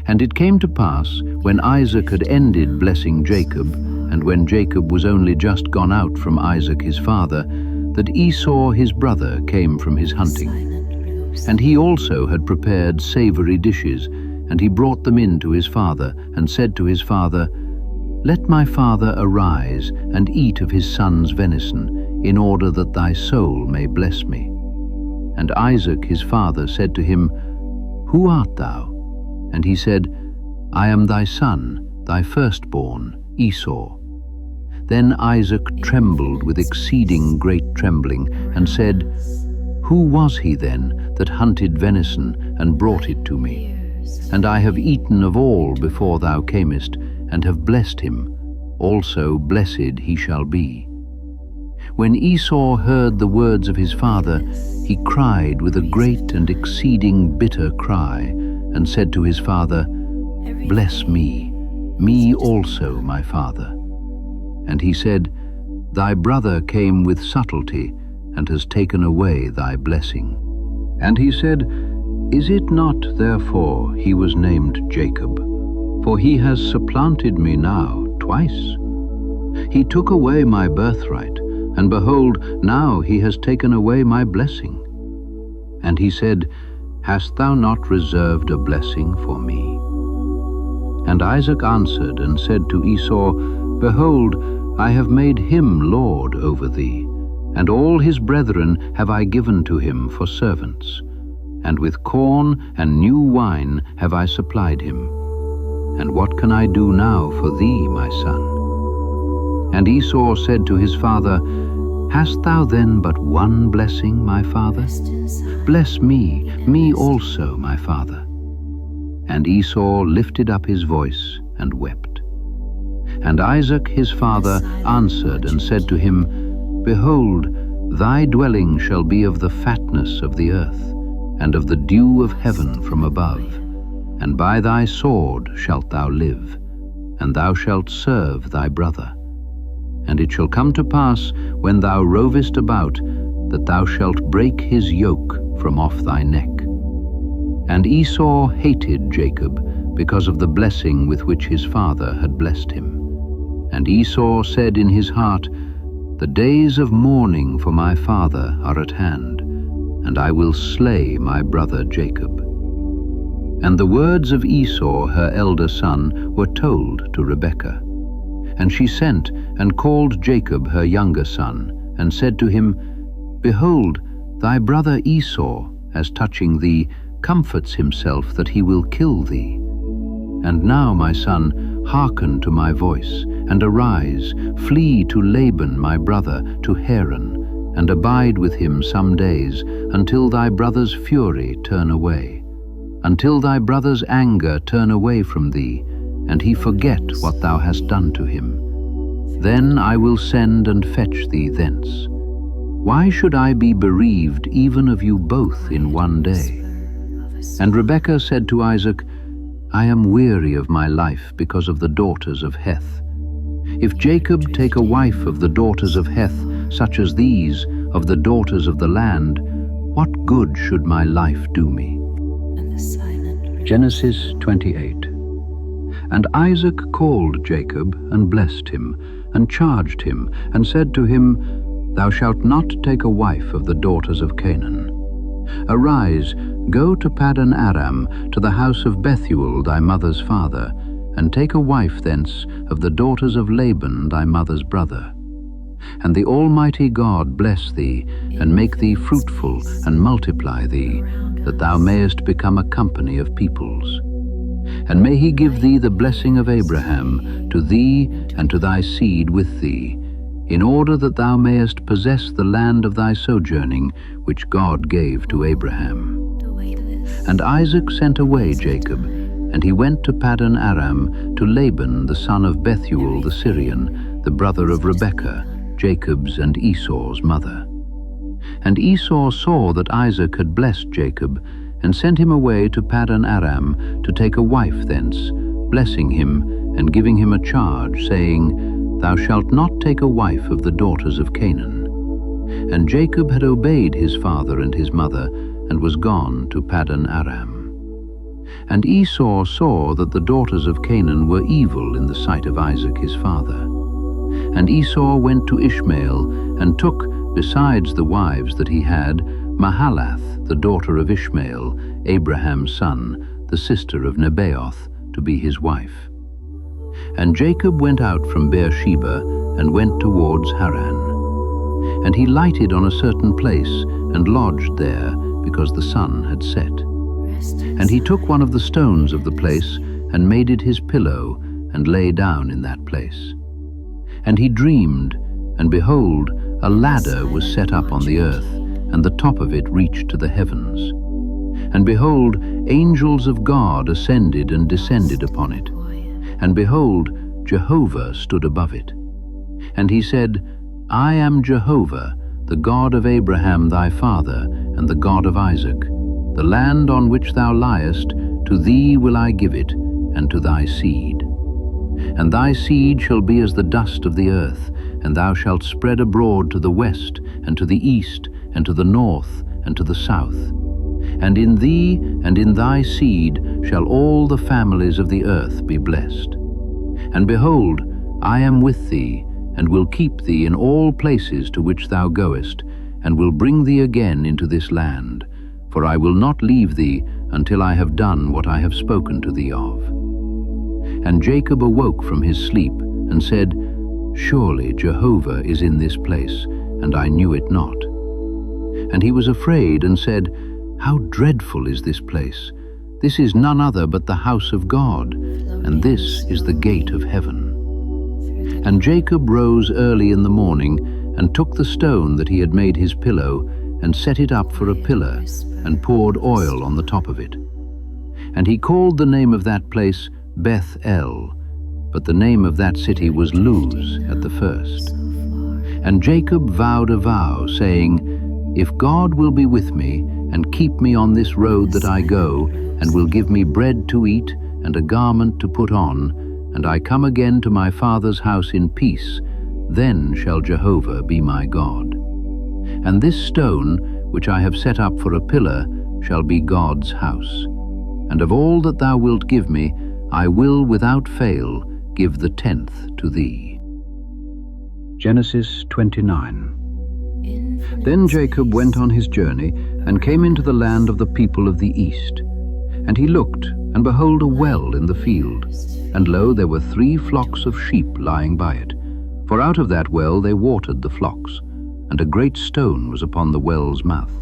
And it came to pass, when Isaac had ended blessing Jacob, and when Jacob was only just gone out from Isaac his father, that Esau his brother came from his hunting. And he also had prepared savory dishes, and he brought them in to his father, and said to his father, Let my father arise, and eat of his son's venison, in order that thy soul may bless me. And Isaac his father said to him, Who art thou? And he said, I am thy son, thy firstborn, Esau. Then Isaac trembled with exceeding great trembling, and said, Who was he then that hunted venison and brought it to me? And I have eaten of all before thou camest, and have blessed him. Also blessed he shall be. When Esau heard the words of his father, he cried with a great and exceeding bitter cry, and said to his father, Bless me, me also, my father. And he said, Thy brother came with subtlety, and has taken away thy blessing. And he said, Is it not therefore he was named Jacob? For he has supplanted me now twice. He took away my birthright, and behold, now he has taken away my blessing. And he said, Hast thou not reserved a blessing for me? And Isaac answered and said to Esau, Behold, I have made him lord over thee, and all his brethren have I given to him for servants. And with corn and new wine have I supplied him. And what can I do now for thee, my son? And Esau said to his father, Hast thou then but one blessing, my father? Bless me, me also, my father. And Esau lifted up his voice and wept. And Isaac his father answered and said to him, Behold, thy dwelling shall be of the fatness of the earth, and of the dew of heaven from above. And by thy sword shalt thou live, and thou shalt serve thy brother. And it shall come to pass, when thou rovest about, that thou shalt break his yoke from off thy neck. And Esau hated Jacob because of the blessing with which his father had blessed him. And Esau said in his heart, The days of mourning for my father are at hand, and I will slay my brother Jacob. And the words of Esau her elder son were told to Rebekah. And she sent and called Jacob her younger son, and said to him, Behold, thy brother Esau, as touching thee, comforts himself that he will kill thee. And now, my son, hearken to my voice, and arise, flee to Laban my brother, to Haran, and abide with him some days, until thy brother's fury turn away, until thy brother's anger turn away from thee, and he forget what thou hast done to him. Then I will send and fetch thee thence. Why should I be bereaved even of you both in one day? And Rebekah said to Isaac, I am weary of my life because of the daughters of Heth. If Jacob take a wife of the daughters of Heth, such as these, of the daughters of the land, what good should my life do me? Genesis 28. And Isaac called Jacob, and blessed him, and charged him, and said to him, Thou shalt not take a wife of the daughters of Canaan. Arise, go to Paddan Aram, to the house of Bethuel thy mother's father, and take a wife thence of the daughters of Laban thy mother's brother. And the Almighty God bless thee, and make thee fruitful, and multiply thee, that thou mayest become a company of peoples. And may he give thee the blessing of Abraham, to thee and to thy seed with thee, in order that thou mayest possess the land of thy sojourning, which God gave to Abraham. And Isaac sent away Jacob, and he went to Paddan Aram, to Laban the son of Bethuel the Syrian, the brother of Rebekah, Jacob's and Esau's mother. And Esau saw that Isaac had blessed Jacob, and sent him away to Paddan Aram to take a wife thence, blessing him and giving him a charge, saying, Thou shalt not take a wife of the daughters of Canaan. And Jacob had obeyed his father and his mother, and was gone to Paddan Aram. And Esau saw that the daughters of Canaan were evil in the sight of Isaac his father. And Esau went to Ishmael, and took, besides the wives that he had, Mahalath, the daughter of Ishmael, Abraham's son, the sister of Nebaioth, to be his wife. And Jacob went out from Beersheba, and went towards Haran. And he lighted on a certain place, and lodged there, because the sun had set. And he took one of the stones of the place, and made it his pillow, and lay down in that place. And he dreamed, and behold, a ladder was set up on the earth, and the top of it reached to the heavens. And behold, angels of God ascended and descended upon it. And behold, Jehovah stood above it. And he said, I am Jehovah, the God of Abraham thy father, and the God of Isaac. The land on which thou liest, to thee will I give it, and to thy seed. And thy seed shall be as the dust of the earth, and thou shalt spread abroad to the west, and to the east, and to the north, and to the south. And in thee and in thy seed shall all the families of the earth be blessed. And behold, I am with thee, and will keep thee in all places to which thou goest, and will bring thee again into this land, for I will not leave thee until I have done what I have spoken to thee of. And Jacob awoke from his sleep, and said, Surely Jehovah is in this place, and I knew it not. And he was afraid, and said, How dreadful is this place! This is none other but the house of God, and this is the gate of heaven. And Jacob rose early in the morning, and took the stone that he had made his pillow, and set it up for a pillar, and poured oil on the top of it. And he called the name of that place Beth-el, but the name of that city was Luz at the first. And Jacob vowed a vow, saying, If God will be with me, and keep me on this road that I go, and will give me bread to eat, and a garment to put on, and I come again to my father's house in peace, then shall Jehovah be my God. And this stone, which I have set up for a pillar, shall be God's house. And of all that thou wilt give me, I will without fail give the 10th to thee. Genesis 29. Then Jacob went on his journey, and came into the land of the people of the east. And he looked, and behold, a well in the field. And lo, there were 3 flocks of sheep lying by it. For out of that well they watered the flocks, and a great stone was upon the well's mouth.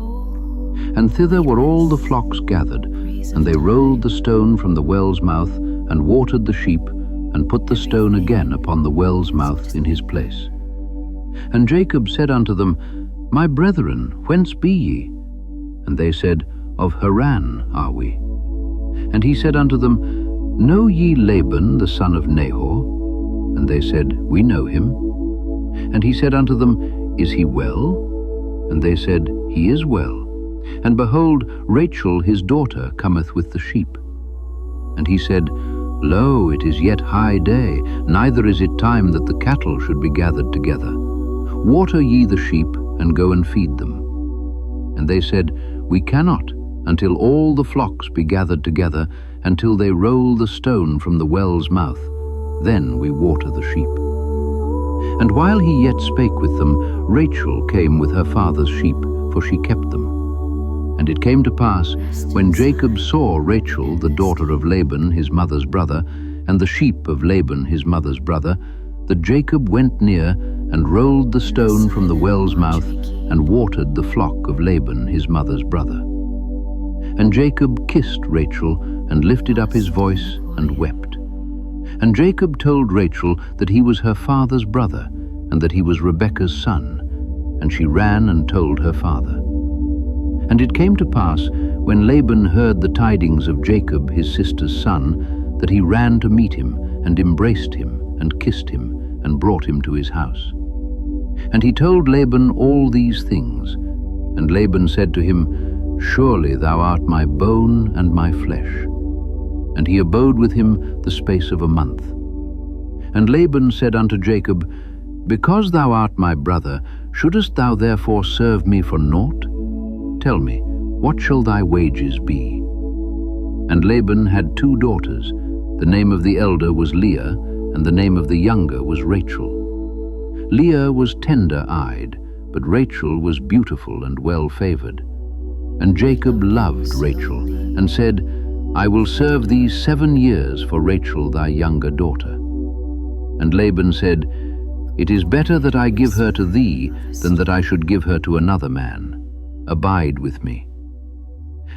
And thither were all the flocks gathered, and they rolled the stone from the well's mouth, and watered the sheep, and put the stone again upon the well's mouth in his place. And Jacob said unto them, My brethren, whence be ye? And they said, Of Haran are we. And he said unto them, Know ye Laban the son of Nahor? And they said, We know him. And he said unto them, Is he well? And they said, He is well. And behold, Rachel his daughter cometh with the sheep. And he said, Lo, it is yet high day, neither is it time that the cattle should be gathered together. Water ye the sheep, and go and feed them. And they said, We cannot, until all the flocks be gathered together, until they roll the stone from the well's mouth. Then we water the sheep. And while he yet spake with them, Rachel came with her father's sheep, for she kept them. And it came to pass, when Jacob saw Rachel, the daughter of Laban his mother's brother, and the sheep of Laban his mother's brother, that Jacob went near, and rolled the stone from the well's mouth, and watered the flock of Laban his mother's brother. And Jacob kissed Rachel, and lifted up his voice, and wept. And Jacob told Rachel that he was her father's brother, and that he was Rebekah's son. And she ran and told her father. And it came to pass, when Laban heard the tidings of Jacob his sister's son, that he ran to meet him, and embraced him, and kissed him, and brought him to his house. And he told Laban all these things. And Laban said to him, Surely thou art my bone and my flesh. And he abode with him the space of a month. And Laban said unto Jacob, Because thou art my brother, shouldest thou therefore serve me for naught? Tell me, what shall thy wages be? And Laban had 2 daughters. The name of the elder was Leah, and the name of the younger was Rachel. Leah was tender-eyed, but Rachel was beautiful and well-favored. And Jacob loved Rachel, and said, I will serve thee 7 years for Rachel thy younger daughter. And Laban said, "It is better that I give her to thee than that I should give her to another man. Abide with me."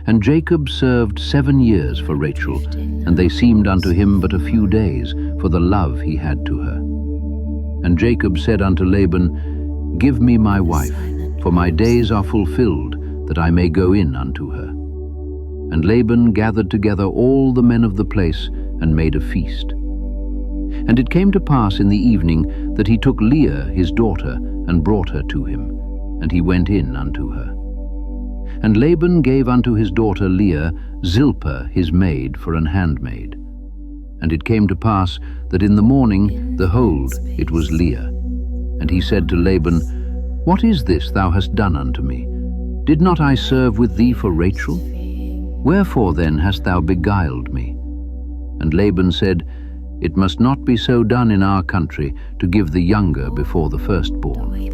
And Jacob served 7 years for Rachel, and they seemed unto him but a few days, for the love he had to her. And Jacob said unto Laban, "Give me my wife, for my days are fulfilled, that I may go in unto her." And Laban gathered together all the men of the place, and made a feast. And it came to pass in the evening that he took Leah his daughter, and brought her to him, and he went in unto her. And Laban gave unto his daughter Leah Zilpah his maid for an handmaid. And it came to pass that in the morning, behold, it was Leah. And he said to Laban, "What is this thou hast done unto me? Did not I serve with thee for Rachel? Wherefore then hast thou beguiled me?" And Laban said, "It must not be so done in our country, to give the younger before the firstborn.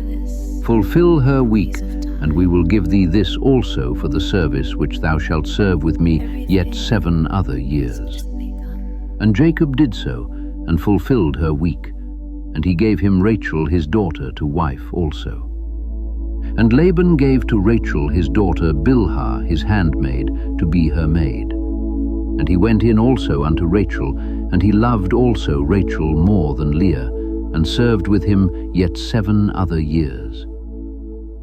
Fulfill her week, and we will give thee this also for the service which thou shalt serve with me yet 7 other years." And Jacob did so, and fulfilled her week, and he gave him Rachel his daughter to wife also. And Laban gave to Rachel his daughter Bilhah his handmaid to be her maid. And he went in also unto Rachel, and he loved also Rachel more than Leah, and served with him yet 7 other years.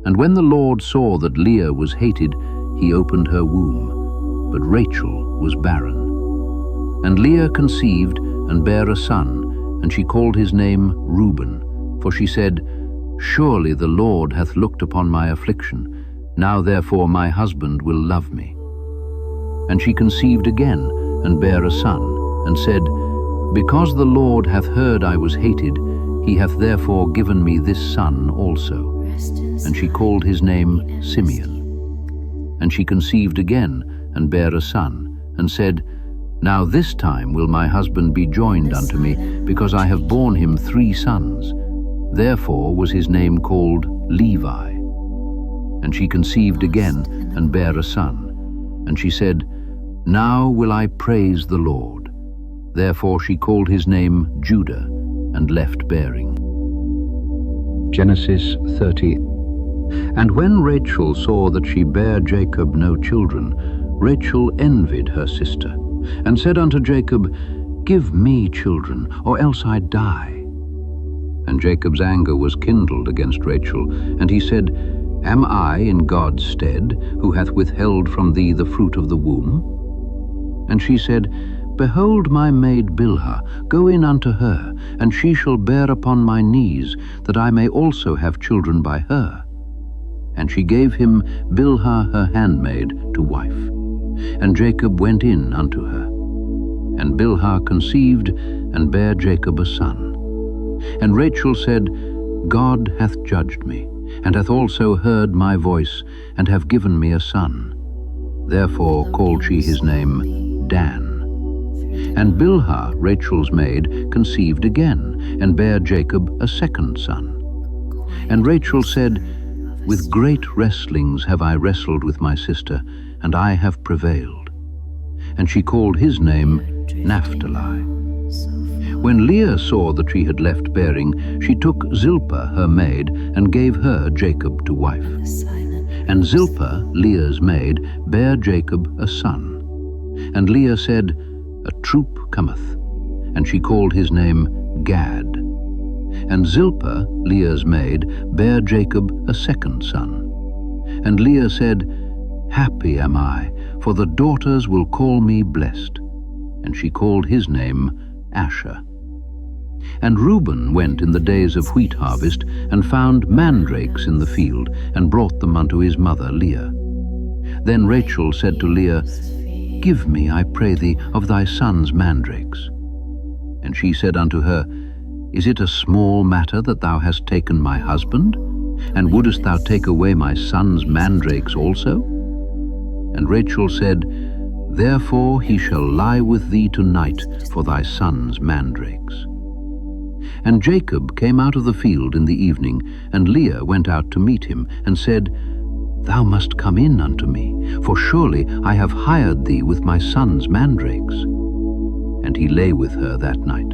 And when the Lord saw that Leah was hated, he opened her womb, but Rachel was barren. And Leah conceived, and bare a son, and she called his name Reuben, for she said, "Surely the Lord hath looked upon my affliction, now therefore my husband will love me." And she conceived again, and bare a son, and said, "Because the Lord hath heard I was hated, he hath therefore given me this son also." And she called his name Simeon. And she conceived again, and bare a son, and said, "Now this time will my husband be joined unto me, because I have borne him 3 sons. Therefore was his name called Levi." And she conceived again, and bare a son. And she said, "Now will I praise the Lord." Therefore she called his name Judah, and left bearing. Genesis 30. And when Rachel saw that she bare Jacob no children, Rachel envied her sister, and said unto Jacob, "Give me children, or else I die." And Jacob's anger was kindled against Rachel, and he said, "Am I in God's stead, who hath withheld from thee the fruit of the womb?" And she said, "Behold my maid Bilhah, go in unto her, and she shall bear upon my knees, that I may also have children by her." And she gave him Bilhah her handmaid to wife. And Jacob went in unto her. And Bilhah conceived, and bare Jacob a son. And Rachel said, "God hath judged me, and hath also heard my voice, and hath given me a son." Therefore called she his name Dan. And Bilhah, Rachel's maid, conceived again, and bare Jacob a second son. And Rachel said, "With great wrestlings have I wrestled with my sister, and I have prevailed." And she called his name Naphtali. When Leah saw that she had left bearing, she took Zilpah her maid, and gave her Jacob to wife. And Zilpah, Leah's maid, bare Jacob a son. And Leah said, "A troop cometh." And she called his name Gad. And Zilpah, Leah's maid, bare Jacob a second son. And Leah said, "Happy am I, for the daughters will call me blessed." And she called his name Asher. And Reuben went in the days of wheat harvest, and found mandrakes in the field, and brought them unto his mother Leah. Then Rachel said to Leah, "Give me, I pray thee, of thy son's mandrakes." And she said unto her, "Is it a small matter that thou hast taken my husband? And wouldest thou take away my son's mandrakes also?" And Rachel said, "Therefore he shall lie with thee tonight for thy son's mandrakes." And Jacob came out of the field in the evening, and Leah went out to meet him, and said, "Thou must come in unto me, for surely I have hired thee with my son's mandrakes." And he lay with her that night.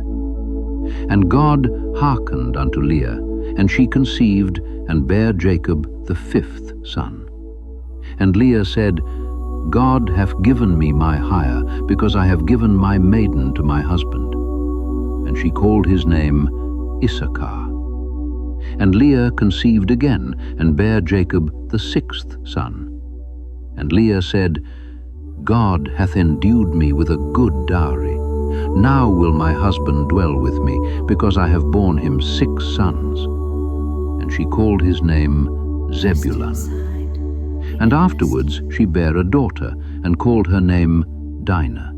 And God hearkened unto Leah, and she conceived, and bare Jacob the 5th son. And Leah said, God hath given me my hire, because I have given my maiden to my husband. And she called his name Issachar. And Leah conceived again, and bare Jacob the 6th son. And Leah said, God hath endued me with a good dowry. Now will my husband dwell with me, because I have borne him 6 sons. And she called his name Zebulun. And afterwards she bare a daughter, and called her name Dinah.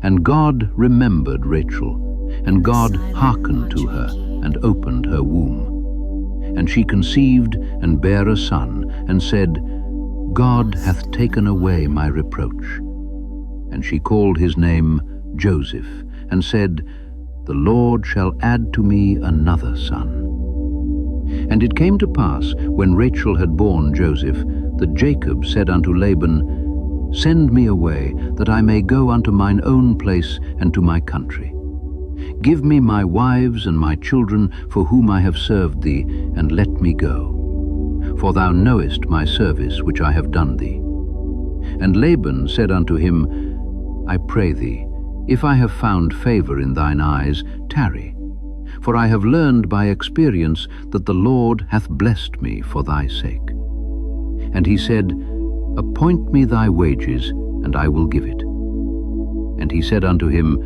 And God remembered Rachel, and God hearkened to her, and opened her womb. And she conceived, and bare a son, and said, God hath taken away my reproach. And she called his name Joseph, and said, The Lord shall add to me another son. And it came to pass, when Rachel had borne Joseph, that Jacob said unto Laban, Send me away, that I may go unto mine own place and to my country. Give me my wives and my children, for whom I have served thee, and let me go. For thou knowest my service which I have done thee. And Laban said unto him, I pray thee, if I have found favor in thine eyes, tarry. For I have learned by experience that the Lord hath blessed me for thy sake. And he said, Appoint me thy wages, and I will give it. And he said unto him,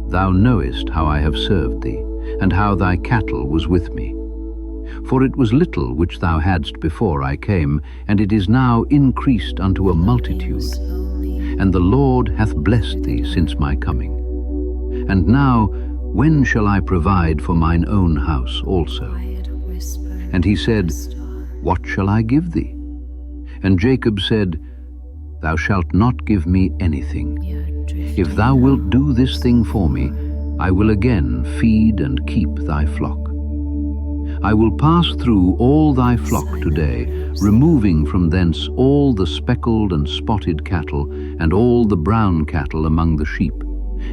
Thou knowest how I have served thee, and how thy cattle was with me. For it was little which thou hadst before I came, and it is now increased unto a multitude. And the Lord hath blessed thee since my coming. And now, when shall I provide for mine own house also? And he said, What shall I give thee? And Jacob said, Thou shalt not give me anything. If thou wilt do this thing for me, I will again feed and keep thy flock. I will pass through all thy flock today, removing from thence all the speckled and spotted cattle, and all the brown cattle among the sheep,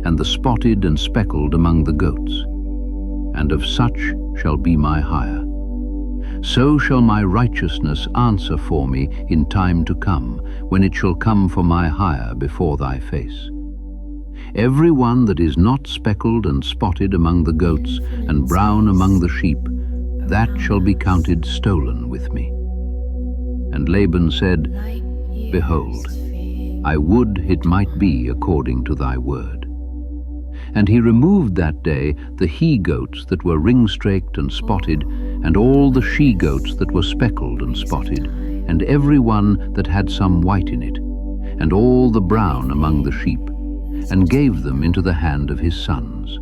and the spotted and speckled among the goats. And of such shall be my hire. So shall my righteousness answer for me in time to come, when it shall come for my hire before thy face. Every one that is not speckled and spotted among the goats, and brown among the sheep, that shall be counted stolen with me. And Laban said, Behold, I would it might be according to thy word. And he removed that day the he-goats that were ring-straked and spotted, and all the she-goats that were speckled and spotted, and every one that had some white in it, and all the brown among the sheep, and gave them into the hand of his sons.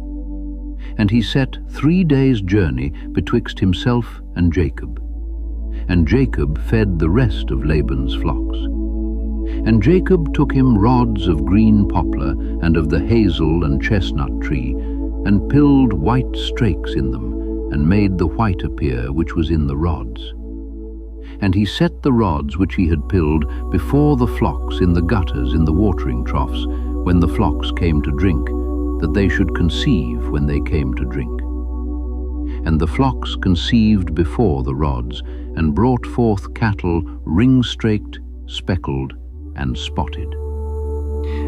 And he set 3 days' journey betwixt himself and Jacob. And Jacob fed the rest of Laban's flocks. And Jacob took him rods of green poplar, and of the hazel and chestnut tree, and pilled white strakes in them, and made the white appear which was in the rods. And he set the rods which he had pilled before the flocks in the gutters in the watering troughs, when the flocks came to drink, that they should conceive when they came to drink. And the flocks conceived before the rods, and brought forth cattle ring-straked, speckled, and spotted.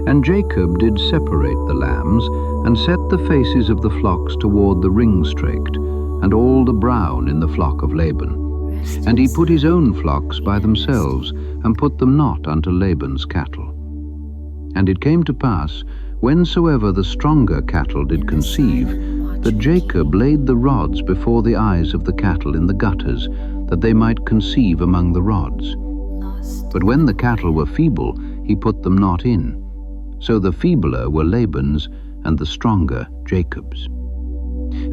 And Jacob did separate the lambs, and set the faces of the flocks toward the ring-straked, and all the brown in the flock of Laban. And he put his own flocks by themselves, and put them not unto Laban's cattle. And it came to pass, whensoever the stronger cattle did conceive, that Jacob laid the rods before the eyes of the cattle in the gutters, that they might conceive among the rods. But when the cattle were feeble, he put them not in. So the feebler were Laban's, and the stronger Jacob's.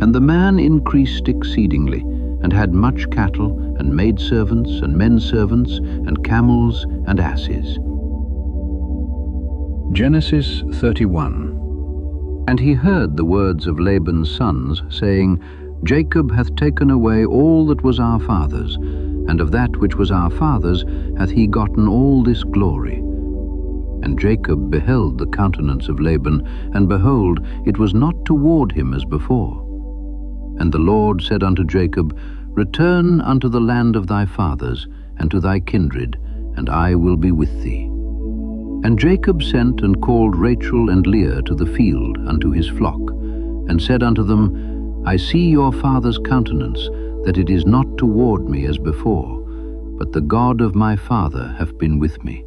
And the man increased exceedingly, and had much cattle, and maidservants, and menservants, and camels, and asses. Genesis 31. And he heard the words of Laban's sons, saying, Jacob hath taken away all that was our father's, and of that which was our father's hath he gotten all this glory. And Jacob beheld the countenance of Laban, and behold, it was not toward him as before. And the Lord said unto Jacob, Return unto the land of thy fathers, and to thy kindred, and I will be with thee. And Jacob sent and called Rachel and Leah to the field unto his flock, and said unto them, I see your father's countenance, that it is not toward me as before, but the God of my father hath been with me.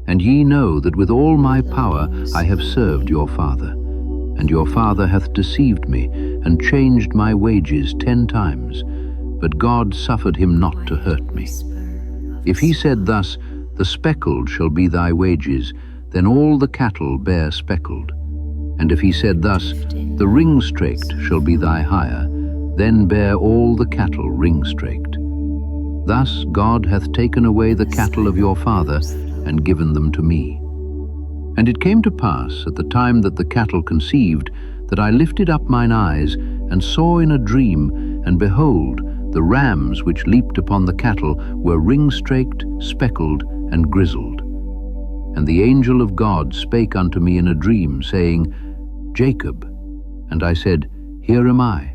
And ye know that with all my power I have served your father, and your father hath deceived me, and changed my wages 10 times, but God suffered him not to hurt me. If he said thus, The speckled shall be thy wages, then all the cattle bear speckled. And if he said thus, The ring-straked shall be thy hire, then bear all the cattle ring-straked. Thus God hath taken away the cattle of your father, and given them to me. And it came to pass at the time that the cattle conceived, that I lifted up mine eyes, and saw in a dream, and behold, the rams which leaped upon the cattle were ring-straked, speckled, and grizzled. And the angel of God spake unto me in a dream, saying, Jacob. And I said, Here am I.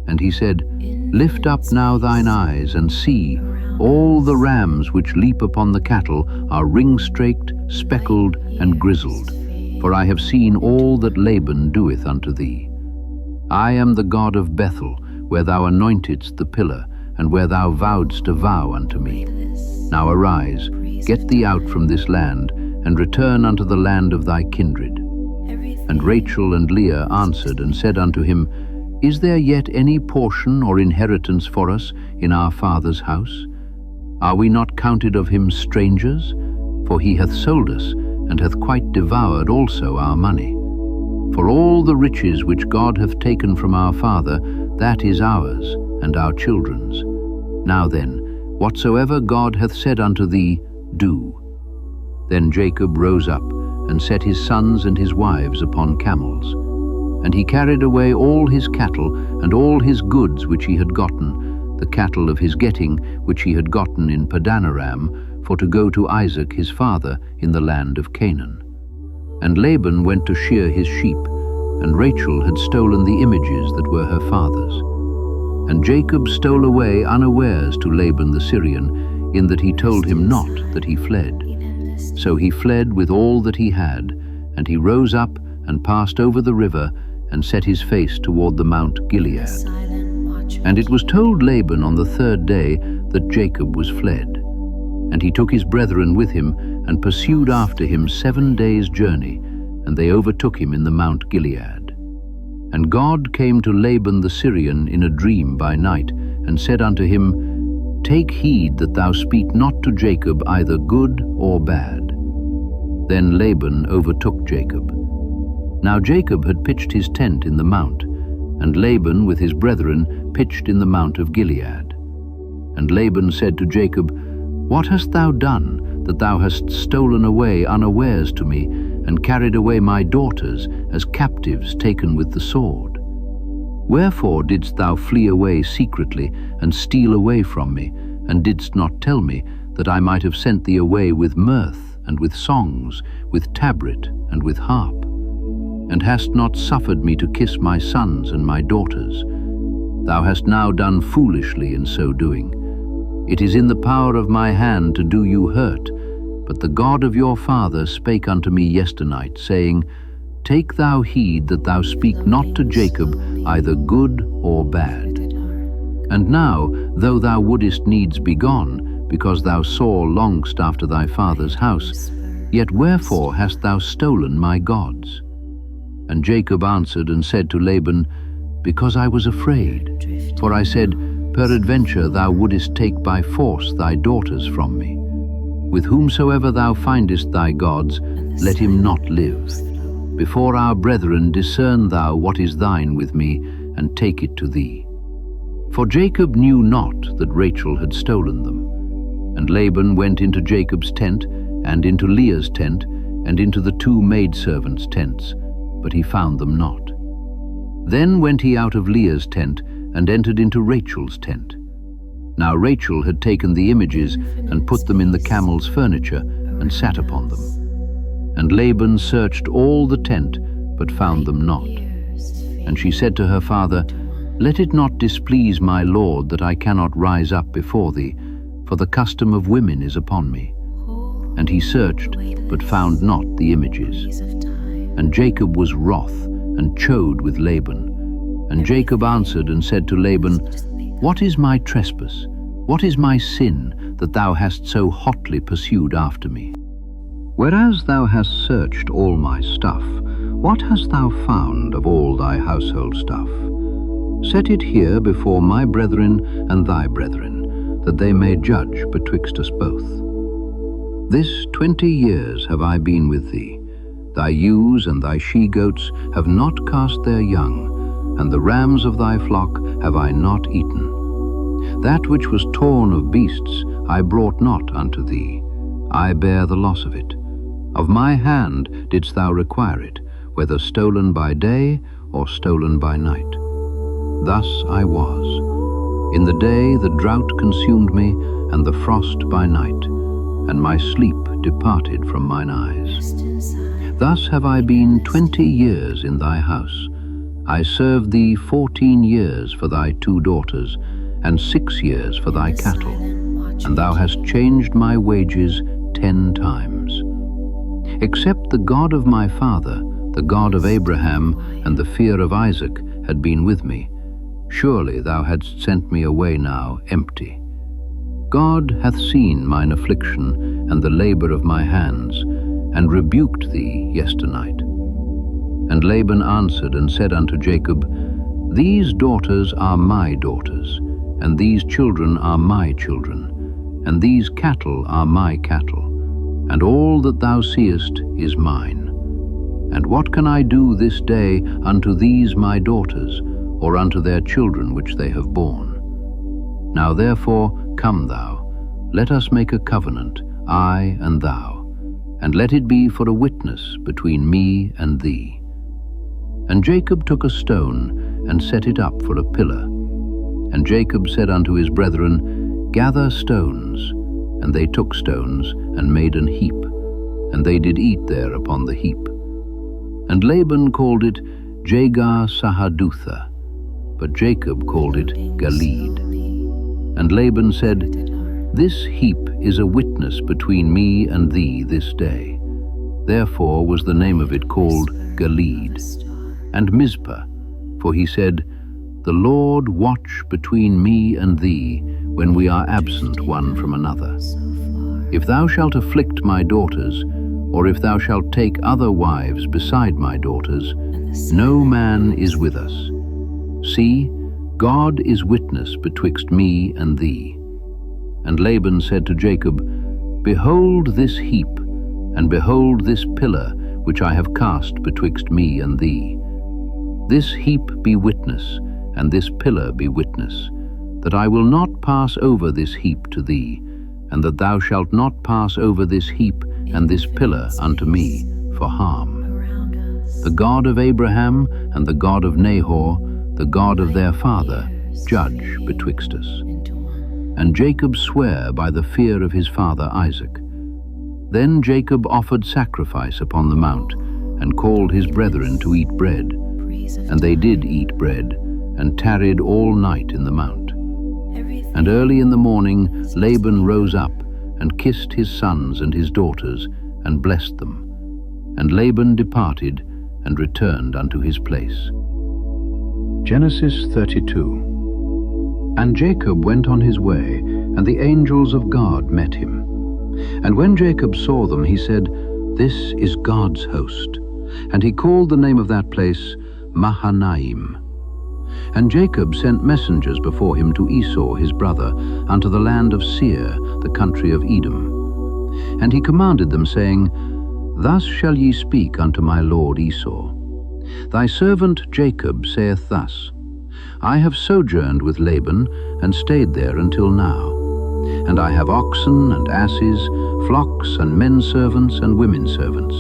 And he said, Lift up now thine eyes, and see, all the rams which leap upon the cattle are ring-straked, speckled, and grizzled. For I have seen all that Laban doeth unto thee. I am the God of Bethel, where thou anointedst the pillar, and where thou vowedst a vow unto me. Now arise, get thee out from this land, and return unto the land of thy kindred. And Rachel and Leah answered and said unto him, Is there yet any portion or inheritance for us in our father's house? Are we not counted of him strangers? For he hath sold us, and hath quite devoured also our money. For all the riches which God hath taken from our father, that is ours, and our children's. Now then, whatsoever God hath said unto thee, do. Then Jacob rose up, and set his sons and his wives upon camels. And he carried away all his cattle, and all his goods which he had gotten, the cattle of his getting, which he had gotten in Padanaram, for to go to Isaac his father in the land of Canaan. And Laban went to shear his sheep, and Rachel had stolen the images that were her father's. And Jacob stole away unawares to Laban the Syrian, in that he told him not that he fled. So he fled with all that he had, and he rose up and passed over the river, and set his face toward the Mount Gilead. And it was told Laban on the 3rd day that Jacob was fled. And he took his brethren with him, and pursued after him 7 days' journey, and they overtook him in the Mount Gilead. And God came to Laban the Syrian in a dream by night, and said unto him, Take heed that thou speak not to Jacob either good or bad. Then Laban overtook Jacob. Now Jacob had pitched his tent in the mount, and Laban with his brethren pitched in the mount of Gilead. And Laban said to Jacob, What hast thou done, that thou hast stolen away unawares to me, and carried away my daughters as captives taken with the sword? Wherefore didst thou flee away secretly, and steal away from me, and didst not tell me, that I might have sent thee away with mirth, and with songs, with tabret, and with harp? And hast not suffered me to kiss my sons and my daughters? Thou hast now done foolishly in so doing. It is in the power of my hand to do you hurt, but the God of your father spake unto me yesternight, saying, Take thou heed that thou speak not to Jacob either good or bad. And now, though thou wouldest needs be gone, because thou sore longest after thy father's house, yet wherefore hast thou stolen my gods? And Jacob answered and said to Laban, Because I was afraid. For I said, Peradventure thou wouldest take by force thy daughters from me. With whomsoever thou findest thy gods, let him not live. Before our brethren discern thou what is thine with me, and take it to thee. For Jacob knew not that Rachel had stolen them. And Laban went into Jacob's tent, and into Leah's tent, and into the 2 maidservants' tents, but he found them not. Then went he out of Leah's tent, and entered into Rachel's tent. Now Rachel had taken the images, and put them in the camel's furniture, and sat upon them. And Laban searched all the tent, but found them not. And she said to her father, Let it not displease my lord that I cannot rise up before thee, for the custom of women is upon me. And he searched, but found not the images. And Jacob was wroth, and chode with Laban. And Jacob answered and said to Laban, What is my trespass? What is my sin, that thou hast so hotly pursued after me? Whereas thou hast searched all my stuff, what hast thou found of all thy household stuff? Set it here before my brethren and thy brethren, that they may judge betwixt us both. This 20 years have I been with thee. Thy ewes and thy she-goats have not cast their young, and the rams of thy flock have I not eaten. That which was torn of beasts I brought not unto thee. I bear the loss of it. Of my hand didst thou require it, whether stolen by day or stolen by night. Thus I was. In the day the drought consumed me, and the frost by night, and my sleep departed from mine eyes. Thus have I been 20 years in thy house. I served thee 14 years for thy 2 daughters, and 6 years for thy cattle, and thou hast changed my wages 10 times. Except the God of my father, the God of Abraham, and the fear of Isaac had been with me, surely thou hadst sent me away now empty. God hath seen mine affliction and the labor of my hands, and rebuked thee yesternight. And Laban answered and said unto Jacob, These daughters are my daughters, and these children are my children, and these cattle are my cattle, and all that thou seest is mine. And what can I do this day unto these my daughters, or unto their children which they have borne? Now therefore come thou, let us make a covenant, I and thou, and let it be for a witness between me and thee. And Jacob took a stone, and set it up for a pillar. And Jacob said unto his brethren, Gather stones. And they took stones, and made an heap, and they did eat there upon the heap. And Laban called it Jegar-sahadutha, but Jacob called it Galeed. And Laban said, This heap is a witness between me and thee this day. Therefore was the name of it called Galeed. And Mizpah, for he said, The Lord watch between me and thee when we are absent one from another. If thou shalt afflict my daughters, or if thou shalt take other wives beside my daughters, no man is with us. See, God is witness betwixt me and thee. And Laban said to Jacob, Behold this heap, and behold this pillar which I have cast betwixt me and thee. This heap be witness, and this pillar be witness, that I will not pass over this heap to thee, and that thou shalt not pass over this heap and this pillar unto me for harm. The God of Abraham and the God of Nahor, the God of their father, judge betwixt us. And Jacob sware by the fear of his father Isaac. Then Jacob offered sacrifice upon the mount, and called his brethren to eat bread. And they did eat bread, and tarried all night in the mount. And early in the morning Laban rose up, and kissed his sons and his daughters, and blessed them. And Laban departed, and returned unto his place. Genesis 32. And Jacob went on his way, and the angels of God met him. And when Jacob saw them, he said, This is God's host. And he called the name of that place Mahanaim. And Jacob sent messengers before him to Esau his brother, unto the land of Seir, the country of Edom. And he commanded them, saying, Thus shall ye speak unto my lord Esau. Thy servant Jacob saith thus, I have sojourned with Laban, and stayed there until now. And I have oxen and asses, flocks and men servants and women servants.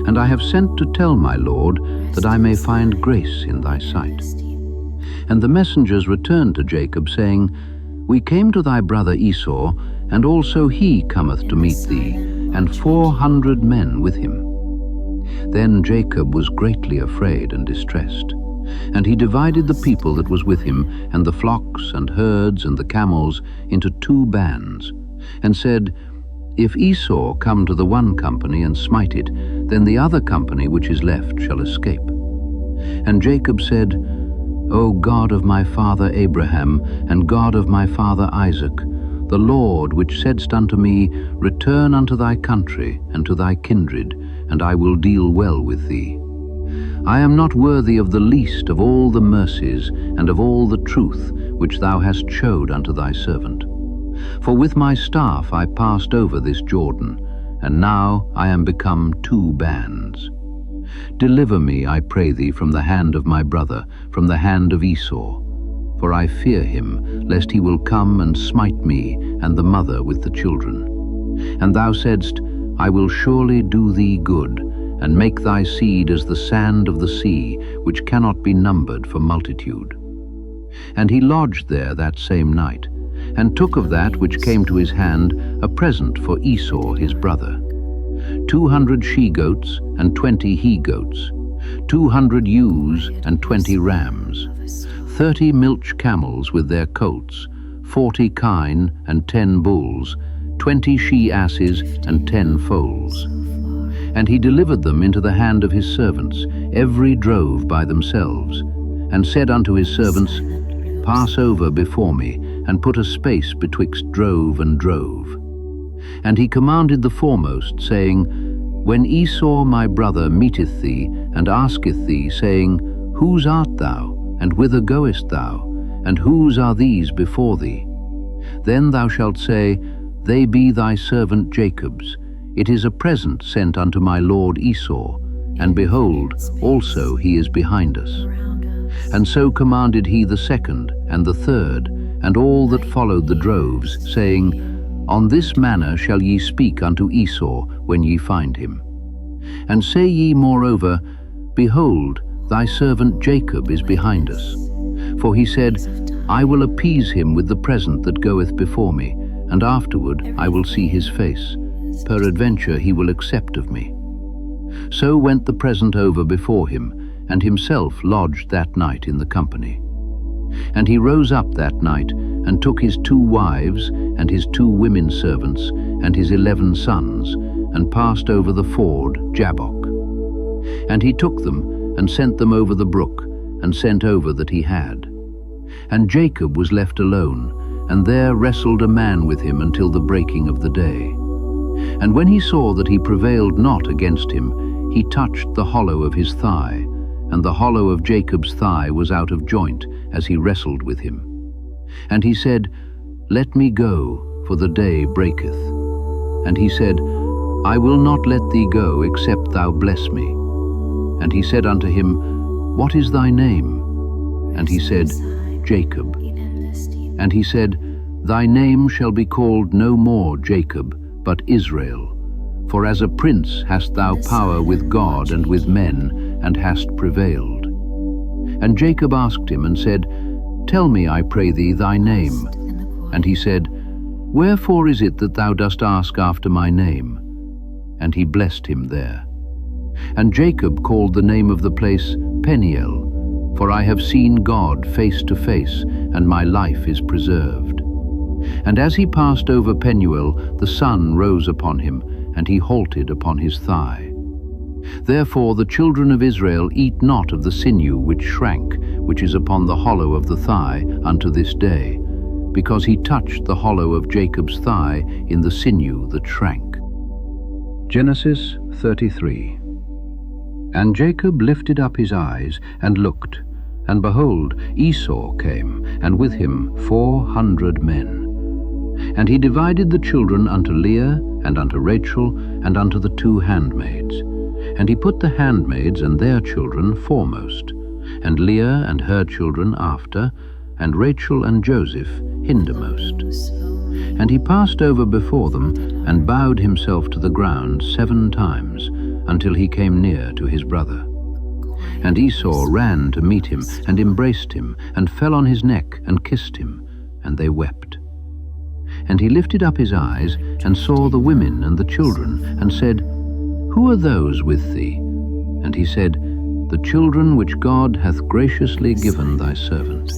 And I have sent to tell my lord, that I may find grace in thy sight. And the messengers returned to Jacob, saying, We came to thy brother Esau, and also he cometh to meet thee, and 400 men with him. Then Jacob was greatly afraid and distressed. And he divided the people that was with him, and the flocks and herds and the camels, into 2 bands, and said, If Esau come to the one company and smite it, then the other company which is left shall escape. And Jacob said, O God of my father Abraham, and God of my father Isaac, the Lord which saidst unto me, Return unto thy country and to thy kindred, and I will deal well with thee. I am not worthy of the least of all the mercies and of all the truth which thou hast showed unto thy servant. For with my staff I passed over this Jordan, and now I am become 2 bands. Deliver me, I pray thee, from the hand of my brother, from the hand of Esau. For I fear him, lest he will come and smite me and the mother with the children. And thou saidst, I will surely do thee good, and make thy seed as the sand of the sea, which cannot be numbered for multitude. And he lodged there that same night, and took of that which came to his hand a present for Esau his brother, 200 she-goats and 20 he-goats, 200 ewes and 20 rams, 30 milch camels with their colts, 40 kine and 10 bulls, 20 she-asses and 10 foals. And he delivered them into the hand of his servants, every drove by themselves, and said unto his servants, Pass over before me, and put a space betwixt drove and drove. And he commanded the foremost, saying, When Esau my brother meeteth thee, and asketh thee, saying, Whose art thou, and whither goest thou, and whose are these before thee? Then thou shalt say, They be thy servant Jacob's. It is a present sent unto my lord Esau, and behold, also he is behind us. And so commanded he the second and the third, and all that followed the droves, saying, On this manner shall ye speak unto Esau when ye find him. And say ye moreover, Behold, thy servant Jacob is behind us. For he said, I will appease him with the present that goeth before me, and afterward I will see his face. Peradventure he will accept of me. So went the present over before him, and himself lodged that night in the company. And he rose up that night, and took his 2 wives, and his 2 women servants, and his 11 sons, and passed over the ford Jabbok. And he took them, and sent them over the brook, and sent over that he had. And Jacob was left alone, and there wrestled a man with him until the breaking of the day. And when he saw that he prevailed not against him, he touched the hollow of his thigh, and the hollow of Jacob's thigh was out of joint as he wrestled with him. And he said, Let me go, for the day breaketh. And he said, I will not let thee go, except thou bless me. And he said unto him, What is thy name? And he said, Jacob. And he said, Thy name shall be called no more Jacob, but Israel. For as a prince hast thou power with God and with men, and hast prevailed. And Jacob asked him and said, Tell me, I pray thee, thy name. And he said, Wherefore is it that thou dost ask after my name? And he blessed him there. And Jacob called the name of the place Peniel, for I have seen God face to face, and my life is preserved. And as he passed over Penuel, the sun rose upon him, and he halted upon his thigh. Therefore the children of Israel eat not of the sinew which shrank, which is upon the hollow of the thigh, unto this day, because he touched the hollow of Jacob's thigh in the sinew that shrank. Genesis 33. And Jacob lifted up his eyes, and looked, and behold, Esau came, and with him 400 men. And he divided the children unto Leah, and unto Rachel, and unto the 2 handmaids. And he put the handmaids and their children foremost, and Leah and her children after, and Rachel and Joseph hindermost. And he passed over before them, and bowed himself to the ground 7 times, until he came near to his brother. And Esau ran to meet him, and embraced him, and fell on his neck, and kissed him, and they wept. And he lifted up his eyes, and saw the women and the children, and said, Who are those with thee? And he said, The children which God hath graciously given thy servant.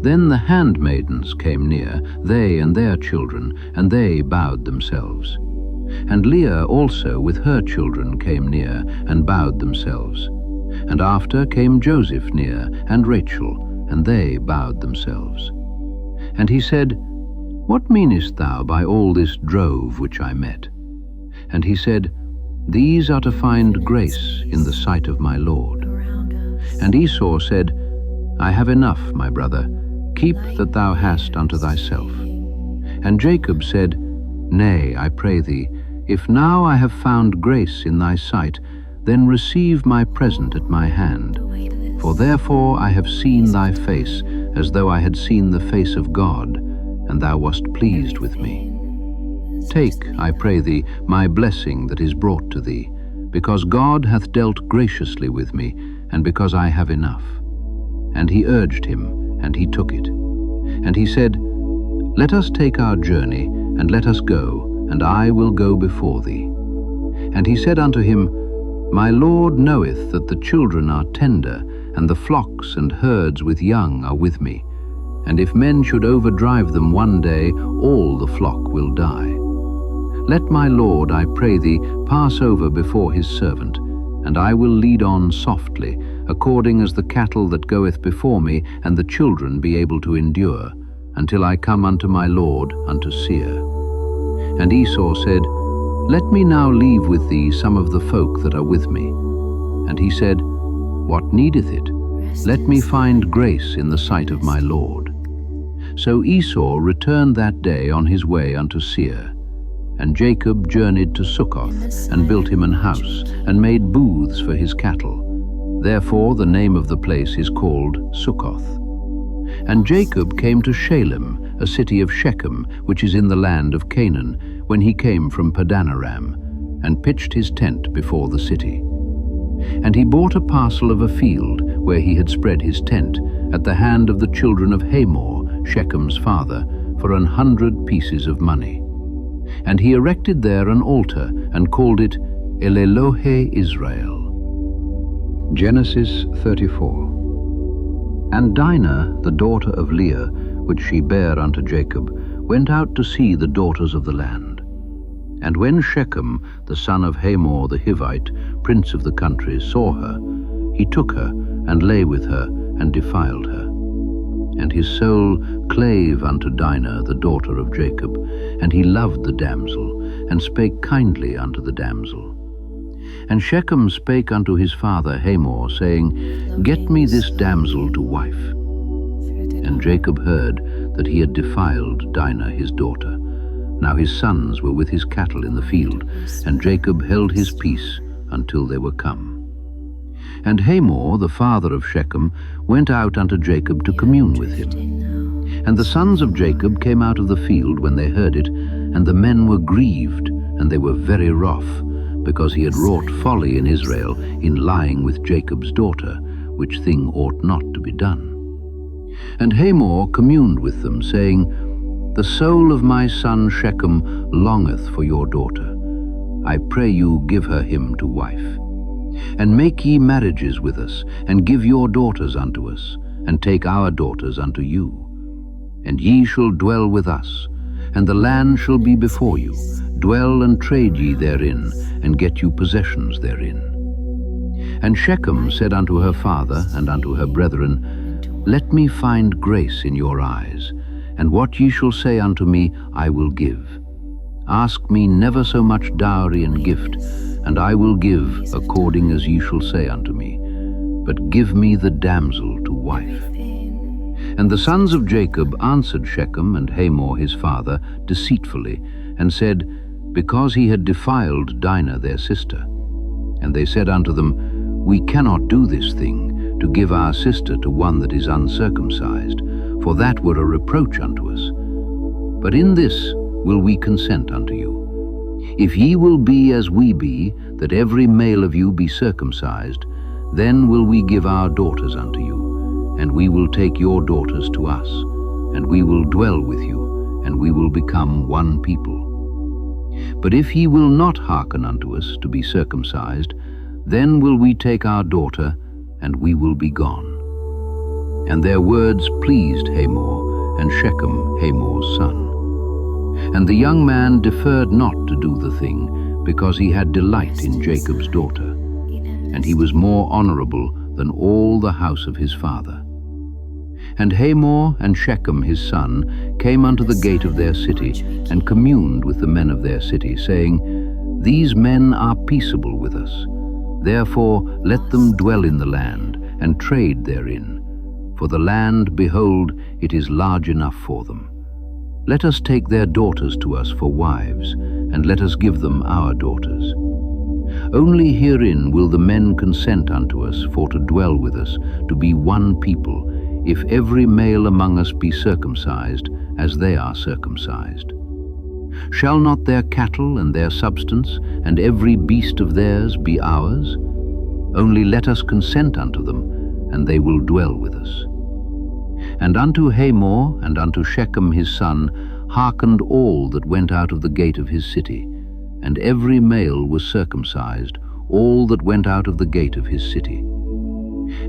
Then the handmaidens came near, they and their children, and they bowed themselves. And Leah also with her children came near, and bowed themselves. And after came Joseph near, and Rachel, and they bowed themselves. And he said, What meanest thou by all this drove which I met? And he said, These are to find grace in the sight of my Lord. And Esau said, I have enough, my brother, keep that thou hast unto thyself. And Jacob said, Nay, I pray thee, if now I have found grace in thy sight, then receive my present at my hand. For therefore I have seen thy face, as though I had seen the face of God, and thou wast pleased with me. Take, I pray thee, my blessing that is brought to thee, because God hath dealt graciously with me, and because I have enough. And he urged him, and he took it. And he said, Let us take our journey, and let us go, and I will go before thee. And he said unto him, My Lord knoweth that the children are tender, and the flocks and herds with young are with me. And if men should overdrive them one day, all the flock will die. Let my Lord, I pray thee, pass over before his servant, and I will lead on softly, according as the cattle that goeth before me, and the children be able to endure, until I come unto my Lord, unto Seir. And Esau said, Let me now leave with thee some of the folk that are with me. And he said, What needeth it? Let me find grace in the sight of my Lord. So Esau returned that day on his way unto Seir. And Jacob journeyed to Succoth, and built him an house, and made booths for his cattle. Therefore the name of the place is called Succoth. And Jacob came to Shalem, a city of Shechem, which is in the land of Canaan, when he came from Padanaram, and pitched his tent before the city. And he bought a parcel of a field, where he had spread his tent, at the hand of the children of Hamor, Shechem's father, for 100 pieces of money. And he erected there an altar, and called it El Elohe Israel. Genesis 34. And Dinah, the daughter of Leah, which she bare unto Jacob, went out to see the daughters of the land. And when Shechem, the son of Hamor the Hivite, prince of the country, saw her, he took her, and lay with her, and defiled her. And his soul clave unto Dinah, the daughter of Jacob, and he loved the damsel, and spake kindly unto the damsel. And Shechem spake unto his father Hamor, saying, Get me this damsel to wife. And Jacob heard that he had defiled Dinah his daughter. Now his sons were with his cattle in the field, and Jacob held his peace until they were come. And Hamor, the father of Shechem, went out unto Jacob to commune with him. And the sons of Jacob came out of the field when they heard it, and the men were grieved, and they were very wroth, because he had wrought folly in Israel in lying with Jacob's daughter, which thing ought not to be done. And Hamor communed with them, saying, The soul of my son Shechem longeth for your daughter. I pray you give her him to wife. And make ye marriages with us, and give your daughters unto us, and take our daughters unto you. And ye shall dwell with us, and the land shall be before you. Dwell and trade ye therein, and get you possessions therein. And Shechem said unto her father and unto her brethren, Let me find grace in your eyes, and what ye shall say unto me I will give. Ask me never so much dowry and gift, and I will give according as ye shall say unto me. But give me the damsel to wife. And the sons of Jacob answered Shechem and Hamor his father deceitfully, and said, Because he had defiled Dinah their sister. And they said unto them, We cannot do this thing, to give our sister to one that is uncircumcised, for that were a reproach unto us. But in this will we consent unto you. If ye will be as we be, that every male of you be circumcised, then will we give our daughters unto you, and we will take your daughters to us, and we will dwell with you, and we will become one people. But if ye will not hearken unto us to be circumcised, Then will we take our daughter, and we will be gone." And their words pleased Hamor, and Shechem, Hamor's son. And the young man deferred not to do the thing, because he had delight in Jacob's daughter, and he was more honorable than all the house of his father. And Hamor and Shechem his son came unto the gate of their city, and communed with the men of their city, saying, "These men are peaceable with us. Therefore let them dwell in the land, and trade therein. For the land, behold, it is large enough for them. Let us take their daughters to us for wives, and let us give them our daughters. Only herein will the men consent unto us for to dwell with us, to be one people, if every male among us be circumcised, as they are circumcised. Shall not their cattle and their substance, and every beast of theirs, be ours? Only let us consent unto them, and they will dwell with us." And unto Hamor and unto Shechem his son hearkened all that went out of the gate of his city, and every male was circumcised, all that went out of the gate of his city.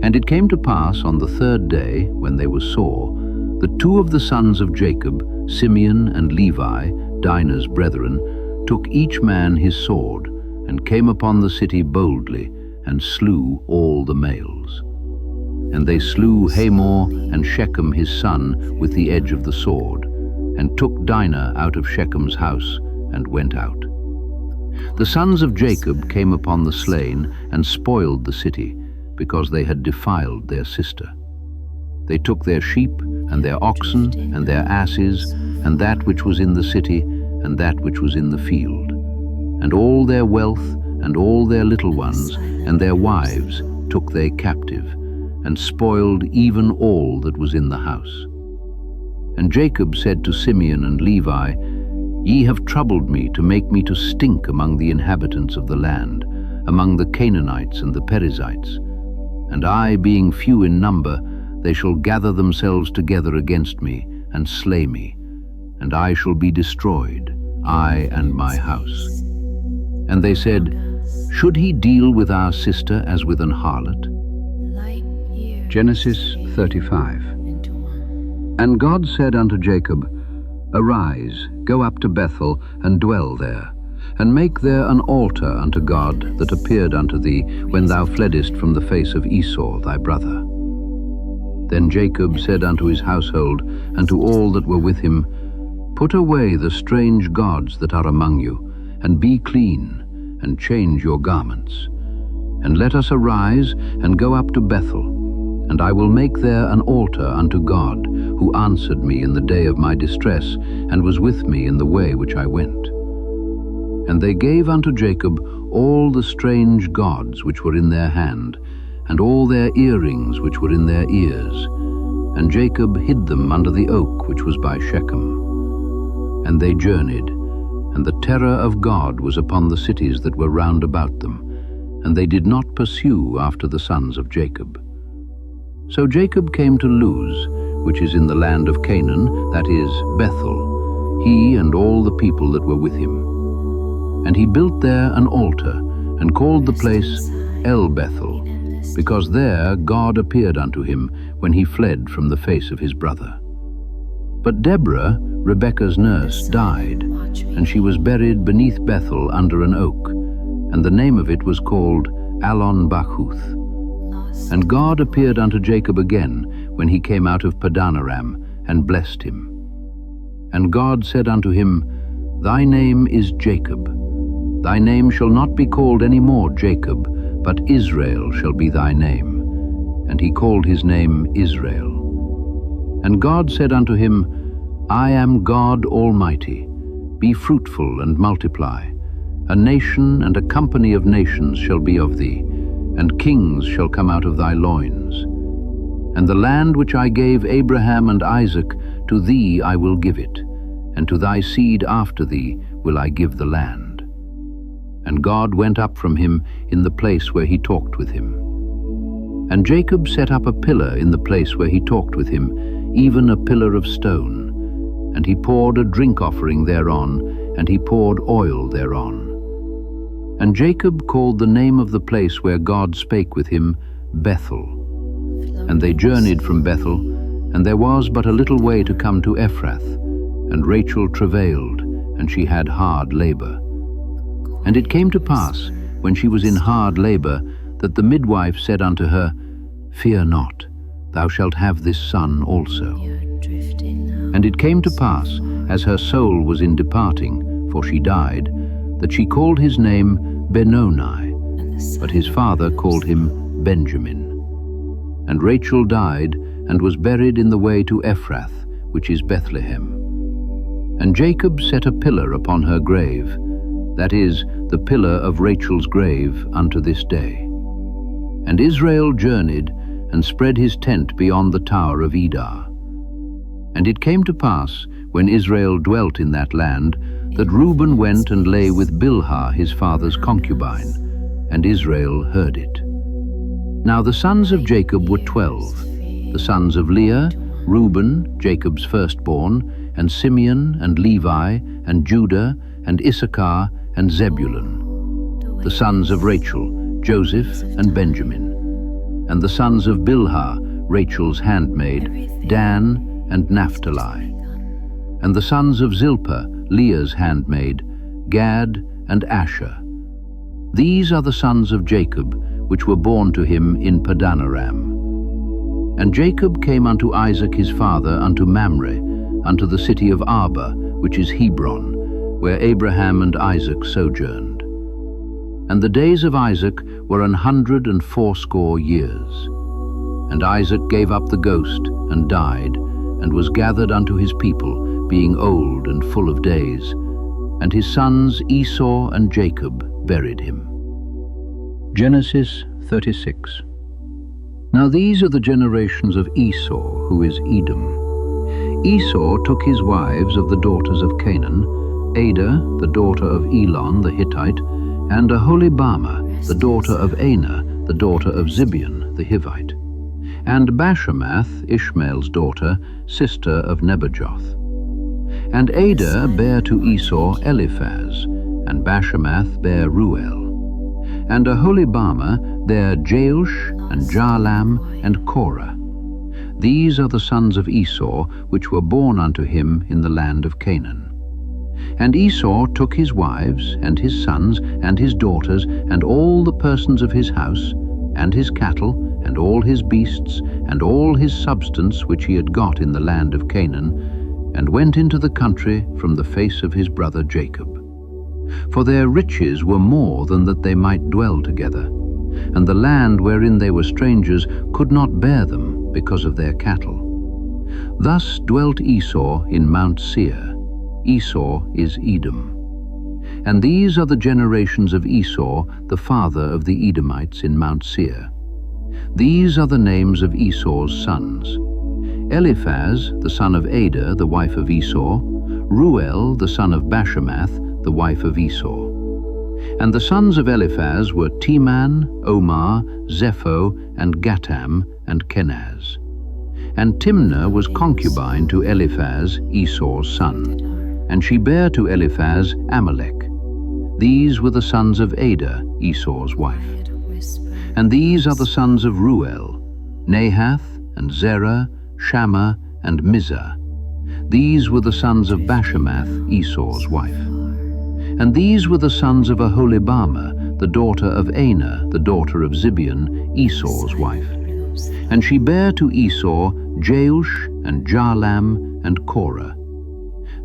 And it came to pass on the third day, when they were sore, that two of the sons of Jacob, Simeon and Levi, Dinah's brethren, took each man his sword, and came upon the city boldly, and slew all the males. And they slew Hamor and Shechem his son with the edge of the sword, and took Dinah out of Shechem's house, and went out. The sons of Jacob came upon the slain, and spoiled the city, because they had defiled their sister. They took their sheep, and their oxen, and their asses, and that which was in the city, and that which was in the field, and all their wealth, and all their little ones, and their wives took they captive, and spoiled even all that was in the house. And Jacob said to Simeon and Levi, "Ye have troubled me to make me to stink among the inhabitants of the land, among the Canaanites and the Perizzites. And I, being few in number, they shall gather themselves together against me, and slay me, and I shall be destroyed, I and my house." And they said, "Should he deal with our sister as with an harlot?" Genesis 35. And God said unto Jacob, "Arise, go up to Bethel, and dwell there, and make there an altar unto God that appeared unto thee when thou fleddest from the face of Esau thy brother." Then Jacob said unto his household, and to all that were with him, "Put away the strange gods that are among you, and be clean, and change your garments. And let us arise, and go up to Bethel, and I will make there an altar unto God, who answered me in the day of my distress, and was with me in the way which I went." And they gave unto Jacob all the strange gods which were in their hand, and all their earrings which were in their ears. And Jacob hid them under the oak which was by Shechem. And they journeyed, and the terror of God was upon the cities that were round about them, and they did not pursue after the sons of Jacob. So Jacob came to Luz, which is in the land of Canaan, that is, Bethel, he and all the people that were with him. And he built there an altar, and called the place El Bethel, because there God appeared unto him when he fled from the face of his brother. But Deborah, Rebekah's nurse, died, and she was buried beneath Bethel under an oak, and the name of it was called Allon-Bachuth. And God appeared unto Jacob again when he came out of Padanaram, and blessed him. And God said unto him, "Thy name is Jacob. Thy name shall not be called any more Jacob, but Israel shall be thy name." And he called his name Israel. And God said unto him, "I am God Almighty. Be fruitful and multiply. A nation and a company of nations shall be of thee, and kings shall come out of thy loins. And the land which I gave Abraham and Isaac, to thee I will give it, and to thy seed after thee will I give the land." And God went up from him in the place where he talked with him. And Jacob set up a pillar in the place where he talked with him, even a pillar of stone. And he poured a drink offering thereon, and he poured oil thereon. And Jacob called the name of the place where God spake with him Bethel. And they journeyed from Bethel, and there was but a little way to come to Ephrath. And Rachel travailed, and she had hard labor. And it came to pass, when she was in hard labor, that the midwife said unto her, Fear not, thou shalt have this son also. And it came to pass, as her soul was in departing, for she died, that she called his name Benoni, but his father called him Benjamin. And Rachel died, and was buried in the way to Ephrath, which is Bethlehem. And Jacob set a pillar upon her grave, that is, the pillar of Rachel's grave unto this day. And Israel journeyed, and spread his tent beyond the tower of Edar. And it came to pass, when Israel dwelt in that land, that Reuben went and lay with Bilhah his father's concubine, and Israel heard it. Now the sons of Jacob were 12, the sons of Leah, Reuben, Jacob's firstborn, and Simeon, and Levi, and Judah, and Issachar, and Zebulun. The sons of Rachel, Joseph, and Benjamin. And the sons of Bilhah, Rachel's handmaid, Dan, and Naphtali. And the sons of Zilpah, Leah's handmaid, Gad, and Asher. These are the sons of Jacob, which were born to him in Padanaram. And Jacob came unto Isaac his father unto Mamre, unto the city of Arba, which is Hebron, where Abraham and Isaac sojourned. And the days of Isaac were 180 years. And Isaac gave up the ghost, and died, and was gathered unto his people, being old and full of days. And his sons Esau and Jacob buried him. Genesis 36. Now these are the generations of Esau, who is Edom. Esau took his wives of the daughters of Canaan, Adah, the daughter of Elon the Hittite, and Aholibamah, the daughter of Anah, the daughter of Zibeon the Hivite, and Bashemath, Ishmael's daughter, sister of Nebajoth. And Adah bare to Esau Eliphaz, and Bashemath bare Ruel. And Aholibamah bare Jeush, and Jalam, and Korah. These are the sons of Esau, which were born unto him in the land of Canaan. And Esau took his wives, and his sons, and his daughters, and all the persons of his house, and his cattle, and all his beasts, and all his substance which he had got in the land of Canaan, and went into the country from the face of his brother Jacob. For their riches were more than that they might dwell together, and the land wherein they were strangers could not bear them because of their cattle. Thus dwelt Esau in Mount Seir. Esau is Edom. And these are the generations of Esau, the father of the Edomites in Mount Seir. These are the names of Esau's sons: Eliphaz, the son of Adah, the wife of Esau; Ruel, the son of Bashemath, the wife of Esau. And the sons of Eliphaz were Teman, Omar, Zepho, and Gatam, and Kenaz. And Timnah was concubine to Eliphaz, Esau's son, and she bare to Eliphaz Amalek. These were the sons of Adah, Esau's wife. And these are the sons of Ruel, Nahath, and Zerah, Shammah, and Mizah. These were the sons of Bashemath, Esau's wife. And these were the sons of Aholibamah, the daughter of Anah, the daughter of Zibeon, Esau's wife. And she bare to Esau Jeush, and Jalam, and Korah.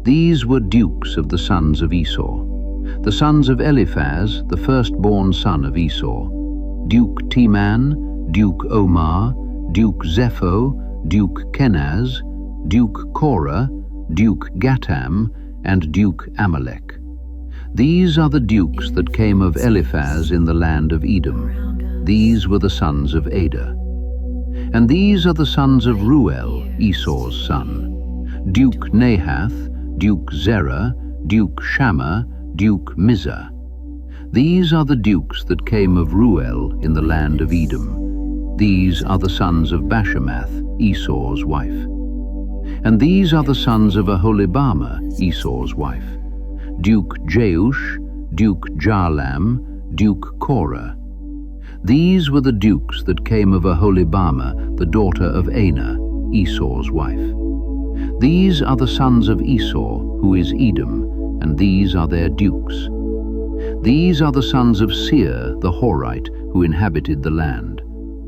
These were dukes of the sons of Esau. The sons of Eliphaz, the firstborn son of Esau: Duke Teman, Duke Omar, Duke Zepho, Duke Kenaz, Duke Korah, Duke Gatam, and Duke Amalek. These are the dukes that came of Eliphaz in the land of Edom. These were the sons of Adah. And these are the sons of Ruel, Esau's son: Duke Nahath, Duke Zerah, Duke Shammah, Duke Mizah. These are the dukes that came of Ruel in the land of Edom. These are the sons of Bashemath, Esau's wife. And these are the sons of Aholibamah, Esau's wife: Duke Jeush, Duke Jalam, Duke Korah. These were the dukes that came of Aholibamah, the daughter of Anah, Esau's wife. These are the sons of Esau, who is Edom, and these are their dukes. These are the sons of Seir the Horite, who inhabited the land: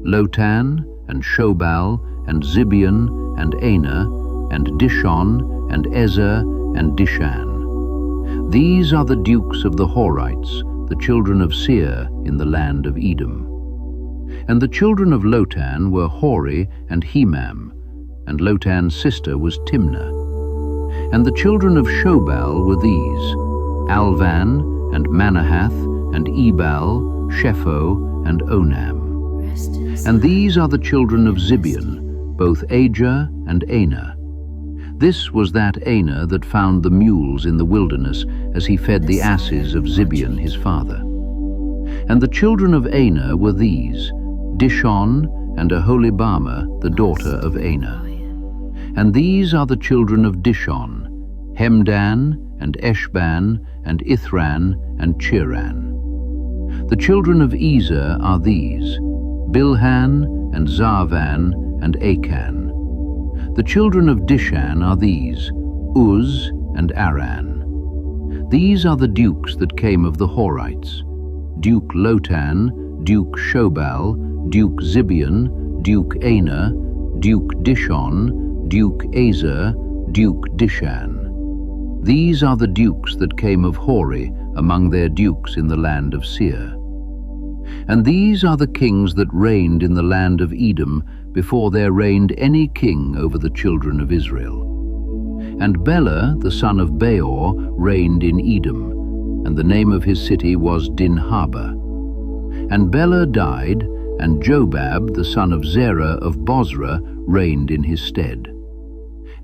Lotan, and Shobal, and Zibeon, and Anah, and Dishon, and Ezer, and Dishan. These are the dukes of the Horites, the children of Seir in the land of Edom. And the children of Lotan were Hori and Hemam, and Lotan's sister was Timnah. And the children of Shobal were these: Alvan, and Manahath, and Ebal, Shepho, and Onam. And these are the children of Zibeon, both Ajah and Anah. This was that Anah that found the mules in the wilderness as he fed the asses of Zibeon his father. And the children of Anah were these: Dishon, and Aholibamah, the daughter of Anah. And these are the children of Dishon: Hemdan, and Eshban, and Ithran, and Chiran. The children of Ezer are these: Bilhan, and Zarvan, and Achan. The children of Dishan are these: Uz, and Aran. These are the dukes that came of the Horites: Duke Lotan, Duke Shobal, Duke Zibeon, Duke Anah, Duke Dishon, Duke Ezer, Duke Dishan. These are the dukes that came of Hori among their dukes in the land of Seir. And these are the kings that reigned in the land of Edom before there reigned any king over the children of Israel. And Bela, the son of Beor, reigned in Edom, and the name of his city was Dinhaba. And Bela died, and Jobab, the son of Zerah of Bozrah, reigned in his stead.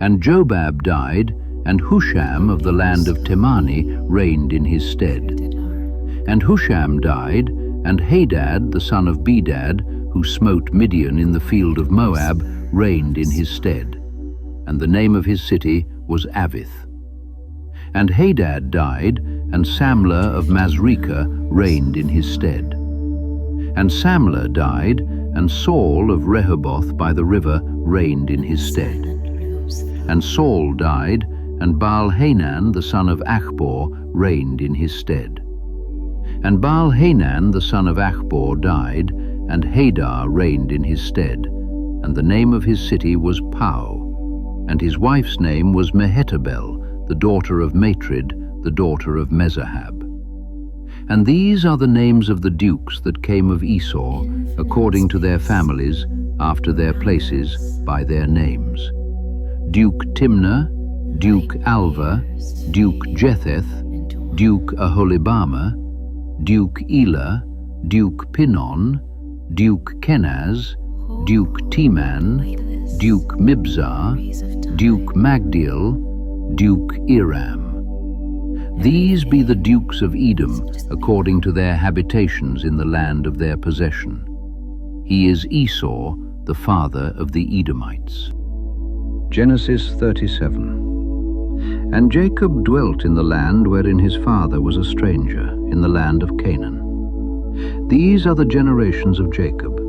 And Jobab died, and Husham of the land of Temani reigned in his stead. And Husham died, and Hadad, the son of Bedad, who smote Midian in the field of Moab, reigned in his stead. And the name of his city was Avith. And Hadad died, and Samlah of Masrekah reigned in his stead. And Samlah died, and Saul of Rehoboth by the river reigned in his stead. And Saul died, and Baal-Hanan the son of Achbor reigned in his stead. And Baal-Hanan the son of Achbor died, and Hadar reigned in his stead, and the name of his city was Pau, and his wife's name was Mehetabel, the daughter of Matrid, the daughter of Mezahab. And these are the names of the dukes that came of Esau, according to their families, after their places, by their names: Duke Timnah, Duke Alva, Duke Jetheth, Duke Aholibamah, Duke Elah, Duke Pinon, Duke Kenaz, Duke Teman, Duke Mibzar, Duke Magdiel, Duke Iram. These be the dukes of Edom, according to their habitations in the land of their possession. He is Esau, the father of the Edomites. Genesis 37. And Jacob dwelt in the land wherein his father was a stranger, in the land of Canaan. These are the generations of Jacob.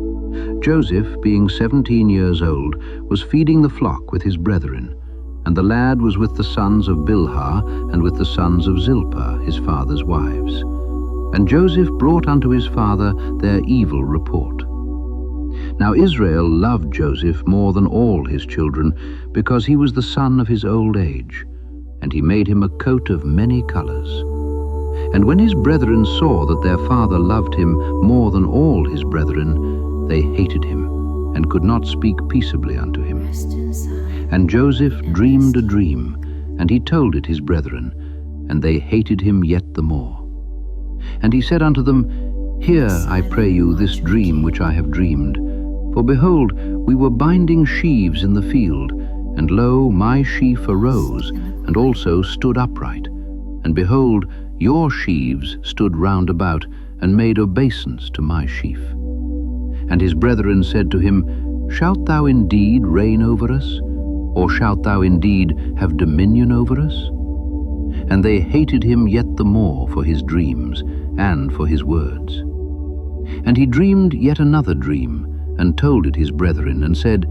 Joseph, being 17 years old, was feeding the flock with his brethren, and the lad was with the sons of Bilhah and with the sons of Zilpah, his father's wives. And Joseph brought unto his father their evil report. Now Israel loved Joseph more than all his children, because he was the son of his old age, and he made him a coat of many colors. And when his brethren saw that their father loved him more than all his brethren, they hated him, and could not speak peaceably unto him. And Joseph dreamed a dream, and he told it his brethren, and they hated him yet the more. And he said unto them, Hear, I pray you, this dream which I have dreamed. For behold, we were binding sheaves in the field, and lo, my sheaf arose, and also stood upright. And behold, your sheaves stood round about, and made obeisance to my sheaf. And his brethren said to him, Shalt thou indeed reign over us? Or shalt thou indeed have dominion over us? and they hated him yet the more for his dreams and for his words. And he dreamed yet another dream, and told it his brethren, and said,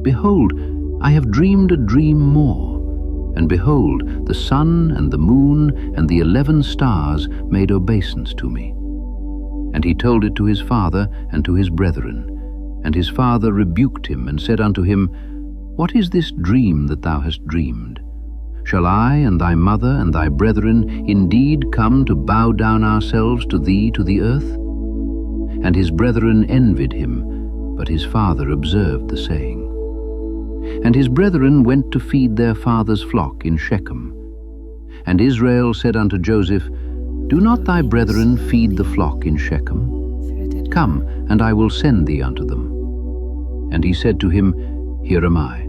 Behold, I have dreamed a dream more. And behold, the sun and the moon and the 11 stars made obeisance to me. And he told it to his father and to his brethren. And his father rebuked him, and said unto him, What is this dream that thou hast dreamed? Shall I and thy mother and thy brethren indeed come to bow down ourselves to thee to the earth? And his brethren envied him, but his father observed the saying. And his brethren went to feed their father's flock in Shechem. And Israel said unto Joseph, Do not thy brethren feed the flock in Shechem? Come, and I will send thee unto them. And he said to him, Here am I.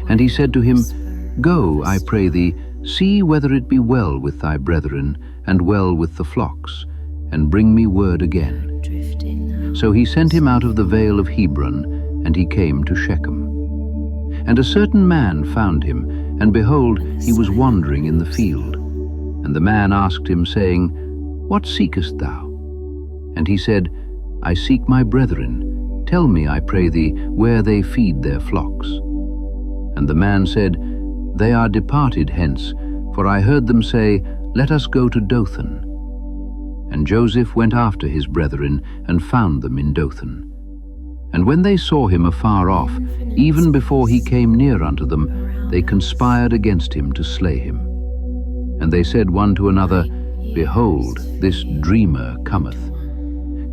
And he said to him, Go, I pray thee, see whether it be well with thy brethren, and well with the flocks, and bring me word again. So he sent him out of the vale of Hebron, and he came to Shechem. And a certain man found him, and behold, he was wandering in the field. And the man asked him, saying, What seekest thou? And he said, I seek my brethren. Tell me, I pray thee, where they feed their flocks. And the man said, They are departed hence, for I heard them say, Let us go to Dothan. And Joseph went after his brethren, and found them in Dothan. And when they saw him afar off, even before he came near unto them, they conspired against him to slay him. And they said one to another, Behold, this dreamer cometh.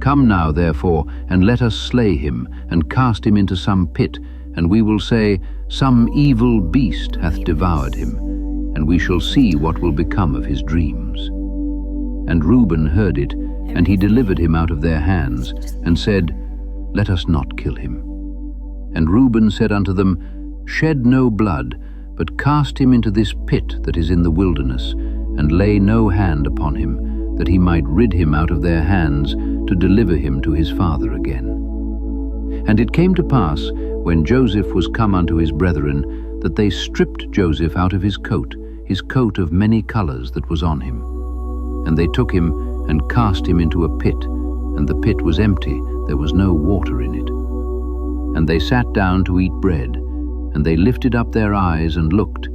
Come now, therefore, and let us slay him, and cast him into some pit, and we will say, Some evil beast hath devoured him, and we shall see what will become of his dreams. And Reuben heard it, and he delivered him out of their hands, and said, Let us not kill him. And Reuben said unto them, Shed no blood, but cast him into this pit that is in the wilderness, and lay no hand upon him, that he might rid him out of their hands, to deliver him to his father again. And it came to pass, when Joseph was come unto his brethren, that they stripped Joseph out of his coat of many colors that was on him. And they took him, and cast him into a pit, and the pit was empty, there was no water in it. And they sat down to eat bread, and they lifted up their eyes and looked,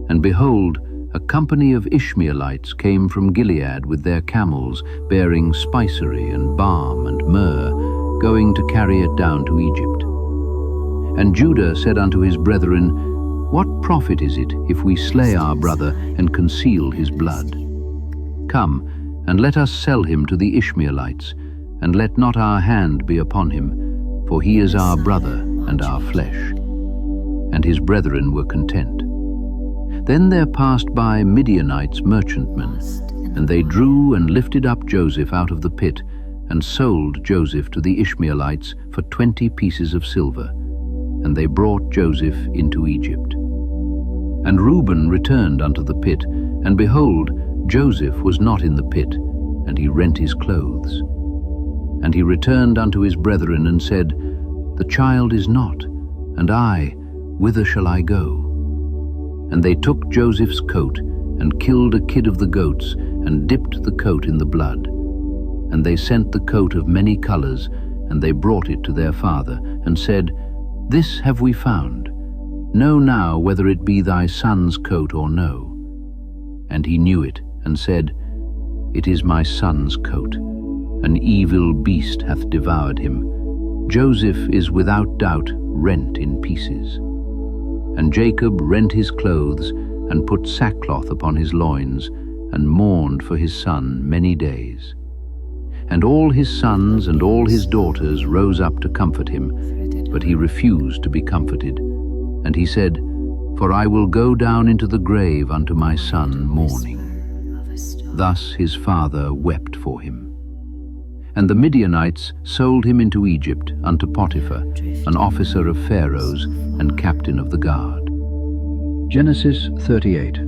and behold, a company of Ishmaelites came from Gilead with their camels, bearing spicery and balm and myrrh, going to carry it down to Egypt. And Judah said unto his brethren, What profit is it if we slay our brother and conceal his blood? Come, and let us sell him to the Ishmaelites, and let not our hand be upon him, for he is our brother and our flesh. And his brethren were content. Then there passed by Midianites merchantmen, and they drew and lifted up Joseph out of the pit, and sold Joseph to the Ishmaelites for 20 pieces of silver. And they brought Joseph into Egypt. And Reuben returned unto the pit, and behold, Joseph was not in the pit, and he rent his clothes. And he returned unto his brethren, and said, The child is not, and I, whither shall I go? And they took Joseph's coat, and killed a kid of the goats, and dipped the coat in the blood. And they sent the coat of many colors, and they brought it to their father, and said, This have we found. Know now whether it be thy son's coat or no. And he knew it, and said, It is my son's coat. An evil beast hath devoured him. Joseph is without doubt rent in pieces. And Jacob rent his clothes, and put sackcloth upon his loins, and mourned for his son many days. And all his sons and all his daughters rose up to comfort him, but he refused to be comforted. And he said, For I will go down into the grave unto my son mourning. Thus his father wept for him. And the Midianites sold him into Egypt unto Potiphar, an officer of Pharaoh's and captain of the guard. Genesis 38.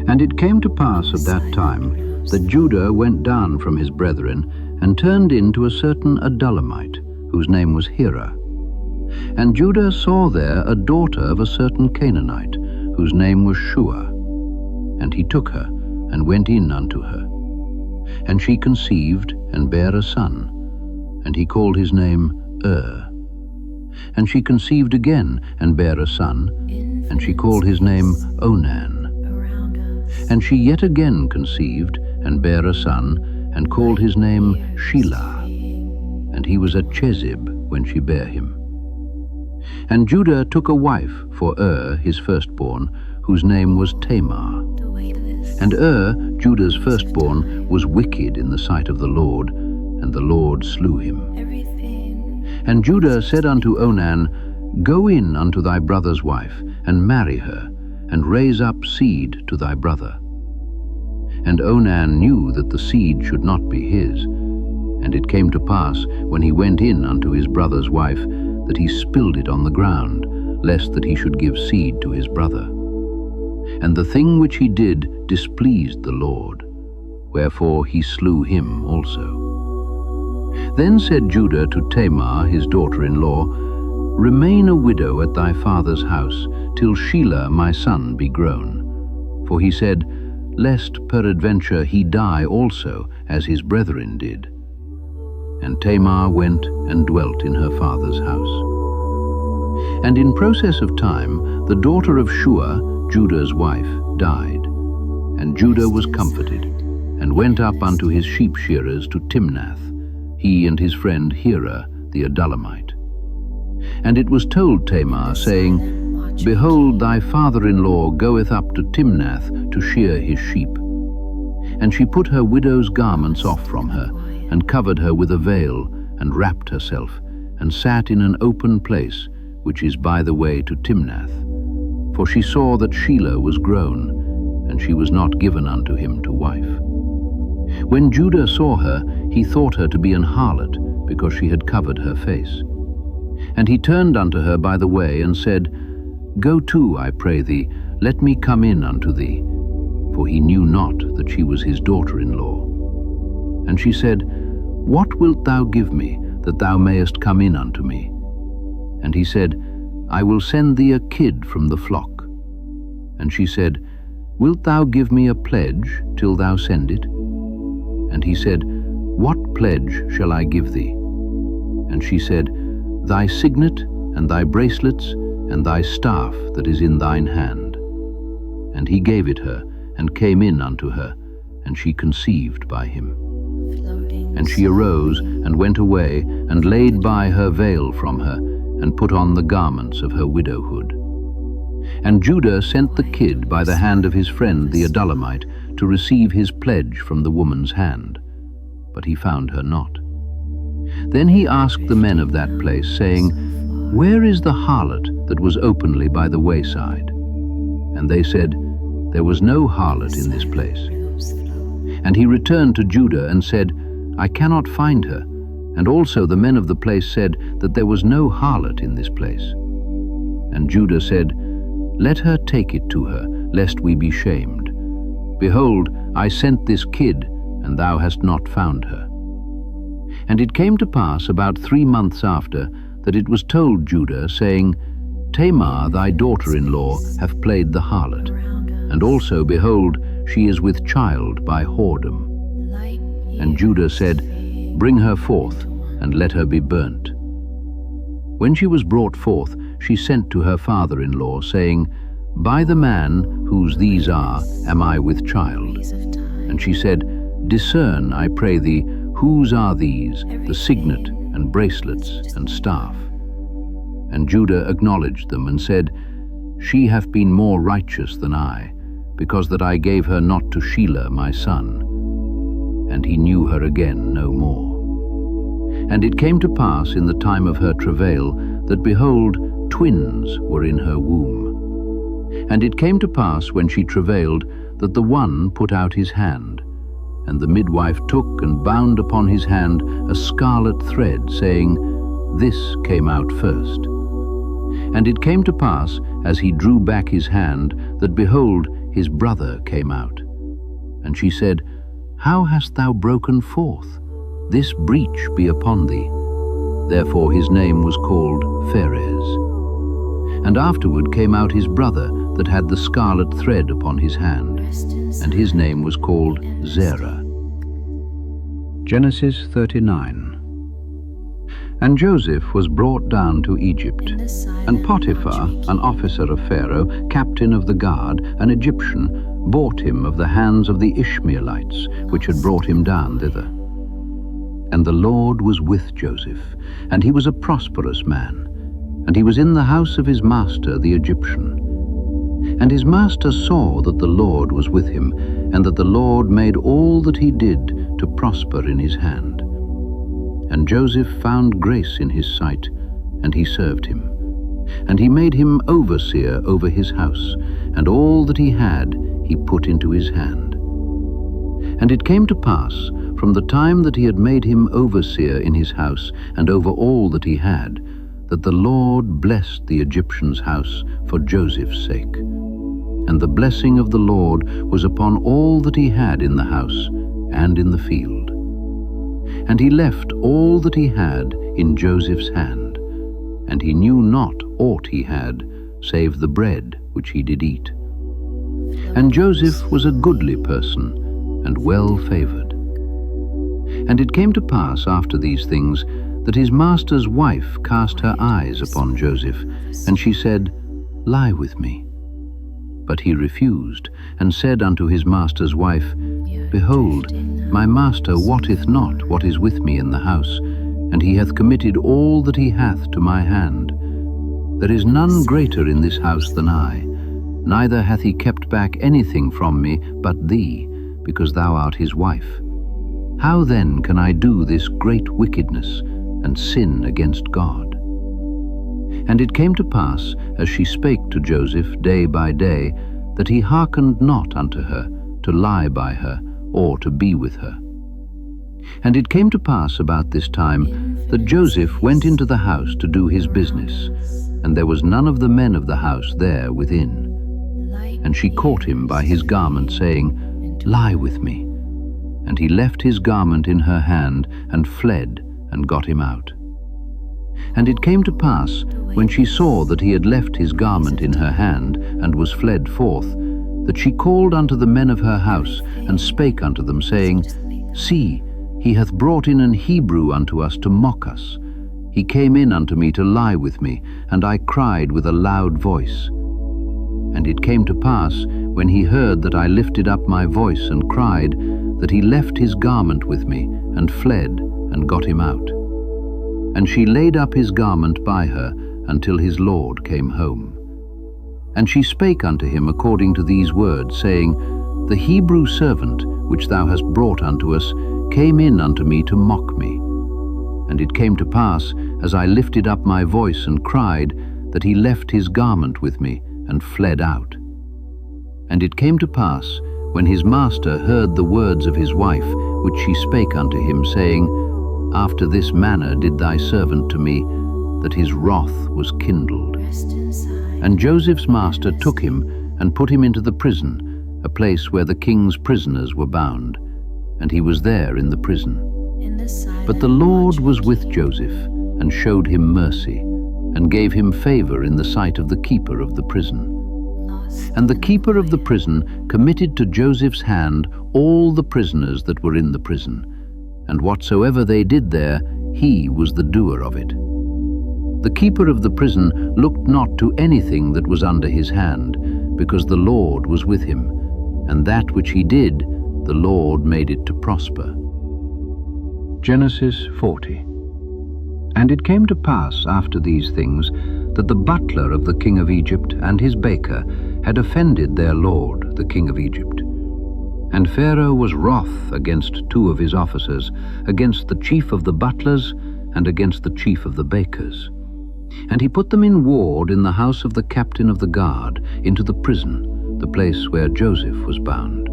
And it came to pass at that time that Judah went down from his brethren, and turned into a certain Adullamite, whose name was Hira. And Judah saw there a daughter of a certain Canaanite, whose name was Shua. And he took her, and went in unto her. And she conceived, and bare a son, and he called his name And she conceived again, and bare a son, and she called his name Onan. And she yet again conceived, and bare a son, and called his name Shelah. And he was at Chezib when she bare him. And Judah took a wife for his firstborn, whose name was Tamar. And Judah's firstborn, was wicked in the sight of the Lord, and the Lord slew him. And Judah said unto Onan, Go in unto thy brother's wife, and marry her, and raise up seed to thy brother. And Onan knew that the seed should not be his. And it came to pass, when he went in unto his brother's wife, that he spilled it on the ground, lest that he should give seed to his brother. And the thing which he did displeased the Lord, wherefore he slew him also. Then said Judah to Tamar his daughter-in-law, Remain a widow at thy father's house, till Shelah my son be grown. For he said, Lest peradventure he die also, as his brethren did. And Tamar went and dwelt in her father's house. And in process of time, the daughter of Shua, Judah's wife, died. And Judah was comforted, and went up unto his sheep shearers to Timnath, he and his friend Hira the Adullamite. And it was told Tamar, saying, Behold, thy father-in-law goeth up to Timnath to shear his sheep. And she put her widow's garments off from her, and covered her with a veil, and wrapped herself, and sat in an open place, which is by the way to Timnath. For she saw that Shelah was grown, and she was not given unto him to wife. When Judah saw her, he thought her to be an harlot, because she had covered her face. And he turned unto her by the way, and said, Go to, I pray thee, let me come in unto thee. For he knew not that she was his daughter-in-law. And she said, What wilt thou give me, that thou mayest come in unto me? And he said, I will send thee a kid from the flock. And she said, Wilt thou give me a pledge till thou send it? And he said, What pledge shall I give thee? And she said, Thy signet, and thy bracelets, and thy staff that is in thine hand. And he gave it her, and came in unto her, and she conceived by him. And she arose, and went away, and laid by her veil from her, and put on the garments of her widowhood. And Judah sent the kid by the hand of his friend the Adullamite to receive his pledge from the woman's hand. But he found her not. Then he asked the men of that place, saying, Where is the harlot that was openly by the wayside? And they said, There was no harlot in this place. And he returned to Judah and said, I cannot find her. And also the men of the place said that there was no harlot in this place. And Judah said, Let her take it to her, lest we be shamed. Behold, I sent this kid, and thou hast not found her. And it came to pass about 3 months after, that it was told Judah, saying, Tamar thy daughter-in-law hath played the harlot, and also, behold, she is with child by whoredom. And Judah said, Bring her forth, and let her be burnt. When she was brought forth, she sent to her father-in-law, saying, By the man whose these are am I with child. And she said, Discern, I pray thee, whose are these, the signet, and bracelets, and staff? And Judah acknowledged them, and said, She hath been more righteous than I, because that I gave her not to Shelah my son. And he knew her again no more. And it came to pass in the time of her travail, that, behold, twins were in her womb. And it came to pass, when she travailed, that the one put out his hand. And the midwife took and bound upon his hand a scarlet thread, saying, This came out first. And it came to pass, as he drew back his hand, that, behold, his brother came out. And she said, How hast thou broken forth? This breach be upon thee. Therefore his name was called Pharez. And afterward came out his brother, that had the scarlet thread upon his hand, and his name was called Zerah. Genesis 39. And Joseph was brought down to Egypt, and Potiphar, an officer of Pharaoh, captain of the guard, an Egyptian, bought him of the hands of the Ishmaelites, which had brought him down thither. And the Lord was with Joseph, and he was a prosperous man, and he was in the house of his master the Egyptian. And his master saw that the Lord was with him, and that the Lord made all that he did to prosper in his hand. And Joseph found grace in his sight, and he served him. And he made him overseer over his house, and all that he had he put into his hand. And it came to pass, from the time that he had made him overseer in his house, and over all that he had, that the Lord blessed the Egyptian's house for Joseph's sake. And the blessing of the Lord was upon all that he had in the house and in the field. And he left all that he had in Joseph's hand, and he knew not aught he had, save the bread which he did eat. And Joseph was a goodly person, and well favored. And it came to pass after these things, that his master's wife cast her eyes upon Joseph, and she said, Lie with me. But he refused, and said unto his master's wife, Behold, my master wotteth not what is with me in the house, and he hath committed all that he hath to my hand. There is none greater in this house than I, neither hath he kept back anything from me but thee, because thou art his wife. How then can I do this great wickedness, and sin against God? And it came to pass, as she spake to Joseph day by day, that he hearkened not unto her, to lie by her, or to be with her. And it came to pass about this time, that Joseph went into the house to do his business, and there was none of the men of the house there within. And she caught him by his garment, saying, Lie with me. And he left his garment in her hand, and fled, and got him out. And it came to pass, when she saw that he had left his garment in her hand, and was fled forth, that she called unto the men of her house, and spake unto them, saying, See, he hath brought in an Hebrew unto us to mock us. He came in unto me to lie with me, and I cried with a loud voice. And it came to pass, when he heard that I lifted up my voice and cried, that he left his garment with me, and fled, and got him out. And she laid up his garment by her, until his lord came home. And she spake unto him according to these words, saying, The Hebrew servant, which thou hast brought unto us, came in unto me to mock me. And it came to pass, as I lifted up my voice and cried, that he left his garment with me, and fled out. And it came to pass, when his master heard the words of his wife, which she spake unto him, saying, After this manner did thy servant to me, that his wrath was kindled. And Joseph's master took him, and put him into the prison, a place where the king's prisoners were bound, and he was there in the prison. But the Lord was with Joseph, and showed him mercy, and gave him favor in the sight of the keeper of the prison. And the keeper of the prison committed to Joseph's hand all the prisoners that were in the prison, and whatsoever they did there, he was the doer of it. The keeper of the prison looked not to anything that was under his hand, because the Lord was with him, and that which he did, the Lord made it to prosper. Genesis 40. And it came to pass after these things, that the butler of the king of Egypt and his baker had offended their lord, the king of Egypt. And Pharaoh was wroth against two of his officers, against the chief of the butlers, and against the chief of the bakers. And he put them in ward in the house of the captain of the guard, into the prison, the place where Joseph was bound.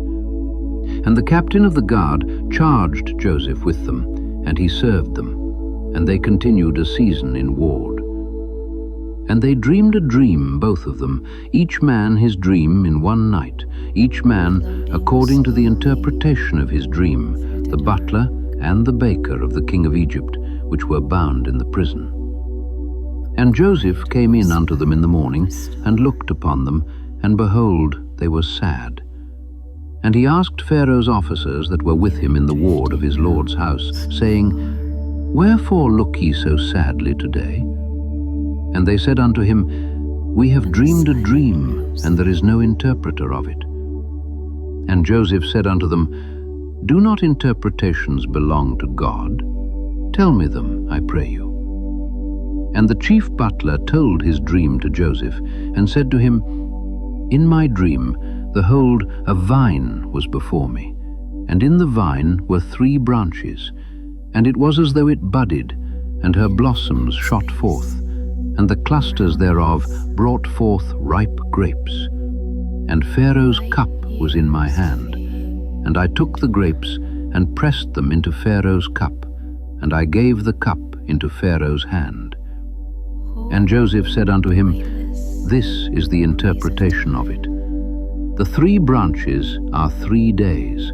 And the captain of the guard charged Joseph with them, and he served them, and they continued a season in ward. And they dreamed a dream, both of them, each man his dream in one night, each man according to the interpretation of his dream, the butler and the baker of the king of Egypt, which were bound in the prison. And Joseph came in unto them in the morning, and looked upon them, and behold, they were sad. And he asked Pharaoh's officers that were with him in the ward of his lord's house, saying, Wherefore look ye so sadly today? And they said unto him, We have dreamed a dream, and there is no interpreter of it. And Joseph said unto them, Do not interpretations belong to God? Tell me them, I pray you. And the chief butler told his dream to Joseph, and said to him, In my dream, behold, a vine was before me, and in the vine were 3 branches, and it was as though it budded, and her blossoms shot forth, and the clusters thereof brought forth ripe grapes. And Pharaoh's cup was in my hand, and I took the grapes, and pressed them into Pharaoh's cup, and I gave the cup into Pharaoh's hand. And Joseph said unto him, This is the interpretation of it. The 3 branches are 3 days,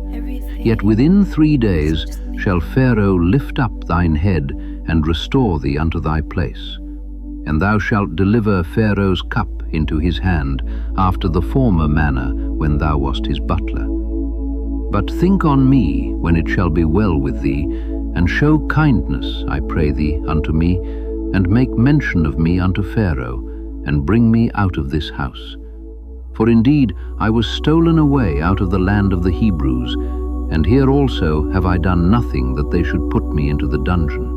yet within 3 days shall Pharaoh lift up thine head, and restore thee unto thy place. And thou shalt deliver Pharaoh's cup into his hand, after the former manner when thou wast his butler. But think on me when it shall be well with thee, and show kindness, I pray thee, unto me, and make mention of me unto Pharaoh, and bring me out of this house. For indeed I was stolen away out of the land of the Hebrews, and here also have I done nothing that they should put me into the dungeon.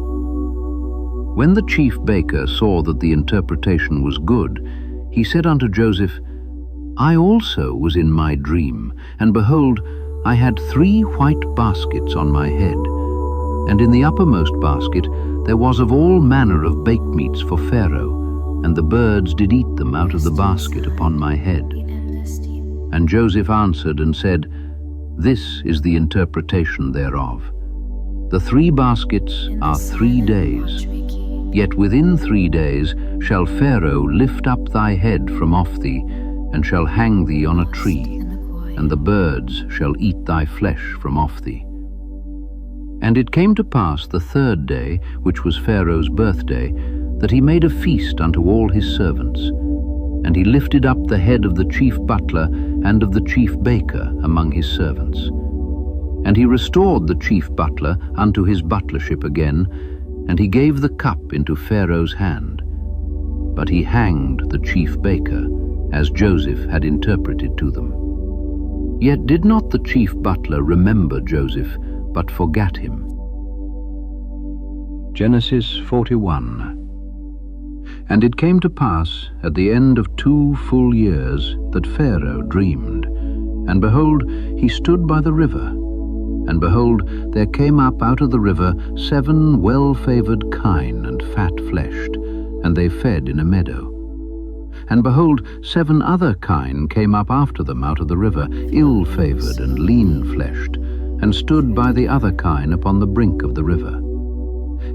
When the chief baker saw that the interpretation was good, he said unto Joseph, I also was in my dream, and behold, I had 3 white baskets on my head, and in the uppermost basket there was of all manner of baked meats for Pharaoh, and the birds did eat them out of the basket upon my head. And Joseph answered and said, This is the interpretation thereof. The 3 baskets are 3 days, yet within 3 days shall Pharaoh lift up thy head from off thee, and shall hang thee on a tree, and the birds shall eat thy flesh from off thee. And it came to pass the 3rd day, which was Pharaoh's birthday, that he made a feast unto all his servants. And he lifted up the head of the chief butler and of the chief baker among his servants. And he restored the chief butler unto his butlership again, and he gave the cup into Pharaoh's hand. But he hanged the chief baker, as Joseph had interpreted to them. Yet did not the chief butler remember Joseph, but forgat him. Genesis 41. And it came to pass at the end of 2 full years that Pharaoh dreamed, and behold, he stood by the river. And behold, there came up out of the river 7 well-favoured kine and fat-fleshed, and they fed in a meadow. And behold, 7 other kine came up after them out of the river, ill-favoured and lean-fleshed, and stood by the other kine upon the brink of the river.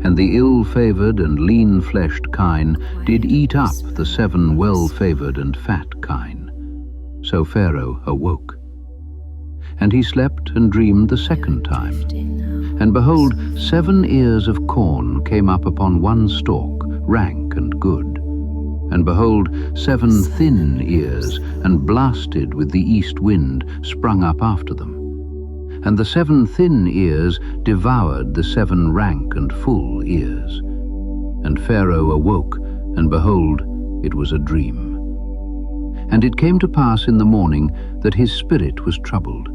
And the ill-favoured and lean-fleshed kine did eat up the 7 well-favoured and fat kine. So Pharaoh awoke. And he slept and dreamed the 2nd time. And behold, 7 ears of corn came up upon one stalk, rank and good. And behold, 7 thin ears, and blasted with the east wind, sprung up after them. And the 7 thin ears devoured the 7 rank and full ears. And Pharaoh awoke, and behold, it was a dream. And it came to pass in the morning that his spirit was troubled.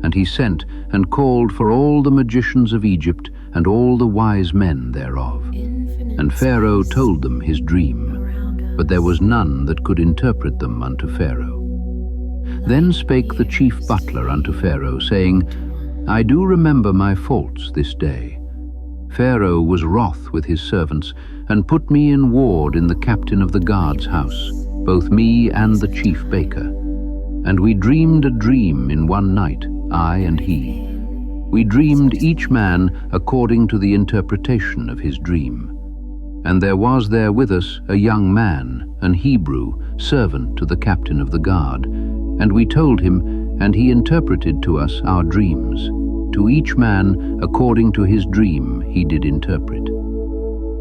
And he sent and called for all the magicians of Egypt, and all the wise men thereof. And Pharaoh told them his dream, but there was none that could interpret them unto Pharaoh. Then spake the chief butler unto Pharaoh, saying, I do remember my faults this day. Pharaoh was wroth with his servants, and put me in ward in the captain of the guard's house, both me and the chief baker. And we dreamed a dream in one night, I and he. We dreamed each man according to the interpretation of his dream. And there was there with us a young man, an Hebrew, servant to the captain of the guard. And we told him, and he interpreted to us our dreams. To each man according to his dream he did interpret.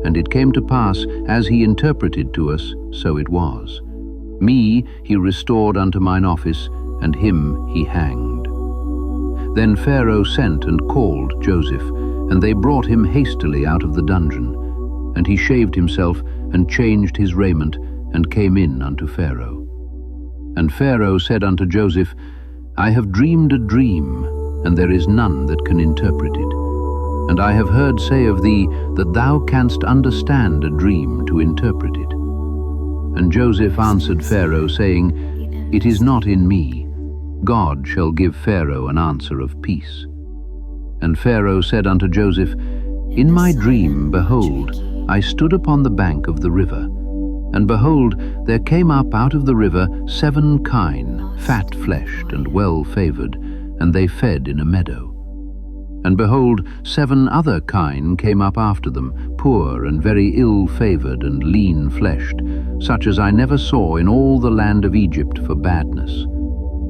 And it came to pass, as he interpreted to us, so it was. Me he restored unto mine office, and him he hanged. Then Pharaoh sent and called Joseph, and they brought him hastily out of the dungeon. And he shaved himself, and changed his raiment, and came in unto Pharaoh. And Pharaoh said unto Joseph, I have dreamed a dream, and there is none that can interpret it. And I have heard say of thee, that thou canst understand a dream to interpret it. And Joseph answered Pharaoh, saying, It is not in me. God shall give Pharaoh an answer of peace. And Pharaoh said unto Joseph, In my dream, behold, I stood upon the bank of the river, and behold, there came up out of the river 7 kine, fat-fleshed and well-favoured, and they fed in a meadow. And behold, 7 other kine came up after them, poor and very ill-favoured and lean-fleshed, such as I never saw in all the land of Egypt for badness.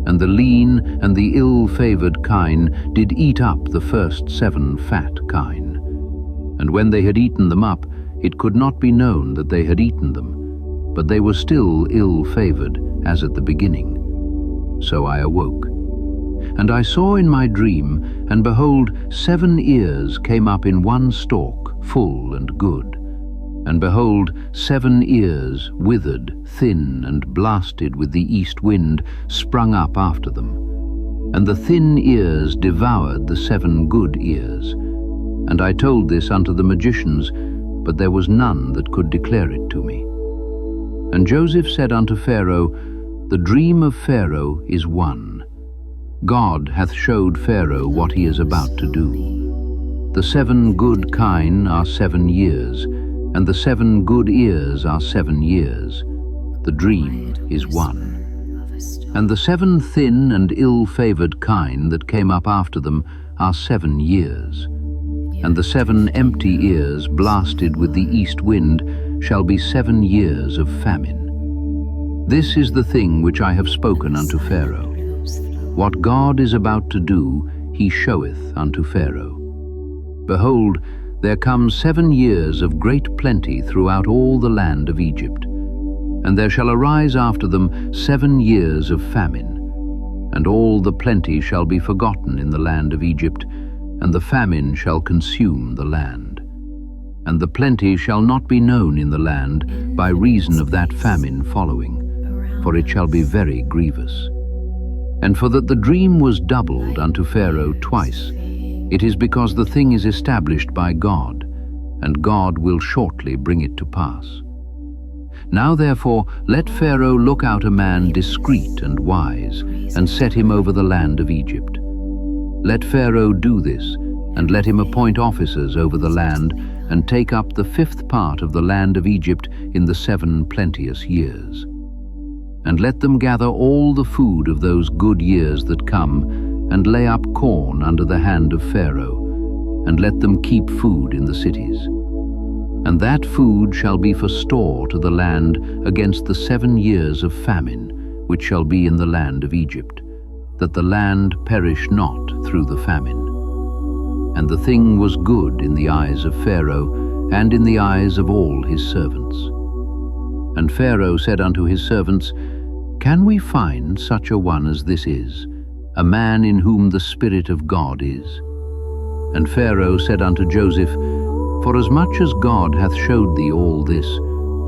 And the lean and the ill-favoured kine did eat up the first 7 fat kine. And when they had eaten them up, it could not be known that they had eaten them, but they were still ill-favoured, as at the beginning. So I awoke. And I saw in my dream, and behold, 7 ears came up in one stalk, full and good. And behold, 7 ears, withered, thin, and blasted with the east wind, sprung up after them. And the thin ears devoured the 7 good ears. And I told this unto the magicians, but there was none that could declare it to me. And Joseph said unto Pharaoh, The dream of Pharaoh is one. God hath showed Pharaoh what he is about to do. The 7 good kine are 7 years, and the 7 good ears are 7 years. The dream is one. And the 7 thin and ill-favoured kine that came up after them are 7 years. And the 7 empty ears blasted with the east wind shall be 7 years of famine. This is the thing which I have spoken unto Pharaoh. What God is about to do, he showeth unto Pharaoh. Behold, there come 7 years of great plenty throughout all the land of Egypt. And there shall arise after them 7 years of famine. And all the plenty shall be forgotten in the land of Egypt, and the famine shall consume the land. And the plenty shall not be known in the land by reason of that famine following, for it shall be very grievous. And for that the dream was doubled unto Pharaoh twice, it is because the thing is established by God, and God will shortly bring it to pass. Now therefore let Pharaoh look out a man discreet and wise, and set him over the land of Egypt. Let Pharaoh do this, and let him appoint officers over the land, and take up the 5th part of the land of Egypt in the 7 plenteous years. And let them gather all the food of those good years that come, and lay up corn under the hand of Pharaoh, and let them keep food in the cities. And that food shall be for store to the land against the 7 years of famine, which shall be in the land of Egypt, that the land perish not through the famine. And the thing was good in the eyes of Pharaoh, and in the eyes of all his servants. And Pharaoh said unto his servants, Can we find such a one as this is, a man in whom the Spirit of God is? And Pharaoh said unto Joseph, Forasmuch as God hath showed thee all this,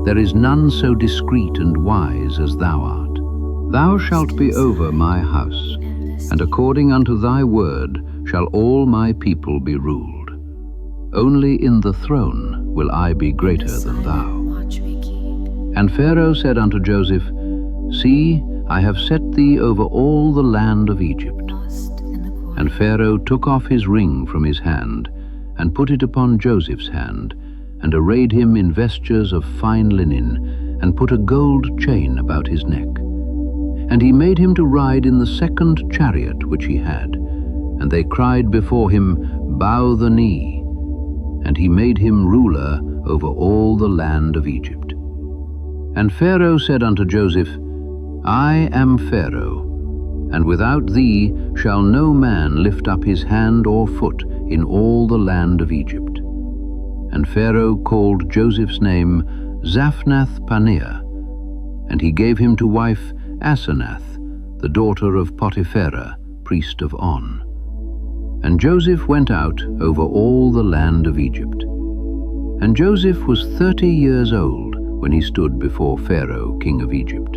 there is none so discreet and wise as thou art. Thou shalt be over my house, and according unto thy word shall all my people be ruled. Only in the throne will I be greater than thou. And Pharaoh said unto Joseph, See, I have set thee over all the land of Egypt. And Pharaoh took off his ring from his hand, and put it upon Joseph's hand, and arrayed him in vestures of fine linen, and put a gold chain about his neck. And he made him to ride in the 2nd chariot which he had. And they cried before him, Bow the knee. And he made him ruler over all the land of Egypt. And Pharaoh said unto Joseph, I am Pharaoh, and without thee shall no man lift up his hand or foot in all the land of Egypt. And Pharaoh called Joseph's name Zaphnath-Paneah, And he gave him to wife Asenath, the daughter of Potipherah, priest of On. And Joseph went out over all the land of Egypt. And Joseph was 30 years old when he stood before Pharaoh, king of Egypt.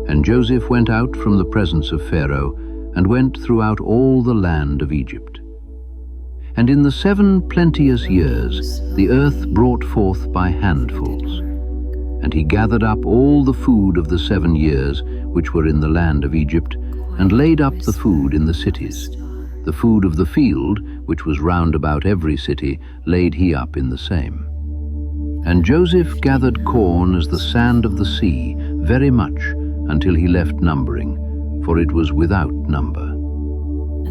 And Joseph went out from the presence of Pharaoh, and went throughout all the land of Egypt. And in the 7 plenteous years the earth brought forth by handfuls. And he gathered up all the food of the 7 years which were in the land of Egypt, and laid up the food in the cities. The food of the field, which was round about every city, laid he up in the same. And Joseph gathered corn as the sand of the sea, very much, until he left numbering, for it was without number.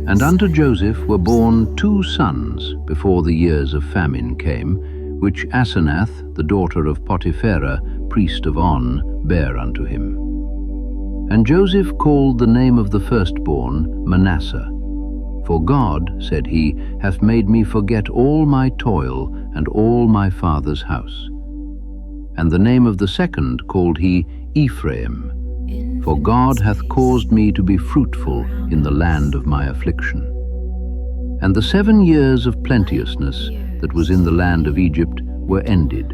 And unto Joseph were born 2 sons before the years of famine came, which Asenath, the daughter of Potipherah, priest of On, bare unto him. And Joseph called the name of the firstborn Manasseh. For God, said he, hath made me forget all my toil and all my father's house. And the name of the second called he Ephraim. For God hath caused me to be fruitful in the land of my affliction. And the 7 years of plenteousness that was in the land of Egypt were ended.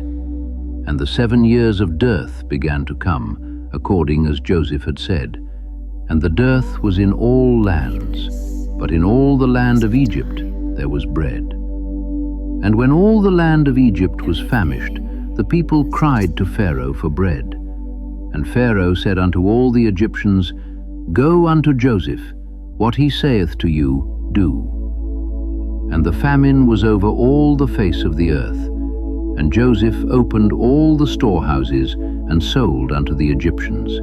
And the 7 years of dearth began to come, according as Joseph had said. And the dearth was in all lands, but in all the land of Egypt there was bread. And when all the land of Egypt was famished, the people cried to Pharaoh for bread. And Pharaoh said unto all the Egyptians, Go unto Joseph, what he saith to you, do. And the famine was over all the face of the earth. And Joseph opened all the storehouses, and sold unto the Egyptians.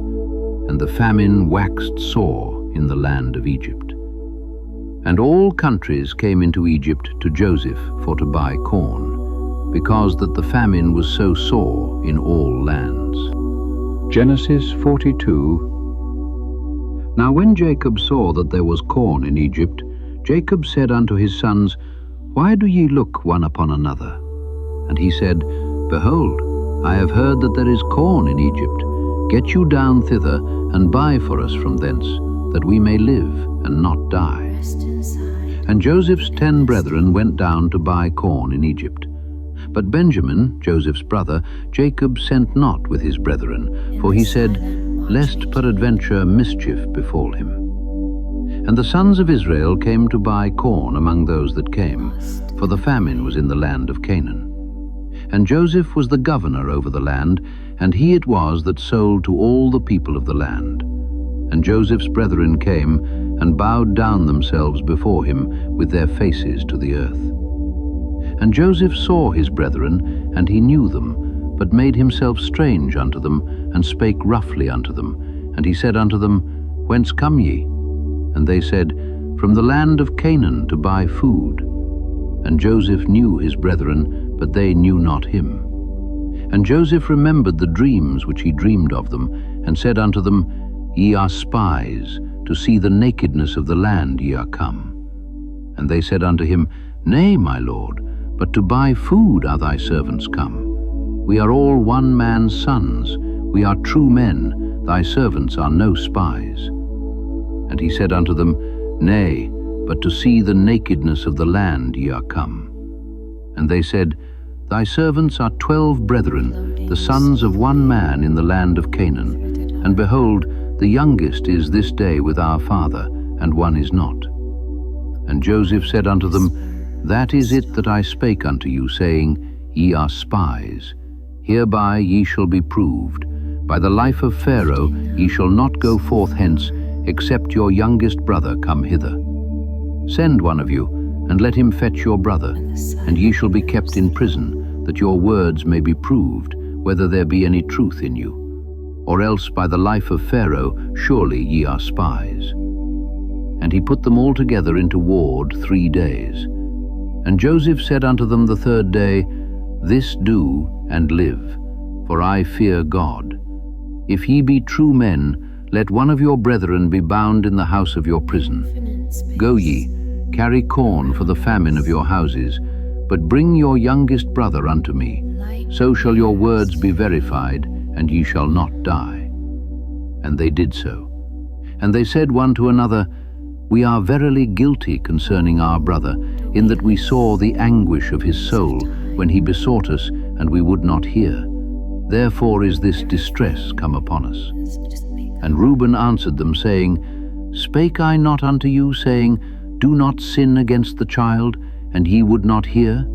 And the famine waxed sore in the land of Egypt. And all countries came into Egypt to Joseph for to buy corn, because that the famine was so sore in all lands. Genesis 42. Now when Jacob saw that there was corn in Egypt, Jacob said unto his sons, Why do ye look one upon another? And he said, Behold, I have heard that there is corn in Egypt. Get you down thither, and buy for us from thence, that we may live and not die. And Joseph's 10 brethren went down to buy corn in Egypt. But Benjamin, Joseph's brother, Jacob sent not with his brethren, for he said, Lest peradventure mischief befall him. And the sons of Israel came to buy corn among those that came, for the famine was in the land of Canaan. And Joseph was the governor over the land, and he it was that sold to all the people of the land. And Joseph's brethren came, and bowed down themselves before him with their faces to the earth. And Joseph saw his brethren, and he knew them, but made himself strange unto them, and spake roughly unto them. And he said unto them, Whence come ye? And they said, From the land of Canaan to buy food. And Joseph knew his brethren, but they knew not him. And Joseph remembered the dreams which he dreamed of them, and said unto them, Ye are spies, to see the nakedness of the land ye are come. And they said unto him, Nay, my lord, but to buy food are thy servants come. We are all one man's sons, we are true men, thy servants are no spies. And he said unto them, Nay, but to see the nakedness of the land ye are come. And they said, Thy servants are 12 brethren, the sons of one man in the land of Canaan. And behold, the youngest is this day with our father, and one is not. And Joseph said unto them, That is it that I spake unto you, saying, Ye are spies. Hereby ye shall be proved. By the life of Pharaoh ye shall not go forth hence, except your youngest brother come hither. Send one of you, and let him fetch your brother, and ye shall be kept in prison, that your words may be proved, whether there be any truth in you. Or else by the life of Pharaoh surely ye are spies. And he put them all together into ward 3 days. And Joseph said unto them the 3rd day, This do, and live, for I fear God. If ye be true men, let one of your brethren be bound in the house of your prison. Go ye, carry corn for the famine of your houses, but bring your youngest brother unto me. So shall your words be verified, and ye shall not die. And they did so. And they said one to another, "We are verily guilty concerning our brother, in that we saw the anguish of his soul when he besought us, and we would not hear. Therefore is this distress come upon us." And Reuben answered them, saying, "Spake I not unto you, saying, Do not sin against the child, and ye would not hear?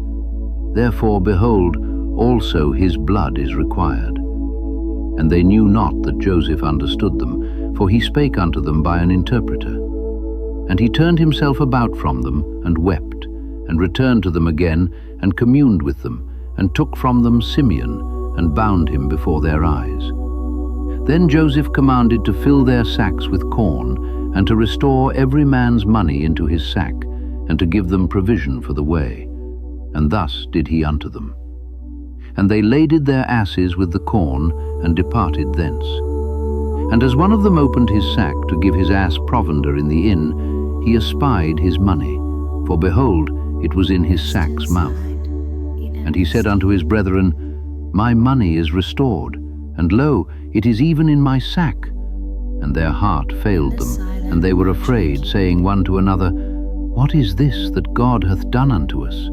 Therefore, behold, also his blood is required." And they knew not that Joseph understood them, for he spake unto them by an interpreter. And he turned himself about from them, and wept, and returned to them again, and communed with them, and took from them Simeon, and bound him before their eyes. Then Joseph commanded to fill their sacks with corn, and to restore every man's money into his sack, and to give them provision for the way. And thus did he unto them. And they laded their asses with the corn, and departed thence. And as one of them opened his sack to give his ass provender in the inn, he espied his money, for behold, it was in his sack's mouth. And he said unto his brethren, My money is restored, and lo, it is even in my sack. And their heart failed them, and they were afraid, saying one to another, What is this that God hath done unto us?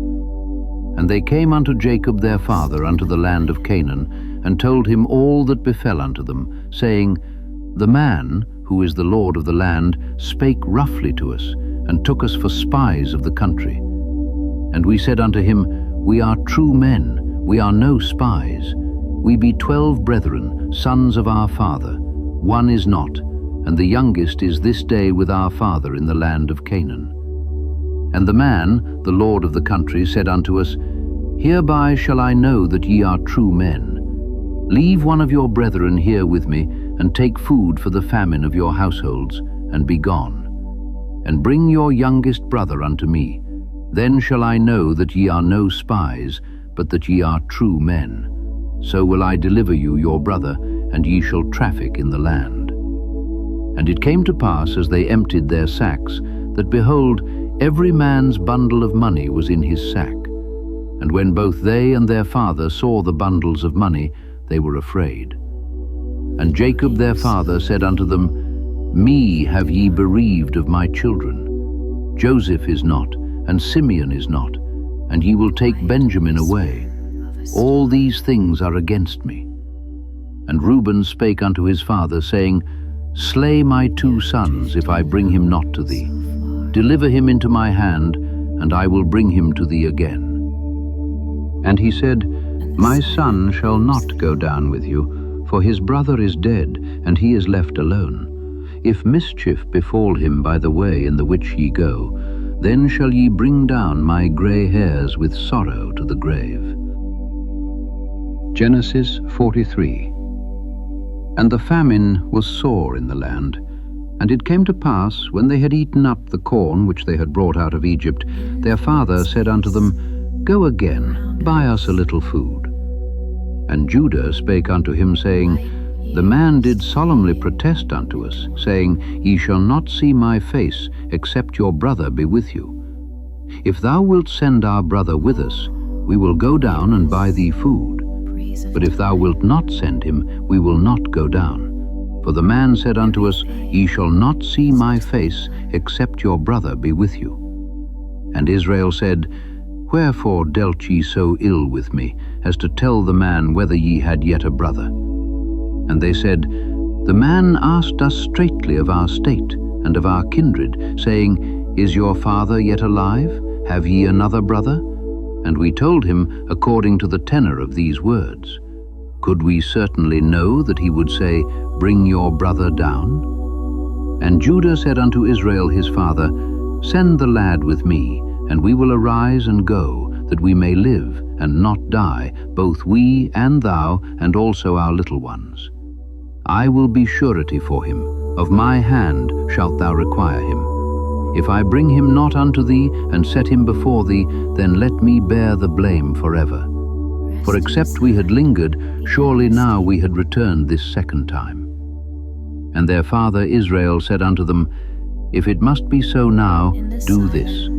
And they came unto Jacob their father unto the land of Canaan, and told him all that befell unto them, saying, The man, who is the Lord of the land, spake roughly to us, and took us for spies of the country. And we said unto him, We are true men, we are no spies. We be 12 brethren, sons of our father. One is not, and the youngest is this day with our father in the land of Canaan. And the man, the lord of the country, said unto us, Hereby shall I know that ye are true men. Leave one of your brethren here with me, and take food for the famine of your households, and be gone. And bring your youngest brother unto me. Then shall I know that ye are no spies, but that ye are true men. So will I deliver you your brother, and ye shall traffic in the land. And it came to pass, as they emptied their sacks, that behold, every man's bundle of money was in his sack. And when both they and their father saw the bundles of money, they were afraid. And Jacob their father said unto them, Me have ye bereaved of my children. Joseph is not, and Simeon is not, and ye will take Benjamin away. All these things are against me. And Reuben spake unto his father, saying, Slay my 2 sons, if I bring him not to thee. Deliver him into my hand, and I will bring him to thee again. And he said, My son shall not go down with you, for his brother is dead, and he is left alone. If mischief befall him by the way in the which ye go, then shall ye bring down my grey hairs with sorrow to the grave. Genesis 43. And the famine was sore in the land. And it came to pass, when they had eaten up the corn which they had brought out of Egypt, their father said unto them, Go again, buy us a little food. And Judah spake unto him, saying, The man did solemnly protest unto us, saying, Ye shall not see my face, except your brother be with you. If thou wilt send our brother with us, we will go down and buy thee food. But if thou wilt not send him, we will not go down. For the man said unto us, Ye shall not see my face, except your brother be with you. And Israel said, Wherefore dealt ye so ill with me, as to tell the man whether ye had yet a brother? And they said, The man asked us straitly of our state, and of our kindred, saying, Is your father yet alive? Have ye another brother? And we told him according to the tenor of these words. Could we certainly know that he would say, Bring your brother down? And Judah said unto Israel his father, Send the lad with me, and we will arise and go, that we may live and not die, both we and thou, and also our little ones. I will be surety for him, of my hand shalt thou require him. If I bring him not unto thee, and set him before thee, then let me bear the blame forever. For except we had lingered, surely now we had returned this second time. And their father Israel said unto them, If it must be so now, do this.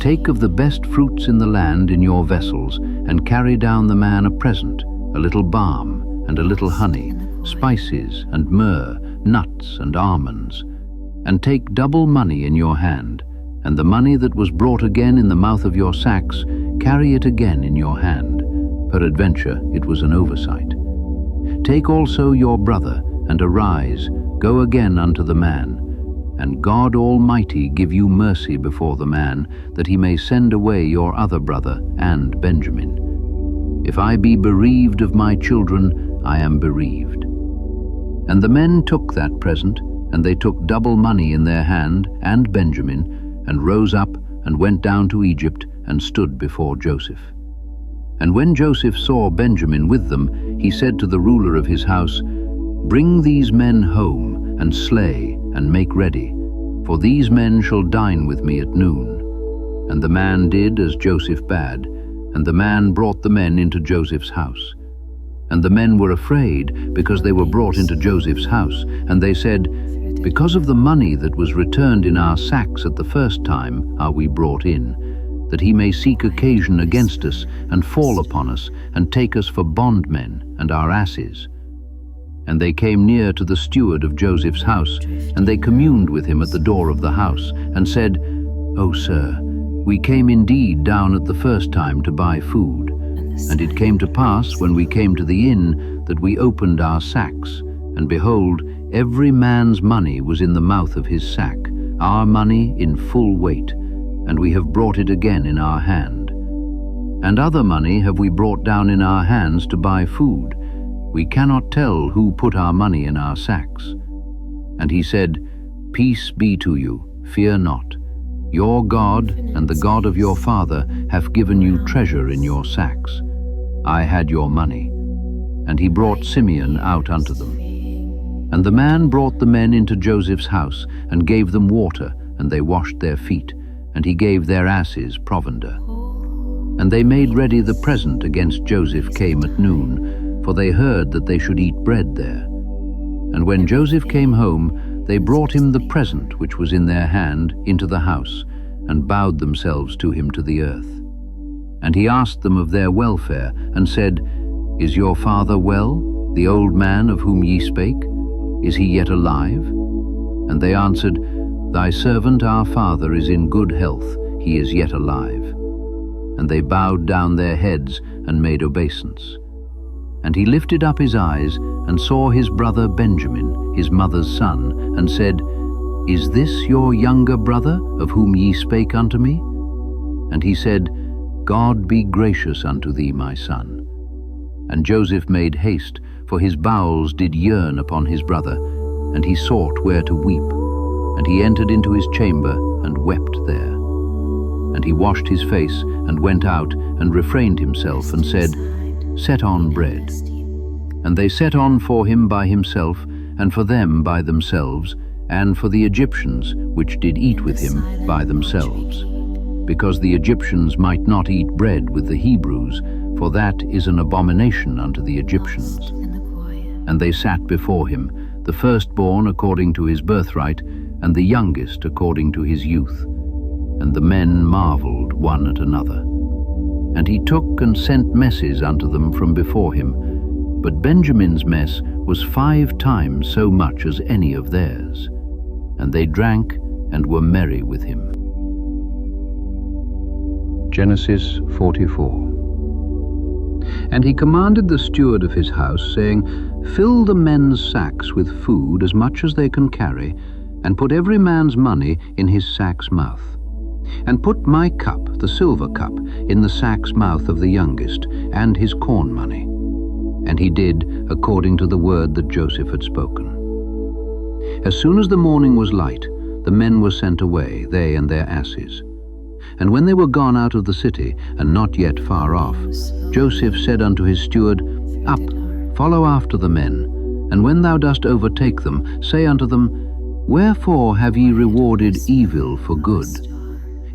Take of the best fruits in the land in your vessels, and carry down the man a present, a little balm, and a little honey, spices, and myrrh, nuts and almonds, and take double money in your hand, and the money that was brought again in the mouth of your sacks, carry it again in your hand. Peradventure it was an oversight. Take also your brother, and arise, go again unto the man, and God Almighty give you mercy before the man, that he may send away your other brother and Benjamin. If I be bereaved of my children, I am bereaved. And the men took that present, and they took double money in their hand, and Benjamin, and rose up, and went down to Egypt, and stood before Joseph. And when Joseph saw Benjamin with them, he said to the ruler of his house, Bring these men home, and slay, and make ready, for these men shall dine with me at noon. And the man did as Joseph bade, and the man brought the men into Joseph's house. And the men were afraid, because they were brought into Joseph's house, and they said, Because of the money that was returned in our sacks at the first time are we brought in, that he may seek occasion against us, and fall upon us, and take us for bondmen and our asses. And they came near to the steward of Joseph's house, and they communed with him at the door of the house, and said, O sir, we came indeed down at the first time to buy food. And it came to pass, when we came to the inn, that we opened our sacks, and behold, every man's money was in the mouth of his sack, our money in full weight, and we have brought it again in our hand. And other money have we brought down in our hands to buy food. We cannot tell who put our money in our sacks. And he said, Peace be to you, fear not. Your God and the God of your father have given you treasure in your sacks. I had your money. And he brought Simeon out unto them. And the man brought the men into Joseph's house, and gave them water, and they washed their feet, and he gave their asses provender. And they made ready the present against Joseph came at noon, for they heard that they should eat bread there. And when Joseph came home, they brought him the present which was in their hand into the house, and bowed themselves to him to the earth. And he asked them of their welfare, and said, Is your father well, the old man of whom ye spake? Is he yet alive? And they answered, Thy servant our father is in good health, he is yet alive. And they bowed down their heads, and made obeisance. And he lifted up his eyes, and saw his brother Benjamin, his mother's son, and said, Is this your younger brother, of whom ye spake unto me? And he said, God be gracious unto thee, my son. And Joseph made haste, for his bowels did yearn upon his brother, and he sought where to weep. And he entered into his chamber, and wept there. And he washed his face, and went out, and refrained himself, and said, Set on bread. And they set on for him by himself, and for them by themselves, and for the Egyptians, which did eat with him, by themselves. Because the Egyptians might not eat bread with the Hebrews, for that is an abomination unto the Egyptians. And they sat before him, the firstborn according to his birthright, and the youngest according to his youth. And the men marveled one at another. And he took and sent messes unto them from before him. But Benjamin's mess was 5 times so much as any of theirs. And they drank and were merry with him. Genesis 44. And he commanded the steward of his house, saying, Fill the men's sacks with food as much as they can carry, and put every man's money in his sack's mouth. And put my cup, the silver cup, in the sack's mouth of the youngest, and his corn money. And he did according to the word that Joseph had spoken. As soon as the morning was light, the men were sent away, they and their asses. And when they were gone out of the city, and not yet far off, Joseph said unto his steward, Up, follow after the men, and when thou dost overtake them, say unto them, Wherefore have ye rewarded evil for good?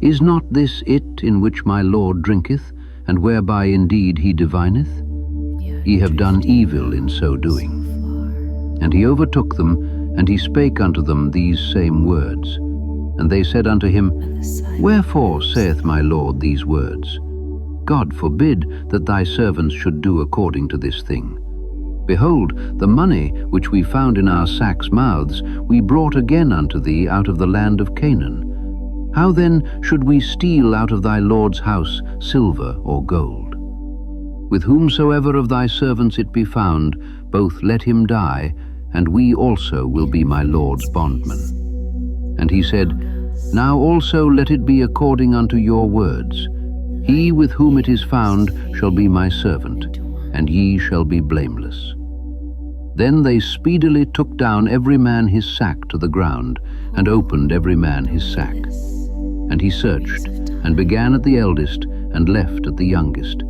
Is not this it in which my Lord drinketh, and whereby indeed he divineth? Ye have done evil in so doing. And he overtook them, and he spake unto them these same words. And they said unto him, Wherefore saith my Lord these words? God forbid that thy servants should do according to this thing. Behold, the money which we found in our sacks' mouths we brought again unto thee out of the land of Canaan. How then should we steal out of thy Lord's house silver or gold? With whomsoever of thy servants it be found, both let him die, and we also will be my Lord's bondmen. And he said, Now also let it be according unto your words. He with whom it is found shall be my servant, and ye shall be blameless. Then they speedily took down every man his sack to the ground, and opened every man his sack. And he searched, and began at the eldest, and left at the youngest,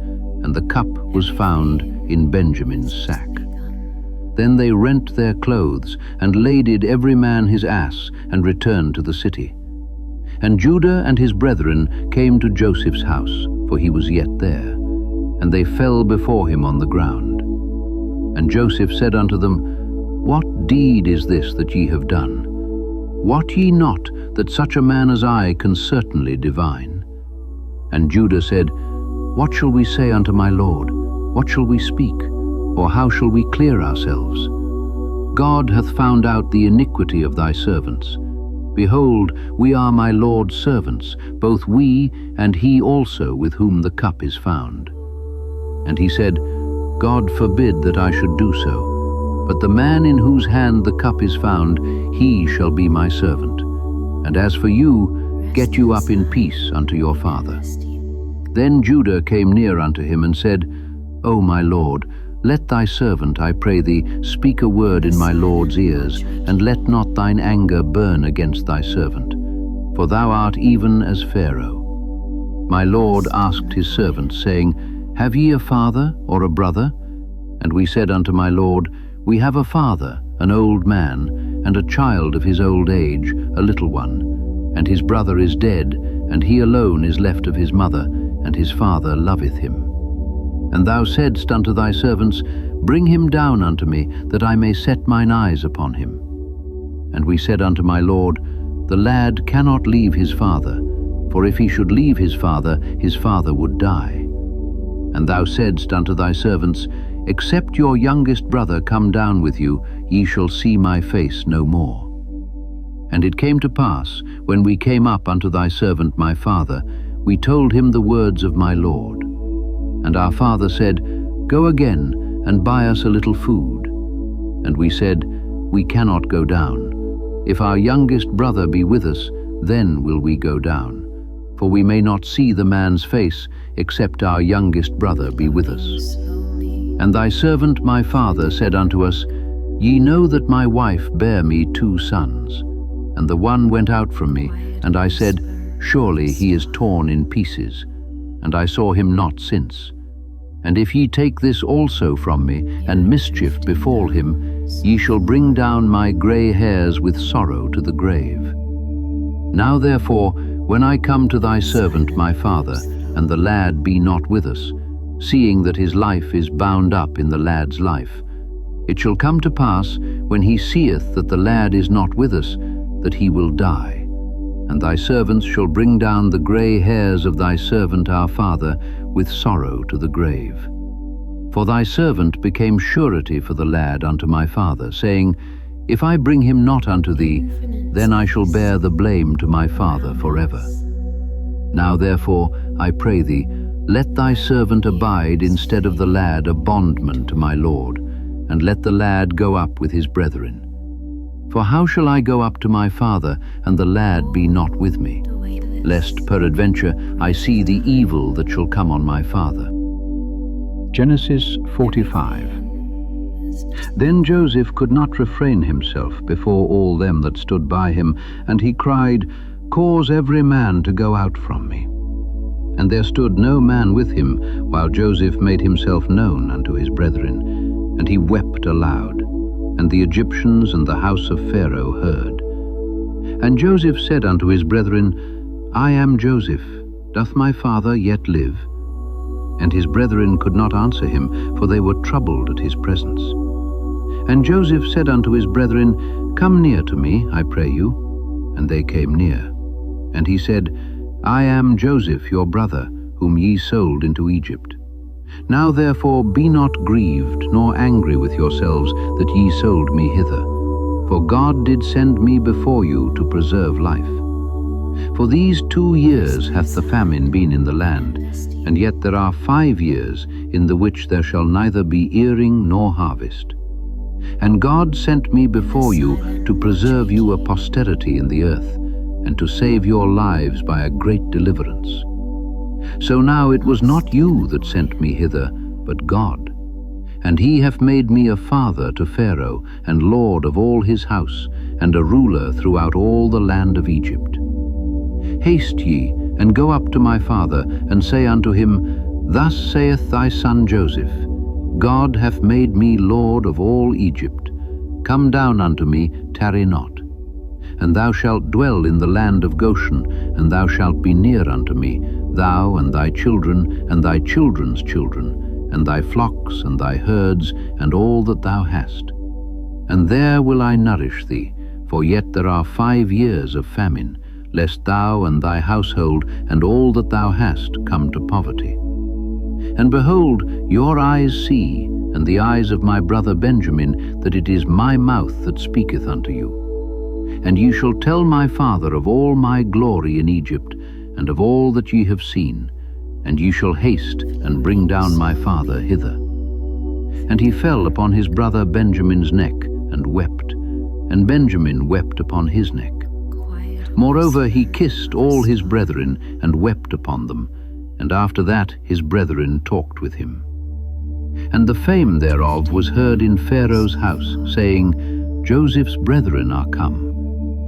and the cup was found in Benjamin's sack. Then they rent their clothes, and laded every man his ass, and returned to the city. And Judah and his brethren came to Joseph's house, for he was yet there, and they fell before him on the ground. And Joseph said unto them, What deed is this that ye have done? Wot ye not that such a man as I can certainly divine? And Judah said, What shall we say unto my Lord? What shall we speak? Or how shall we clear ourselves? God hath found out the iniquity of thy servants. Behold, we are my Lord's servants, both we and he also with whom the cup is found. And he said, God forbid that I should do so, but the man in whose hand the cup is found, he shall be my servant. And as for you, get you up in peace unto your father. Then Judah came near unto him and said, O my Lord, let thy servant, I pray thee, speak a word in my Lord's ears, and let not thine anger burn against thy servant. For thou art even as Pharaoh. My Lord asked his servants, saying, Have ye a father or a brother? And we said unto my Lord, We have a father, an old man, and a child of his old age, a little one. And his brother is dead, and he alone is left of his mother, and his father loveth him. And thou saidst unto thy servants, Bring him down unto me, that I may set mine eyes upon him. And we said unto my Lord, The lad cannot leave his father, for if he should leave his father would die. And thou saidst unto thy servants, Except your youngest brother come down with you, ye shall see my face no more. And it came to pass, when we came up unto thy servant my father, we told him the words of my Lord. And our father said, Go again, and buy us a little food. And we said, We cannot go down. If our youngest brother be with us, then will we go down. For we may not see the man's face, except our youngest brother be with us. And thy servant my father said unto us, Ye know that my wife bare me 2 sons. And the one went out from me, and I said, Surely he is torn in pieces. And I saw him not since. And if ye take this also from me, and mischief befall him, ye shall bring down my grey hairs with sorrow to the grave. Now therefore, when I come to thy servant my father, and the lad be not with us, seeing that his life is bound up in the lad's life, it shall come to pass, when he seeth that the lad is not with us, that he will die. And thy servants shall bring down the grey hairs of thy servant our father with sorrow to the grave. For thy servant became surety for the lad unto my father, saying, If I bring him not unto thee, then I shall bear the blame to my father forever. Now therefore, I pray thee, let thy servant abide instead of the lad a bondman to my Lord, and let the lad go up with his brethren. For how shall I go up to my father, and the lad be not with me? Lest peradventure I see the evil that shall come on my father. Genesis 45. Then Joseph could not refrain himself before all them that stood by him, and he cried, Cause every man to go out from me. And there stood no man with him, while Joseph made himself known unto his brethren. And he wept aloud. And the Egyptians and the house of Pharaoh heard. And Joseph said unto his brethren, I am Joseph. Doth my father yet live? And his brethren could not answer him, for they were troubled at his presence. And Joseph said unto his brethren, Come near to me, I pray you. And they came near. And he said, I am Joseph your brother, whom ye sold into Egypt. Now therefore be not grieved, nor angry with yourselves that ye sold me hither. For God did send me before you to preserve life. For these 2 years hath the famine been in the land, and yet there are 5 years in the which there shall neither be earing nor harvest. And God sent me before you to preserve you a posterity in the earth, and to save your lives by a great deliverance. So now it was not you that sent me hither, but God. And he hath made me a father to Pharaoh, and lord of all his house, and a ruler throughout all the land of Egypt. Haste ye, and go up to my father, and say unto him, Thus saith thy son Joseph, God hath made me lord of all Egypt. Come down unto me, tarry not. And thou shalt dwell in the land of Goshen, and thou shalt be near unto me, thou and thy children, and thy children's children, and thy flocks, and thy herds, and all that thou hast. And there will I nourish thee, for yet there are 5 years of famine, lest thou and thy household, and all that thou hast, come to poverty. And behold, your eyes see, and the eyes of my brother Benjamin, that it is my mouth that speaketh unto you. And ye shall tell my father of all my glory in Egypt, and of all that ye have seen, and ye shall haste and bring down my father hither. And he fell upon his brother Benjamin's neck, and wept, and Benjamin wept upon his neck. Moreover he kissed all his brethren, and wept upon them, and after that his brethren talked with him. And the fame thereof was heard in Pharaoh's house, saying, Joseph's brethren are come.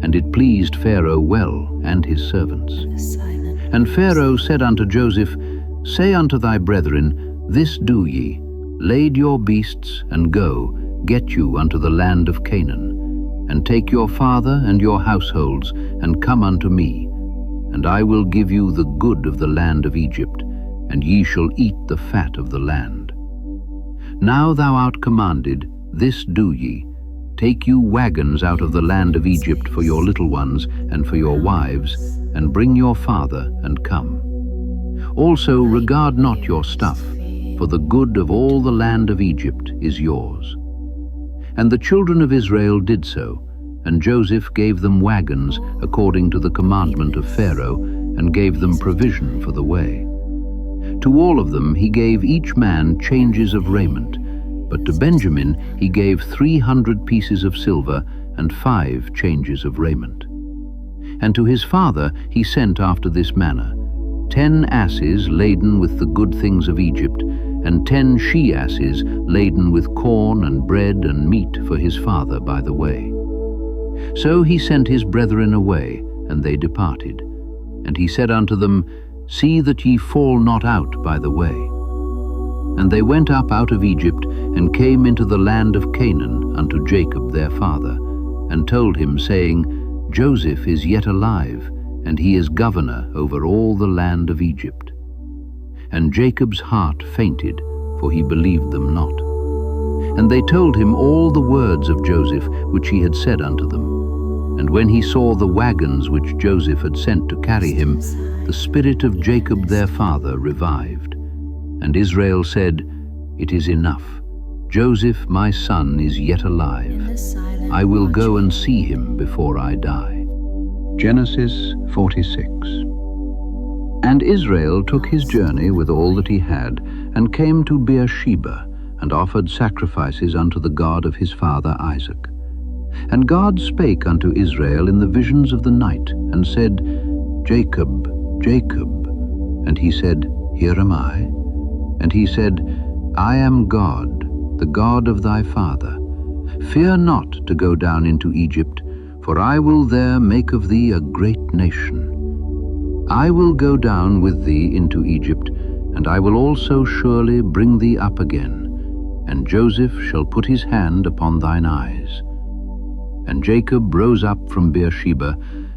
And it pleased Pharaoh well, and his servants. And Pharaoh said unto Joseph, Say unto thy brethren, This do ye, lade your beasts, and go, get you unto the land of Canaan, and take your father and your households, and come unto me, and I will give you the good of the land of Egypt, and ye shall eat the fat of the land. Now thou art commanded, this do ye, take you wagons out of the land of Egypt for your little ones and for your wives, and bring your father, and come. Also regard not your stuff, for the good of all the land of Egypt is yours. And the children of Israel did so, and Joseph gave them wagons according to the commandment of Pharaoh, and gave them provision for the way. To all of them he gave each man changes of raiment, but to Benjamin he gave 300 pieces of silver and 5 changes of raiment. And to his father he sent after this manner, 10 asses laden with the good things of Egypt, and 10 she-asses laden with corn and bread and meat for his father by the way. So he sent his brethren away, and they departed. And he said unto them, See that ye fall not out by the way. And they went up out of Egypt, and came into the land of Canaan unto Jacob their father, and told him, saying, Joseph is yet alive, and he is governor over all the land of Egypt. And Jacob's heart fainted, for he believed them not. And they told him all the words of Joseph which he had said unto them. And when he saw the wagons which Joseph had sent to carry him, the spirit of Jacob their father revived. And Israel said, It is enough. Joseph my son is yet alive. I will go and see him before I die. Genesis 46. And Israel took his journey with all that he had, and came to Beersheba, and offered sacrifices unto the God of his father Isaac. And God spake unto Israel in the visions of the night, and said, Jacob, Jacob. And he said, Here am I. And he said, I am God, the God of thy father. Fear not to go down into Egypt, for I will there make of thee a great nation. I will go down with thee into Egypt, and I will also surely bring thee up again, and Joseph shall put his hand upon thine eyes. And Jacob rose up from Beersheba,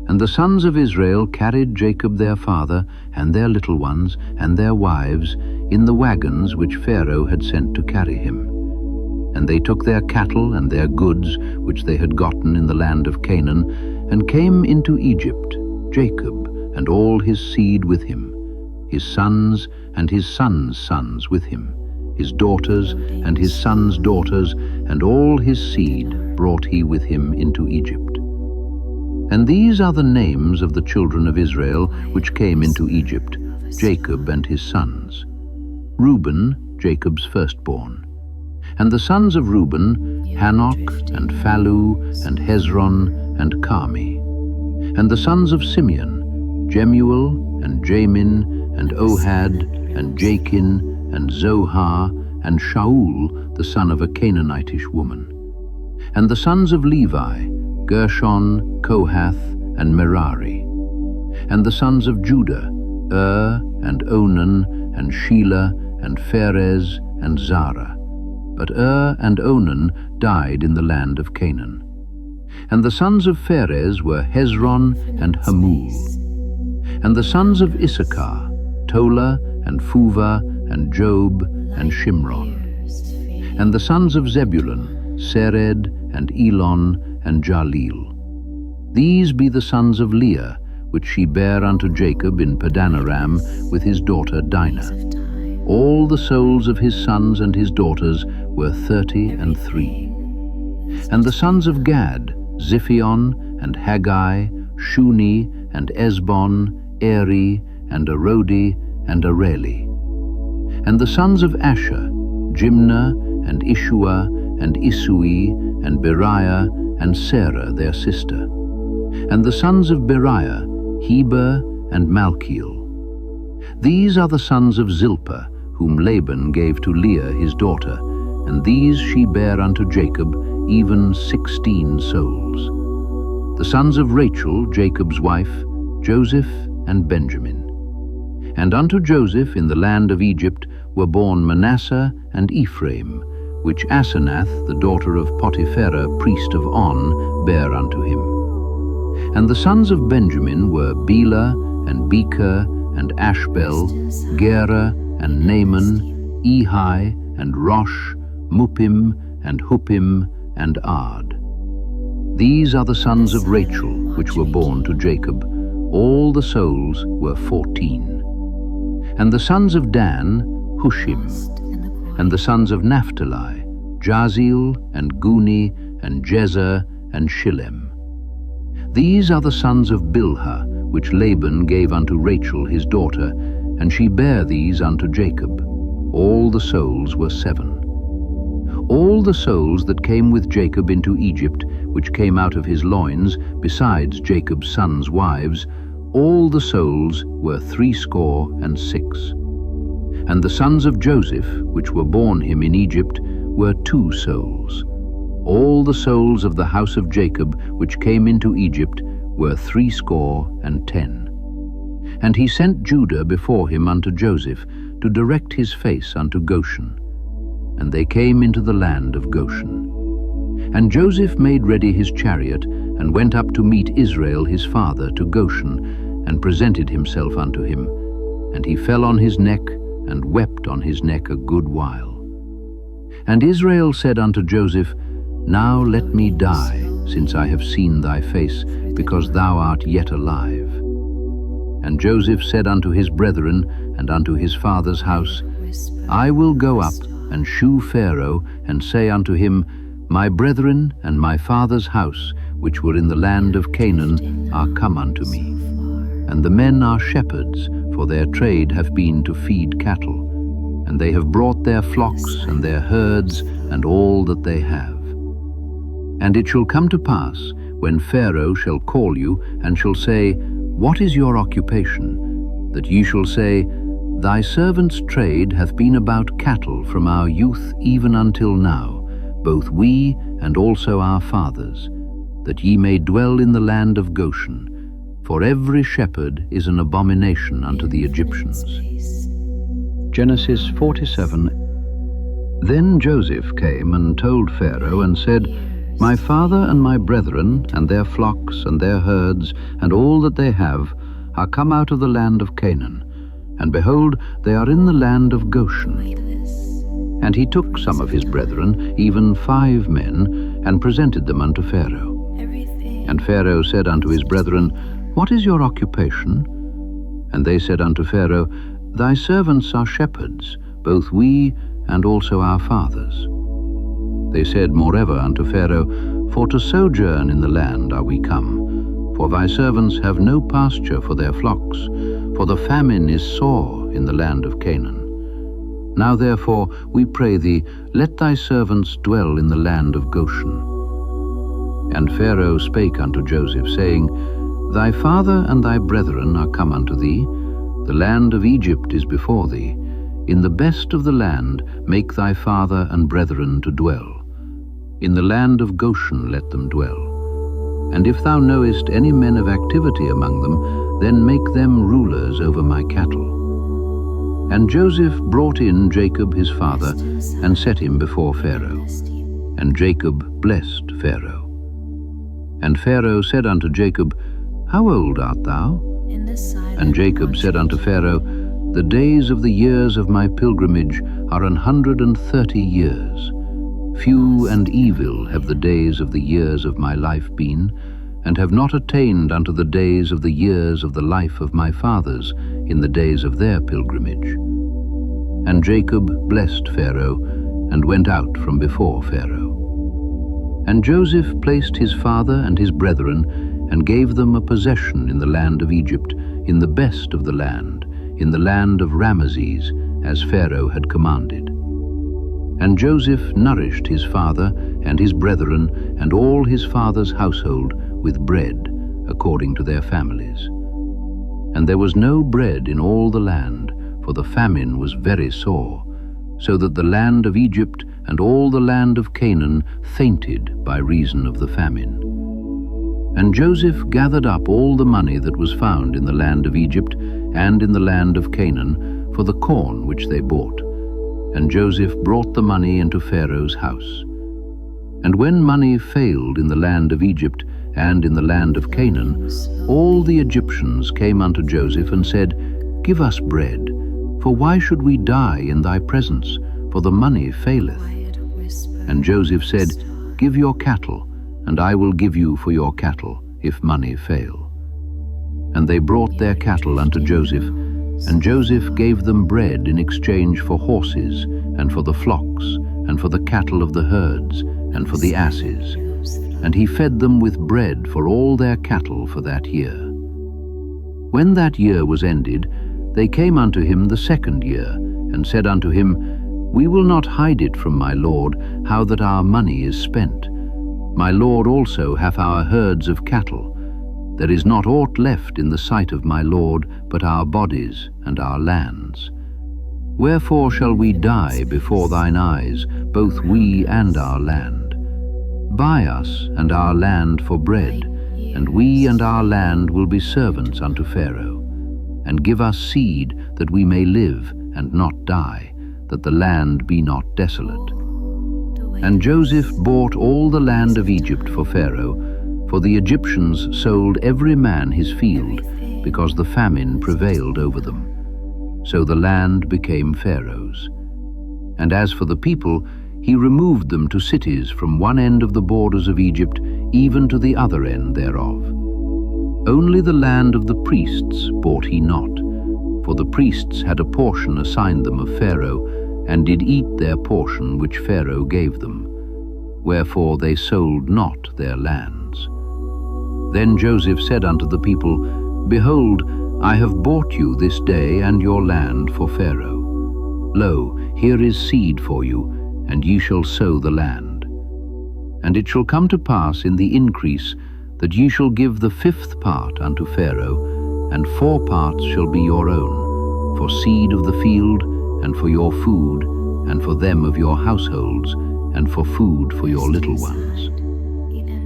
and the sons of Israel carried Jacob their father, and their little ones, and their wives, in the wagons which Pharaoh had sent to carry him. And they took their cattle and their goods, which they had gotten in the land of Canaan, and came into Egypt, Jacob, and all his seed with him, his sons and his sons' sons with him, his daughters and his sons' daughters, and all his seed brought he with him into Egypt. And these are the names of the children of Israel which came into Egypt, Jacob and his sons. Reuben, Jacob's firstborn. And the sons of Reuben, Hanok and Phallu and Hezron and Carmi. And the sons of Simeon, Jemuel and Jamin and Ohad and Jachin and Zohar and Shaul, the son of a Canaanitish woman. And the sons of Levi, Gershon, Kohath, and Merari. And the sons of Judah, and Onan, and Shelah, and Pharez, and Zara. But and Onan died in the land of Canaan. And the sons of Pharez were Hezron and Hamul. And the sons of Issachar, Tola, and Phuvah, and Job, and Shimron. And the sons of Zebulun, Sered, and Elon, and Jaleel. These be the sons of Leah, which she bare unto Jacob in Padanaram with his daughter Dinah. All the souls of his sons and his daughters were 33. And the sons of Gad, Ziphion, and Haggai, Shuni, and Esbon, Eri, and Arodi, and Areli. And the sons of Asher, Jimnah, and Ishua, and Isui, and Beriah, and Sarah their sister. And the sons of Beriah, Heber, and Malchiel. These are the sons of Zilpah, whom Laban gave to Leah his daughter, and these she bare unto Jacob, even 16 souls. The sons of Rachel, Jacob's wife, Joseph and Benjamin. And unto Joseph in the land of Egypt were born Manasseh and Ephraim, which Asenath, the daughter of Potipherah, priest of On, bare unto him. And the sons of Benjamin were Bela, and Becher, and Ashbel, Gera, and Naaman, Ehi, and Rosh, Muppim, and Huppim, and Ard. These are the sons of Rachel, which were born to Jacob. All the souls were 14. And the sons of Dan, Hushim. And the sons of Naphtali, Jazeel, and Guni, and Jezer, and Shillem. These are the sons of Bilhah, which Laban gave unto Rachel his daughter, and she bare these unto Jacob. All the souls were 7. All the souls that came with Jacob into Egypt, which came out of his loins, besides Jacob's sons' wives, all the souls were 66. And the sons of Joseph, which were born him in Egypt, were 2 souls. All the souls of the house of Jacob, which came into Egypt, were 70. And he sent Judah before him unto Joseph, to direct his face unto Goshen. And they came into the land of Goshen. And Joseph made ready his chariot, and went up to meet Israel his father to Goshen, and presented himself unto him. And he fell on his neck, and wept on his neck a good while. And Israel said unto Joseph, Now let me die, since I have seen thy face, because thou art yet alive. And Joseph said unto his brethren, and unto his father's house, I will go up, and shew Pharaoh, and say unto him, My brethren and my father's house, which were in the land of Canaan, are come unto me. And the men are shepherds, for their trade hath been to feed cattle. And they have brought their flocks and their herds, and all that they have. And it shall come to pass, when Pharaoh shall call you, and shall say, What is your occupation? That ye shall say, Thy servant's trade hath been about cattle from our youth even until now, both we and also our fathers, that ye may dwell in the land of Goshen. For every shepherd is an abomination unto the Egyptians. Genesis 47. Then Joseph came and told Pharaoh, and said, My father and my brethren, and their flocks, and their herds, and all that they have, are come out of the land of Canaan, and behold, they are in the land of Goshen. And he took some of his brethren, even 5 men, and presented them unto Pharaoh. And Pharaoh said unto his brethren, What is your occupation? And they said unto Pharaoh, Thy servants are shepherds, both we and also our fathers. They said moreover unto Pharaoh, For to sojourn in the land are we come, for thy servants have no pasture for their flocks, for the famine is sore in the land of Canaan. Now therefore, we pray thee, let thy servants dwell in the land of Goshen. And Pharaoh spake unto Joseph, saying, Thy father and thy brethren are come unto thee, the land of Egypt is before thee. In the best of the land make thy father and brethren to dwell. In the land of Goshen let them dwell. And if thou knowest any men of activity among them, then make them rulers over my cattle. And Joseph brought in Jacob his father, and set him before Pharaoh. And Jacob blessed Pharaoh. And Pharaoh said unto Jacob, How old art thou? And Jacob said unto Pharaoh, The days of the years of my pilgrimage are 130 years. Few and evil have the days of the years of my life been, and have not attained unto the days of the years of the life of my fathers in the days of their pilgrimage. And Jacob blessed Pharaoh, and went out from before Pharaoh. And Joseph placed his father and his brethren, and gave them a possession in the land of Egypt, in the best of the land, in the land of Ramesses, as Pharaoh had commanded. And Joseph nourished his father and his brethren and all his father's household with bread, according to their families. And there was no bread in all the land, for the famine was very sore, so that the land of Egypt and all the land of Canaan fainted by reason of the famine. And Joseph gathered up all the money that was found in the land of Egypt and in the land of Canaan for the corn which they bought. And Joseph brought the money into Pharaoh's house. And when money failed in the land of Egypt and in the land of Canaan, all the Egyptians came unto Joseph and said, Give us bread, for why should we die in thy presence? For the money faileth. And Joseph said, Give your cattle, and I will give you for your cattle, if money fail. And they brought their cattle unto Joseph, and Joseph gave them bread in exchange for horses, and for the flocks, and for the cattle of the herds, and for the asses. And he fed them with bread for all their cattle for that year. When that year was ended, they came unto him the second year, and said unto him, We will not hide it from my lord, how that our money is spent. My lord also hath our herds of cattle. There is not aught left in the sight of my lord, but our bodies and our lands. Wherefore shall we die before thine eyes, both we and our land? Buy us and our land for bread, and we and our land will be servants unto Pharaoh. And give us seed, that we may live and not die, that the land be not desolate. And Joseph bought all the land of Egypt for Pharaoh, for the Egyptians sold every man his field, because the famine prevailed over them. So the land became Pharaoh's. And as for the people, he removed them to cities from one end of the borders of Egypt, even to the other end thereof. Only the land of the priests bought he not, for the priests had a portion assigned them of Pharaoh, and did eat their portion which Pharaoh gave them. Wherefore they sold not their lands. Then Joseph said unto the people, Behold, I have bought you this day and your land for Pharaoh. Lo, here is seed for you, and ye shall sow the land. And it shall come to pass in the increase, that ye shall give the 5th part unto Pharaoh, and 4 parts shall be your own, for seed of the field, and for your food, and for them of your households, and for food for your little ones.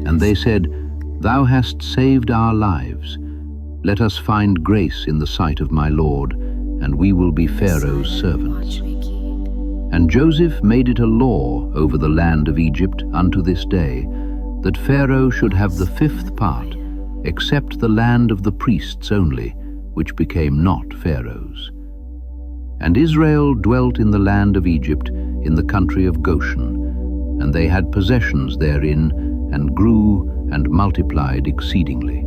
And they said, Thou hast saved our lives. Let us find grace in the sight of my Lord, and we will be Pharaoh's servants. And Joseph made it a law over the land of Egypt unto this day, that Pharaoh should have the 5th part, except the land of the priests only, which became not Pharaoh's. And Israel dwelt in the land of Egypt, in the country of Goshen, and they had possessions therein, and grew and multiplied exceedingly.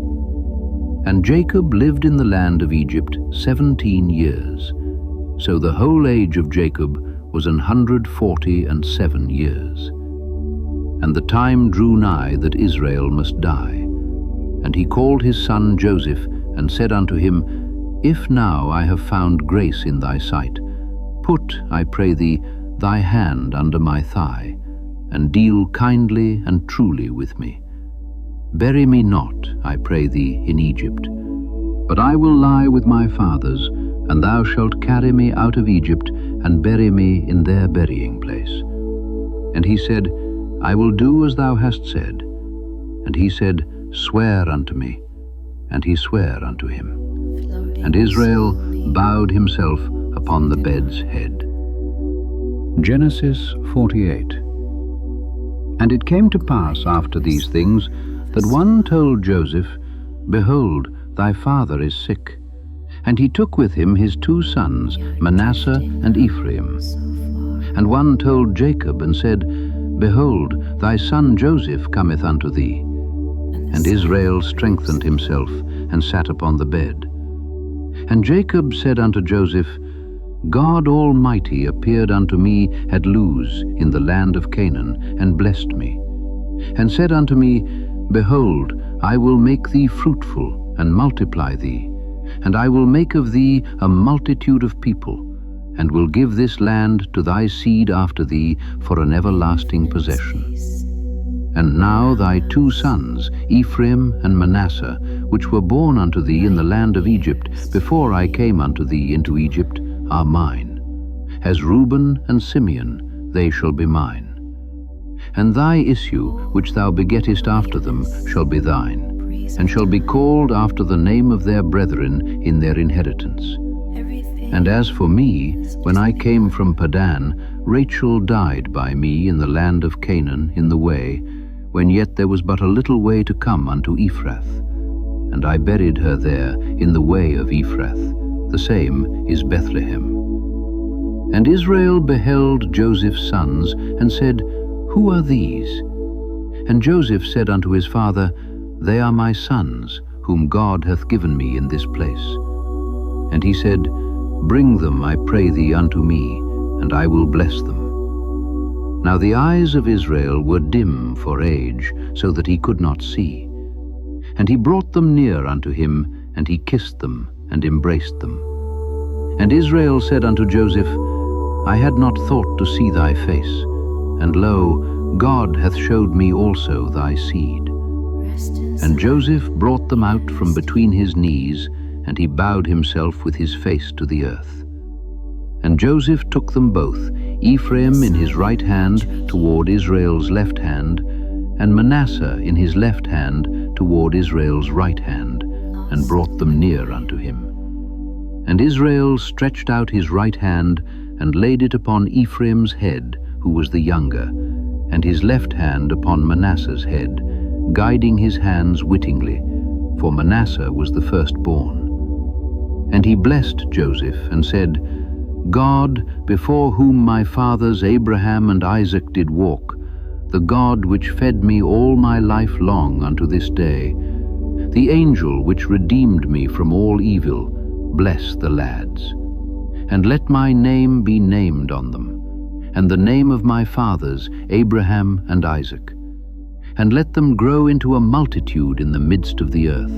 And Jacob lived in the land of Egypt 17 years, So the whole age of Jacob was 147 years. And the time drew nigh that Israel must die. And he called his son Joseph, and said unto him, If now I have found grace in thy sight, put, I pray thee, thy hand under my thigh, and deal kindly and truly with me. Bury me not, I pray thee, in Egypt, but I will lie with my fathers, and thou shalt carry me out of Egypt, and bury me in their burying place. And he said, I will do as thou hast said. And he said, Swear unto me. And he sware unto him. And Israel bowed himself upon the bed's head. Genesis 48. And it came to pass after these things, that one told Joseph, Behold, thy father is sick. And he took with him his 2 sons, Manasseh and Ephraim. And one told Jacob, and said, Behold, thy son Joseph cometh unto thee. And Israel strengthened himself, and sat upon the bed. And Jacob said unto Joseph, God Almighty appeared unto me at Luz in the land of Canaan, and blessed me, and said unto me, Behold, I will make thee fruitful, and multiply thee, and I will make of thee a multitude of people, and will give this land to thy seed after thee for an everlasting possession. And now thy 2 sons, Ephraim and Manasseh, which were born unto thee in the land of Egypt, before I came unto thee into Egypt, are mine. As Reuben and Simeon, they shall be mine. And thy issue, which thou begettest after them, shall be thine, and shall be called after the name of their brethren in their inheritance. And as for me, when I came from Padan, Rachel died by me in the land of Canaan in the way, when yet there was but a little way to come unto Ephrath. And I buried her there in the way of Ephrath, the same is Bethlehem. And Israel beheld Joseph's sons, and said, Who are these? And Joseph said unto his father, They are my sons, whom God hath given me in this place. And he said, Bring them, I pray thee, unto me, and I will bless them. Now the eyes of Israel were dim for age, so that he could not see. And he brought them near unto him, and he kissed them, and embraced them. And Israel said unto Joseph, I had not thought to see thy face, and lo, God hath showed me also thy seed. And Joseph brought them out from between his knees, and he bowed himself with his face to the earth. And Joseph took them both, Ephraim in his right hand toward Israel's left hand, and Manasseh in his left hand toward Israel's right hand, and brought them near unto him. And Israel stretched out his right hand, and laid it upon Ephraim's head, who was the younger, and his left hand upon Manasseh's head, guiding his hands wittingly, for Manasseh was the firstborn. And he blessed Joseph, and said, God, before whom my fathers Abraham and Isaac did walk, the God which fed me all my life long unto this day, the angel which redeemed me from all evil, bless the lads. And let my name be named on them, and the name of my fathers Abraham and Isaac. And let them grow into a multitude in the midst of the earth.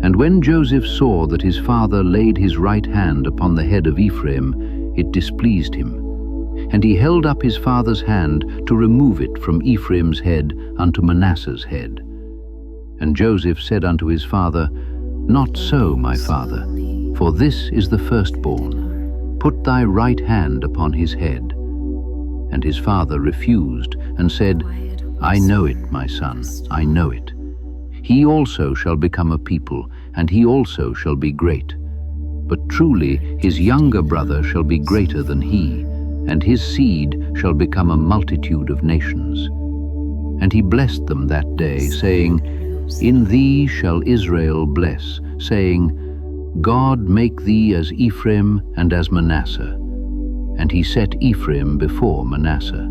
And when Joseph saw that his father laid his right hand upon the head of Ephraim, it displeased him. And he held up his father's hand to remove it from Ephraim's head unto Manasseh's head. And Joseph said unto his father, Not so, my father, for this is the firstborn. Put thy right hand upon his head. And his father refused, and said, I know it, my son, I know it. He also shall become a people, and he also shall be great. But truly his younger brother shall be greater than he, and his seed shall become a multitude of nations. And he blessed them that day, saying, In thee shall Israel bless, saying, God make thee as Ephraim and as Manasseh. And he set Ephraim before Manasseh.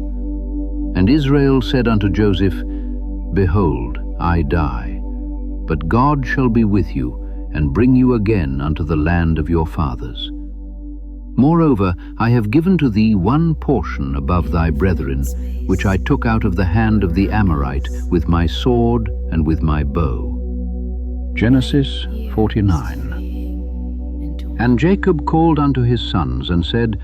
And Israel said unto Joseph, Behold, I die, but God shall be with you, and bring you again unto the land of your fathers. Moreover, I have given to thee one portion above thy brethren, which I took out of the hand of the Amorite with my sword and with my bow. Genesis 49. And Jacob called unto his sons and said,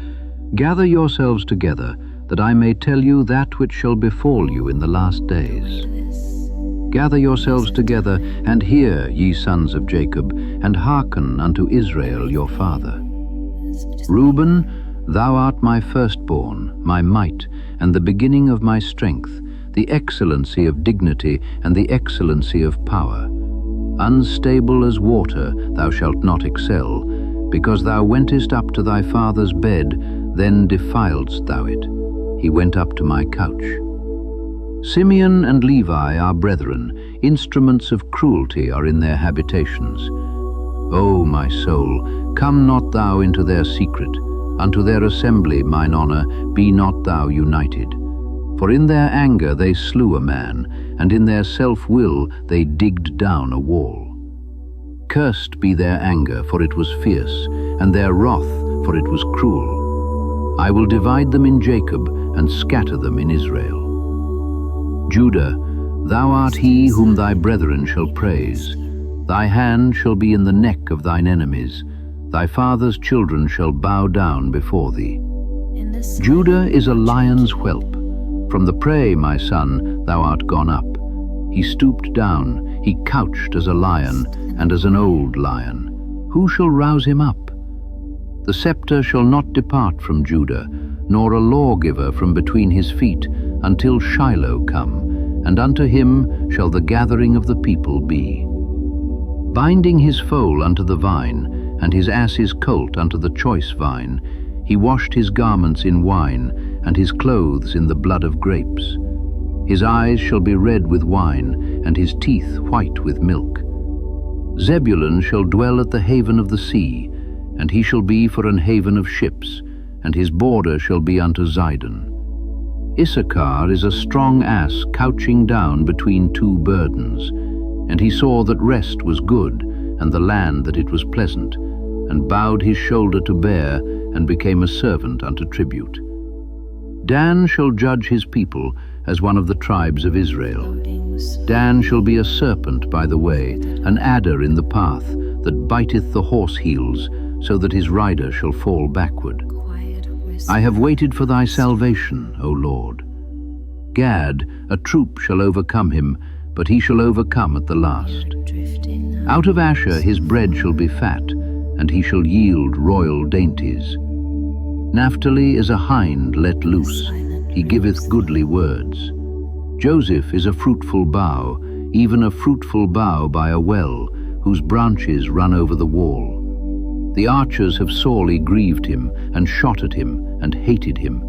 Gather yourselves together, that I may tell you that which shall befall you in the last days. Gather yourselves together, and hear, ye sons of Jacob, and hearken unto Israel your father. Reuben, thou art my firstborn, my might, and the beginning of my strength, the excellency of dignity, and the excellency of power. Unstable as water thou shalt not excel, because thou wentest up to thy father's bed, then defiledst thou it. He went up to my couch. Simeon and Levi are brethren, instruments of cruelty are in their habitations. O my soul, come not thou into their secret, unto their assembly, mine honor, be not thou united. For in their anger they slew a man, and in their self-will they digged down a wall. Cursed be their anger, for it was fierce, and their wrath, for it was cruel. I will divide them in Jacob, and scatter them in Israel. Judah, thou art he whom thy brethren shall praise. Thy hand shall be in the neck of thine enemies. Thy father's children shall bow down before thee. Judah is a lion's whelp. From the prey, my son, thou art gone up. He stooped down, he couched as a lion, and as an old lion. Who shall rouse him up? The scepter shall not depart from Judah, nor a lawgiver from between his feet, until Shiloh come, and unto him shall the gathering of the people be. Binding his foal unto the vine, and his ass's colt unto the choice vine, he washed his garments in wine, and his clothes in the blood of grapes. His eyes shall be red with wine, and his teeth white with milk. Zebulun shall dwell at the haven of the sea, and he shall be for an haven of ships, and his border shall be unto Zidon. Issachar is a strong ass couching down between two burdens, and he saw that rest was good, and the land that it was pleasant, and bowed his shoulder to bear, and became a servant unto tribute. Dan shall judge his people as one of the tribes of Israel. Dan shall be a serpent by the way, an adder in the path, that biteth the horse heels, so that his rider shall fall backward. I have waited for thy salvation, O Lord. Gad, a troop shall overcome him, but he shall overcome at the last. Out of Asher his bread shall be fat, and he shall yield royal dainties. Naphtali is a hind let loose, he giveth goodly words. Joseph is a fruitful bough, even a fruitful bough by a well, whose branches run over the wall. The archers have sorely grieved him, and shot at him, and hated him.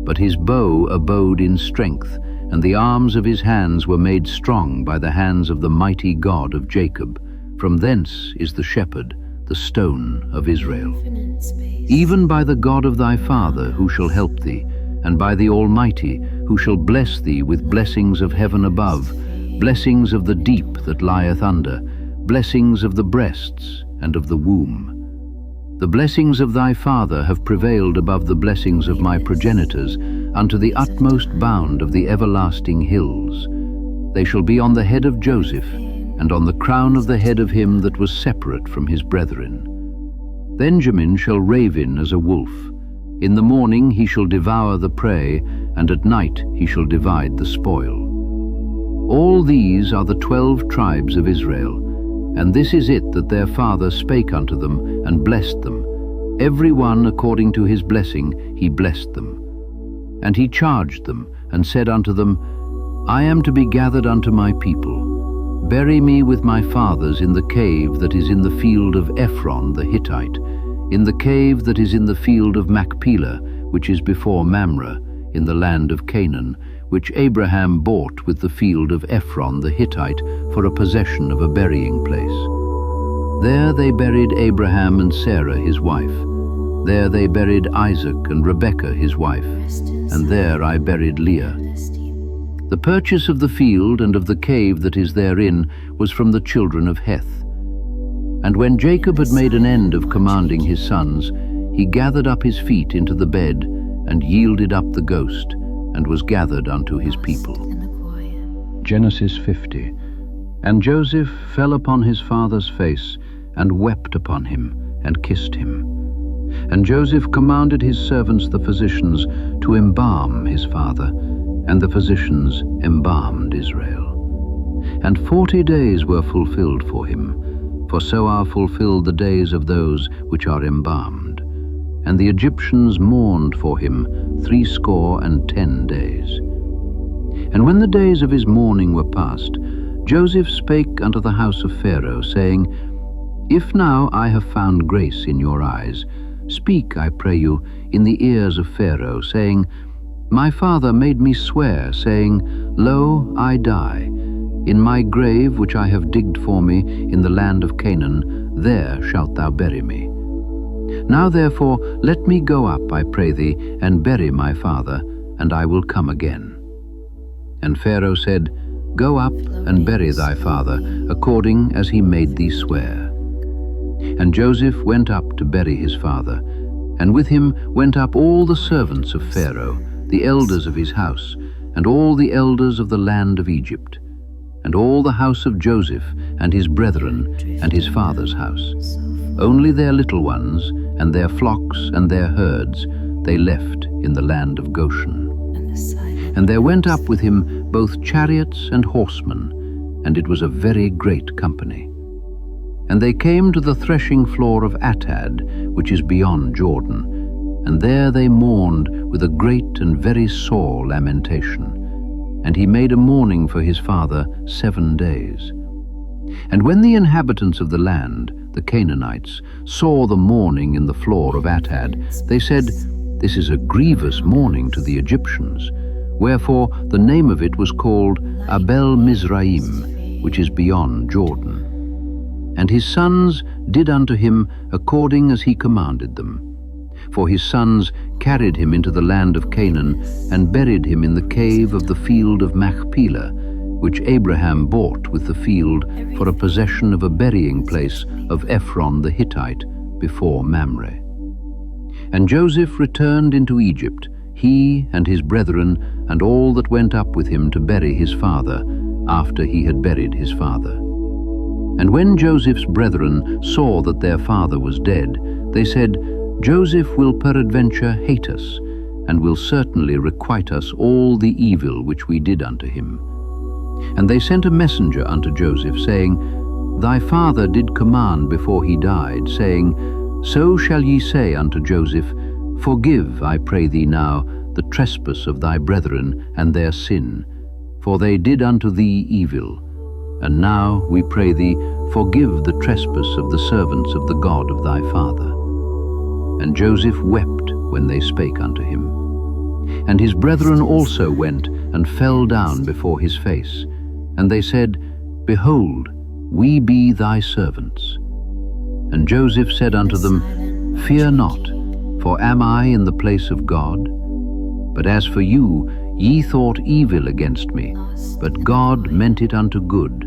But his bow abode in strength, and the arms of his hands were made strong by the hands of the mighty God of Jacob. From thence is the shepherd, the stone of Israel. Even by the God of thy father, who shall help thee, and by the Almighty, who shall bless thee with blessings of heaven above, blessings of the deep that lieth under, blessings of the breasts and of the womb. The blessings of thy father have prevailed above the blessings of my progenitors, unto the utmost bound of the everlasting hills. They shall be on the head of Joseph, and on the crown of the head of him that was separate from his brethren. Benjamin shall raven as a wolf. In the morning he shall devour the prey, and at night he shall divide the spoil. All these are the 12 tribes of Israel, and this is it that their father spake unto them, and blessed them. Every one according to his blessing he blessed them. And he charged them, and said unto them, I am to be gathered unto my people. Bury me with my fathers in the cave that is in the field of Ephron the Hittite, in the cave that is in the field of Machpelah, which is before Mamre, in the land of Canaan, which Abraham bought with the field of Ephron the Hittite for a possession of a burying place. There they buried Abraham and Sarah his wife. There they buried Isaac and Rebekah his wife, and there I buried Leah. The purchase of the field and of the cave that is therein was from the children of Heth. And when Jacob had made an end of commanding his sons, he gathered up his feet into the bed, and yielded up the ghost, and was gathered unto his people. Genesis 50. And Joseph fell upon his father's face, and wept upon him, and kissed him. And Joseph commanded his servants the physicians to embalm his father, and the physicians embalmed Israel. And 40 days were fulfilled for him, for so are fulfilled the days of those which are embalmed. And the Egyptians mourned for him 70 days. And when the days of his mourning were past, Joseph spake unto the house of Pharaoh, saying, If now I have found grace in your eyes, speak, I pray you, in the ears of Pharaoh, saying, My father made me swear, saying, Lo, I die. In my grave which I have digged for me in the land of Canaan, there shalt thou bury me. Now therefore let me go up, I pray thee, and bury my father, and I will come again. And Pharaoh said, Go up and bury thy father, according as he made thee swear. And Joseph went up to bury his father, and with him went up all the servants of Pharaoh, the elders of his house, and all the elders of the land of Egypt, and all the house of Joseph, and his brethren, and his father's house. Only their little ones, and their flocks, and their herds, they left in the land of Goshen. And there went up with him both chariots and horsemen, and it was a very great company. And they came to the threshing floor of Atad, which is beyond Jordan, and there they mourned with a great and very sore lamentation. And he made a mourning for his father 7 days. And when the inhabitants of the land, the Canaanites, saw the mourning in the floor of Atad, they said, This is a grievous mourning to the Egyptians. Wherefore the name of it was called Abel Mizraim, which is beyond Jordan. And his sons did unto him according as he commanded them. For his sons carried him into the land of Canaan, and buried him in the cave of the field of Machpelah, which Abraham bought with the field for a possession of a burying place of Ephron the Hittite before Mamre. And Joseph returned into Egypt, he and his brethren, and all that went up with him to bury his father, after he had buried his father. And when Joseph's brethren saw that their father was dead, they said, Joseph will peradventure hate us, and will certainly requite us all the evil which we did unto him. And they sent a messenger unto Joseph, saying, Thy father did command before he died, saying, So shall ye say unto Joseph, Forgive, I pray thee now, the trespass of thy brethren and their sin, for they did unto thee evil. And now, we pray thee, forgive the trespass of the servants of the God of thy father. And Joseph wept when they spake unto him. And his brethren also went and fell down before his face. And they said, Behold, we be thy servants. And Joseph said unto them, Fear not, for am I in the place of God? But as for you, ye thought evil against me, but God meant it unto good,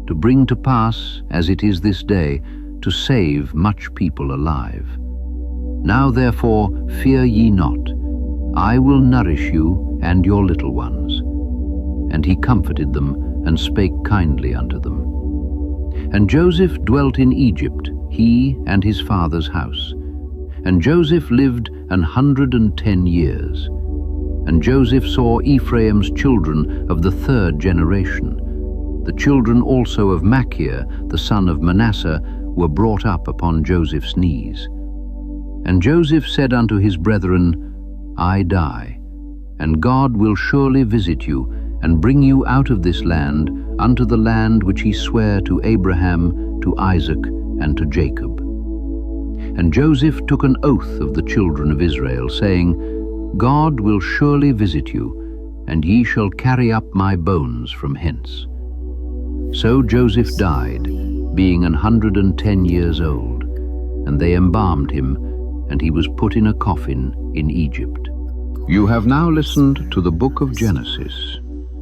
to bring to pass, as it is this day, to save much people alive. Now therefore fear ye not, I will nourish you and your little ones. And he comforted them, and spake kindly unto them. And Joseph dwelt in Egypt, he and his father's house. And Joseph lived 110 years. And Joseph saw Ephraim's children of the 3rd generation. The children also of Machir, the son of Manasseh, were brought up upon Joseph's knees. And Joseph said unto his brethren, I die, and God will surely visit you, and bring you out of this land unto the land which he sware to Abraham, to Isaac, and to Jacob. And Joseph took an oath of the children of Israel, saying, God will surely visit you, and ye shall carry up my bones from hence. So Joseph died, being 110 years old, and they embalmed him, and he was put in a coffin in Egypt. You have now listened to the book of Genesis,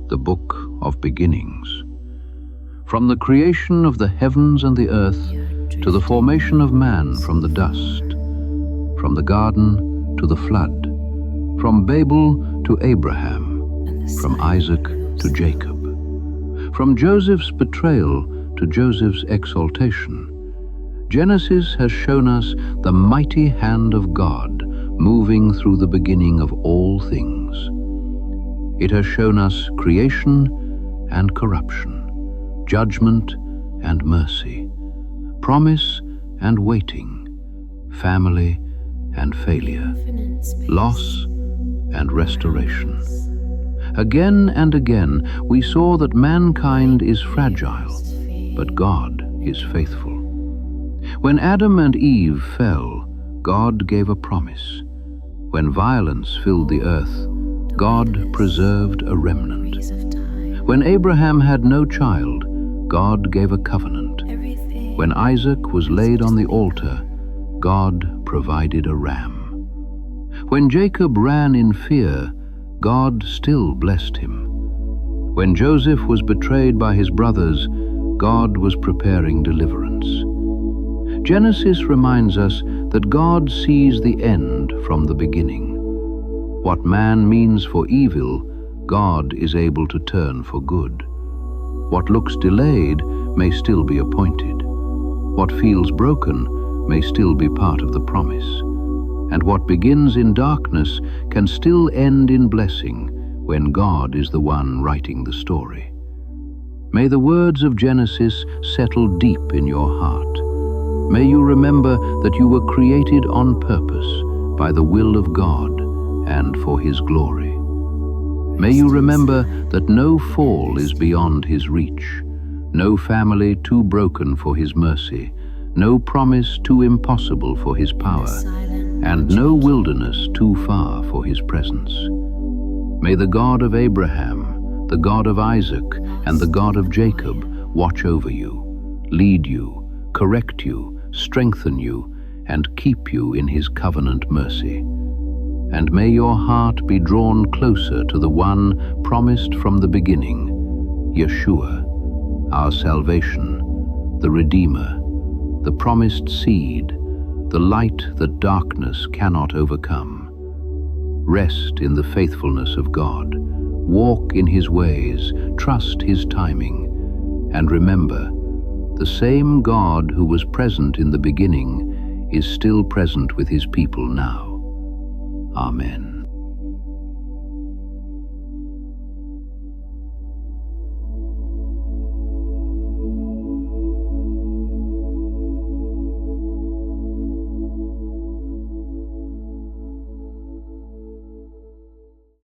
the book of beginnings. From the creation of the heavens and the earth to the formation of man from the dust, from the garden to the flood, from Babel to Abraham, from Isaac to Jacob, from Joseph's betrayal to Joseph's exaltation. Genesis has shown us the mighty hand of God moving through the beginning of all things. It has shown us creation and corruption, judgment and mercy, promise and waiting, family and failure, loss and restoration. Again and again we saw that mankind is fragile, but God is faithful. When Adam and Eve fell, God gave a promise. When violence filled the earth, God preserved a remnant. When Abraham had no child, God gave a covenant. When Isaac was laid on the altar, God provided a ram. When Jacob ran in fear, God still blessed him. When Joseph was betrayed by his brothers, God was preparing deliverance. Genesis reminds us that God sees the end from the beginning. What man means for evil, God is able to turn for good. What looks delayed may still be appointed. What feels broken may still be part of the promise. And what begins in darkness can still end in blessing when God is the one writing the story. May the words of Genesis settle deep in your heart. May you remember that you were created on purpose by the will of God and for His glory. May you remember that no fall is beyond His reach, no family too broken for His mercy, no promise too impossible for His power, and no wilderness too far for His presence. May the God of Abraham, the God of Isaac, and the God of Jacob watch over you, lead you, correct you, strengthen you, and keep you in His covenant mercy. And may your heart be drawn closer to the one promised from the beginning, Yeshua, our salvation, the Redeemer, the promised seed, the light that darkness cannot overcome. Rest in the faithfulness of God, walk in His ways, trust His timing, and remember, the same God who was present in the beginning is still present with His people now. Amen.